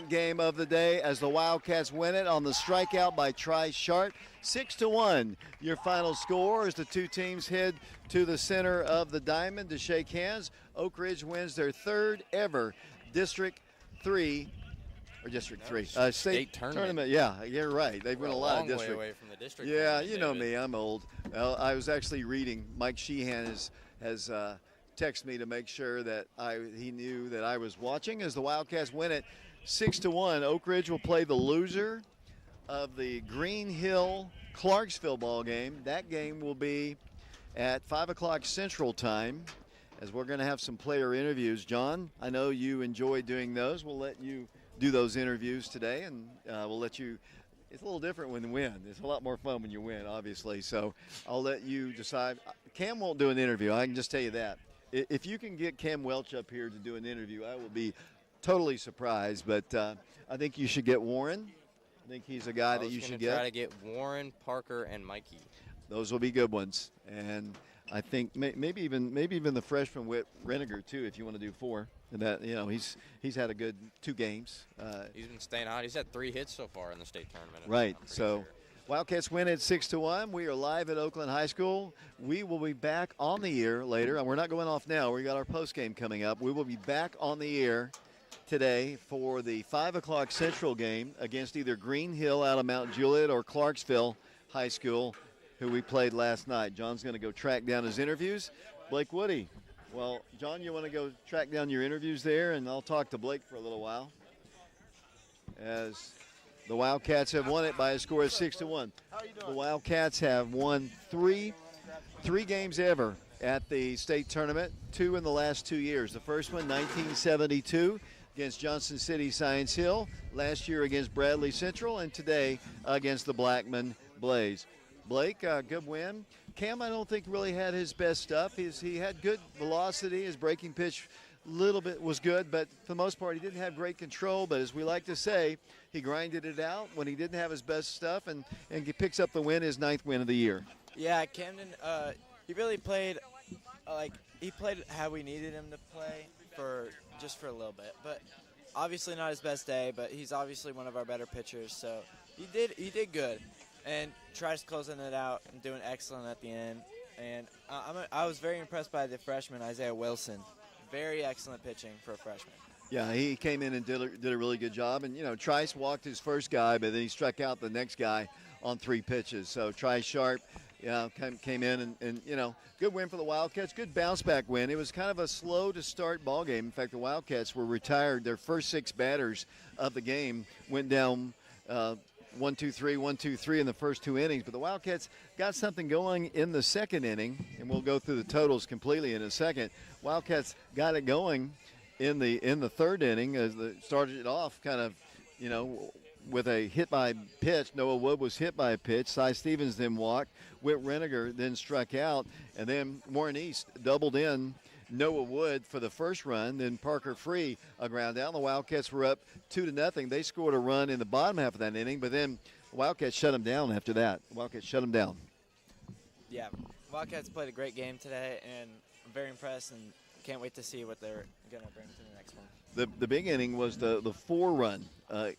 game of the day as the Wildcats win it on the strikeout by Trice Sharp. 6-1, your final score as the 2 teams head to the center of the diamond to shake hands. Oak Ridge wins their 3rd ever District 3, or District 3, state tournament. Yeah, you're right. They've won a lot of district. Way away from the district. Yeah, you know me, I'm old. Well, I was actually reading. Mike Sheehan has texted me to make sure that he knew that I was watching as the Wildcats win it 6-1. Oak Ridge will play the loser of the Green Hill Clarksville ball game. That game will be at 5 o'clock Central Time, as we're going to have some player interviews. John, I know you enjoy doing those. We'll let you do those interviews today, and we'll let you. It's a little different when you win. It's a lot more fun when you win, obviously. So I'll let you decide. Cam won't do an interview. I can just tell you that. If you can get Cam Welch up here to do an interview, I will be totally surprised. But I think you should get Warren. I think he's a guy that you should get. Try to get Warren, Parker, and Mikey. Those will be good ones. And I think maybe even the freshman Whit Reniger too, if you want to do 4. And that he's had a good 2 games. He's been staying hot. He's had 3 hits so far in the state tournament. Right. So Wildcats win at 6-1. We are live at Oakland High School. We will be back on the air later, and we're not going off now. We got our post game coming up. We will be back on the air today for the 5 o'clock Central game against either Green Hill out of Mount Juliet or Clarksville High School, who we played last night. John's going to go track down his interviews. Blake Woody. Well, John, you want to go track down your interviews there, and I'll talk to Blake for a little while as the Wildcats have won it by a score of 6-1. The Wildcats have won three games ever at the state tournament, 2 in the last 2 years. The first one, 1972, against Johnson City Science Hill, last year against Bradley Central, and today against the Blackman Blaze. Blake, good win. Cam, I don't think really had his best stuff. He had good velocity. His breaking pitch little bit was good, but for the most part, he didn't have great control. But as we like to say, he grinded it out when he didn't have his best stuff, and he picks up the win, his 9th win of the year. Yeah, Camden, he really played he played how we needed him to play for a little bit. But obviously not his best day, but he's obviously one of our better pitchers, so he did good. And tries closing it out and doing excellent at the end. And I was very impressed by the freshman, Isaiah Wilson. Very excellent pitching for a freshman. Yeah, he came in and did a really good job. And, Trice walked his first guy, but then he struck out the next guy on 3 pitches. So Trice Sharp came in and good win for the Wildcats. Good bounce-back win. It was kind of a slow-to-start ball game. In fact, the Wildcats were retired. Their first 6 batters of the game went down 1-2-3, 1-2-3 in the first 2 innings. But the Wildcats got something going in the second inning, and we'll go through the totals completely in a second. Wildcats got it going in the 3rd inning as they started it off kind of, with a hit by pitch. Noah Wood was hit by a pitch. Cy Stevens then walked. Whit Reniger then struck out, and then Warren East doubled in Noah Wood for the first run, then Parker Free a ground out. The Wildcats were up 2-0. They scored a run in the bottom half of that inning, but then the Wildcats shut them down after that. The Wildcats shut them down. Yeah, Wildcats played a great game today, and I'm very impressed and can't wait to see what they're going to bring to the next one. The big inning was the 4-run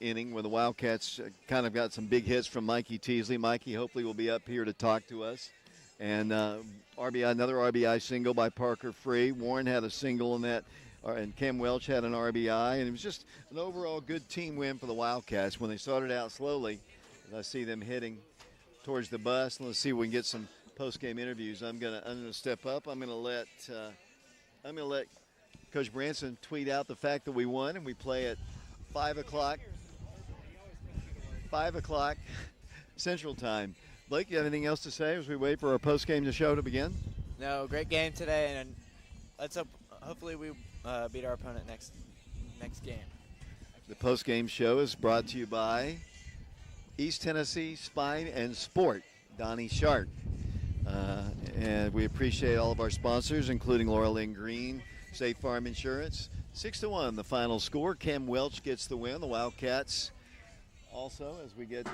inning where the Wildcats kind of got some big hits from Mikey Teasley. Mikey hopefully will be up here to talk to us. And another RBI single by Parker Free. Warren had a single in that, and Cam Welch had an RBI. And it was just an overall good team win for the Wildcats when they started out slowly. I see them heading towards the bus. Let's see if we can get some post-game interviews. I'm gonna step up. I'm gonna let Coach Branson tweet out the fact that we won, and we play at 5 o'clock. 5 o'clock Central Time. Blake, you have anything else to say as we wait for our post-game show to begin? No, great game today, and let's hopefully we beat our opponent next game. The post-game show is brought to you by East Tennessee Spine and Sport, Donnie Sharp. And we appreciate all of our sponsors, including Laura Lynn Green, State Farm Insurance. 6-1, the final score. Cam Welch gets the win. The Wildcats also, as we get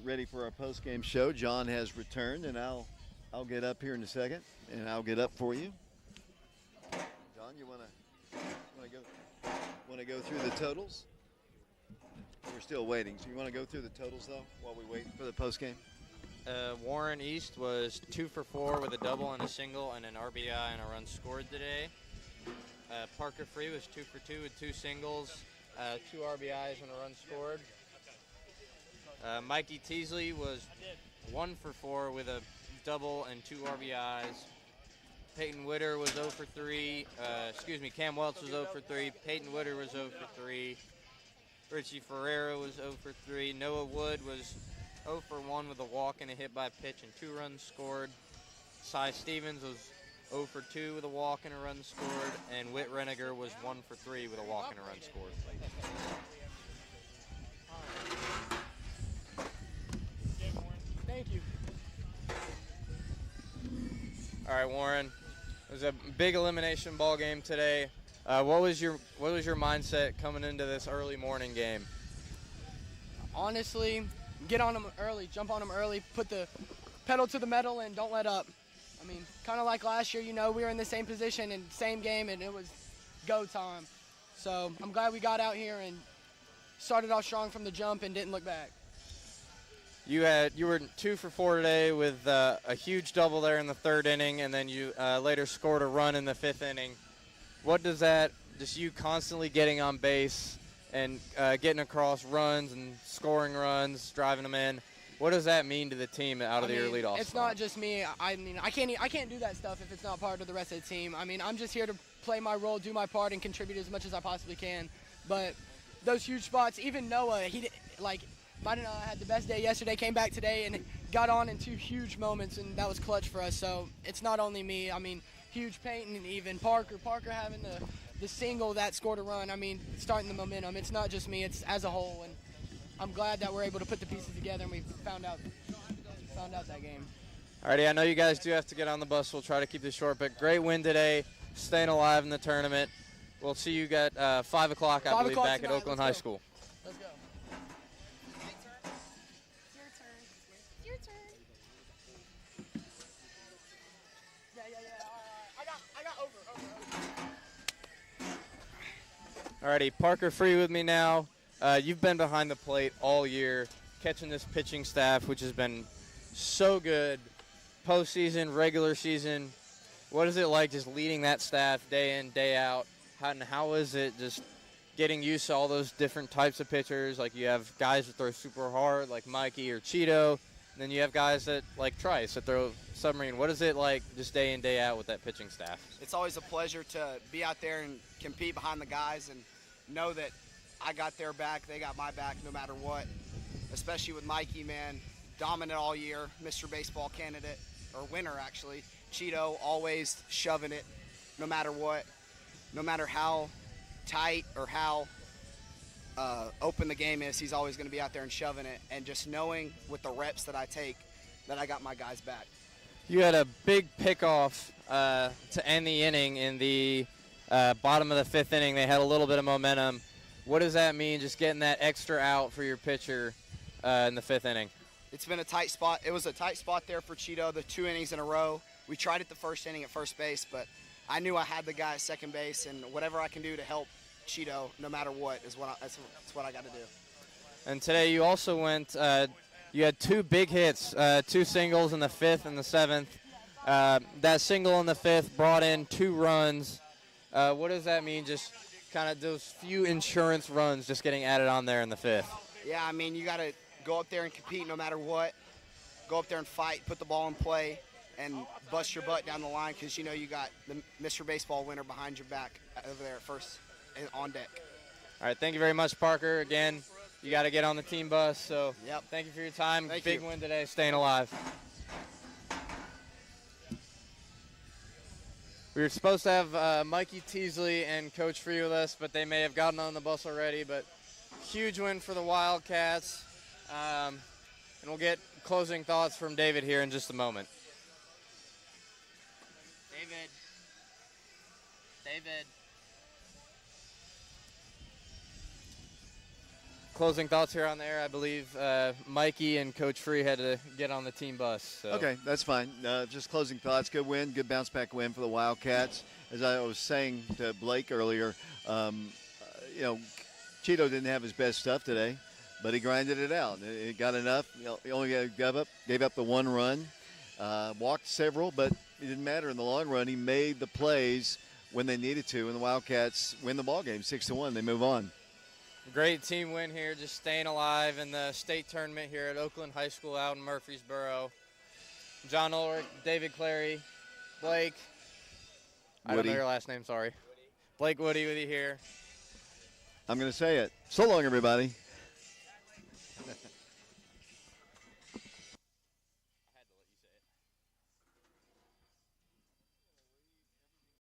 ready for our post-game show. John has returned, and I'll get up here in a second, and I'll get up for you. John, you want to go through the totals? We're still waiting. So you want to go through the totals though while we wait for the post-game? Warren East was 2 for 4 with a double and a single and an RBI and a run scored today. Parker Free was 2 for 2 with 2 singles, 2 RBIs and a run scored. Mikey Teasley was 1 for 4 with a double and 2 RBIs. Peyton Witter was 0 for 3. Cam Welch was 0 for 3. Peyton Witter was 0 for 3. Richie Ferreira was 0 for 3. Noah Wood was 0 for 1 with a walk and a hit by pitch and 2 runs scored. Cy Stevens was 0 for 2 with a walk and a run scored, and Whit Reniger was 1 for 3 with a walk and a run scored. Thank you. All right, Warren. It was a big elimination ball game today. What was your mindset coming into this early morning game? Honestly, get on them early, jump on them early, put the pedal to the metal, and don't let up. I mean, kind of like last year, we were in the same position and same game, and it was go time. So I'm glad we got out here and started off strong from the jump and didn't look back. You were 2 for 4 today with a huge double there in the 3rd inning, and then you later scored a run in the 5th inning. What does that, just you constantly getting on base and getting across runs and scoring runs, driving them in, what does that mean to the team out of your leadoff It's spot? not just me. I mean, I can't do that stuff if it's not part of the rest of the team. I mean, I'm just here to play my role, do my part, and contribute as much as I possibly can. But those huge spots, even Noah, might have had the best day yesterday, came back today and got on in 2 huge moments, and that was clutch for us. So it's not only me. I mean, huge Peyton and even Parker having the single that scored a run. I mean, starting the momentum. It's not just me. It's as a whole, and I'm glad that we're able to put the pieces together and we found out that game. Alrighty, I know you guys do have to get on the bus. We'll try to keep this short, but great win today, staying alive in the tournament. We'll see you at 5 o'clock, I believe, back at Oakland High School. Let's go. Your turn. Yeah. I got over. Alrighty, Parker Free with me now. You've been behind the plate all year, catching this pitching staff, which has been so good, postseason, regular season. What is it like just leading that staff day in, day out? How is it just getting used to all those different types of pitchers? Like you have guys that throw super hard, like Mikey or Cheeto, and then you have guys that like Trice that throw submarine. What is it like just day in, day out with that pitching staff? It's always a pleasure to be out there and compete behind the guys and know that I got their back, they got my back no matter what. Especially with Mikey, man, dominant all year, Mr. Baseball candidate, or winner actually. Cheeto always shoving it no matter what, no matter how tight or how open the game is, he's always going to be out there and shoving it. And just knowing with the reps that I take that I got my guys back. You had a big pickoff to end the inning in the bottom of the 5th inning. They had a little bit of momentum. What does that mean, just getting that extra out for your pitcher in the 5th inning? It's been a tight spot. It was a tight spot there for Cheeto, the 2 innings in a row. We tried it the 1st inning at first base, but I knew I had the guy at second base, and whatever I can do to help Cheeto, no matter what, that's what I got to do. And today you also went, you had 2 big hits, 2 singles in the 5th and the 7th. That single in the 5th brought in 2 runs. What does that mean, just kind of those few insurance runs just getting added on there in the 5th? Yeah, I mean, you got to go up there and compete no matter what. Go up there and fight, put the ball in play, and bust your butt down the line because you know you got the Mr. Baseball winner behind your back over there at first and on deck. All right, thank you very much, Parker. Again, you got to get on the team bus, so thank you for your time. Big win today, staying alive. We were supposed to have Mikey Teasley and Coach Free with us, but they may have gotten on the bus already. But huge win for the Wildcats. And we'll get closing thoughts from David here in just a moment. David. Closing thoughts here on the air. I believe Mikey and Coach Free had to get on the team bus. So. Okay, that's fine. Just closing thoughts. Good win, good bounce back win for the Wildcats. As I was saying to Blake earlier, Cheeto didn't have his best stuff today, but he grinded it out. It got enough. He only gave up the 1 run, walked several, but it didn't matter in the long run. He made the plays when they needed to, and the Wildcats win the ball game 6-1. They move on. Great team win here, just staying alive in the state tournament here at Oakland High School out in Murfreesboro. John Ulrich, David Clary, Blake. I don't know your last name, sorry. Blake Woody with you here. I'm going to say it. So long, everybody.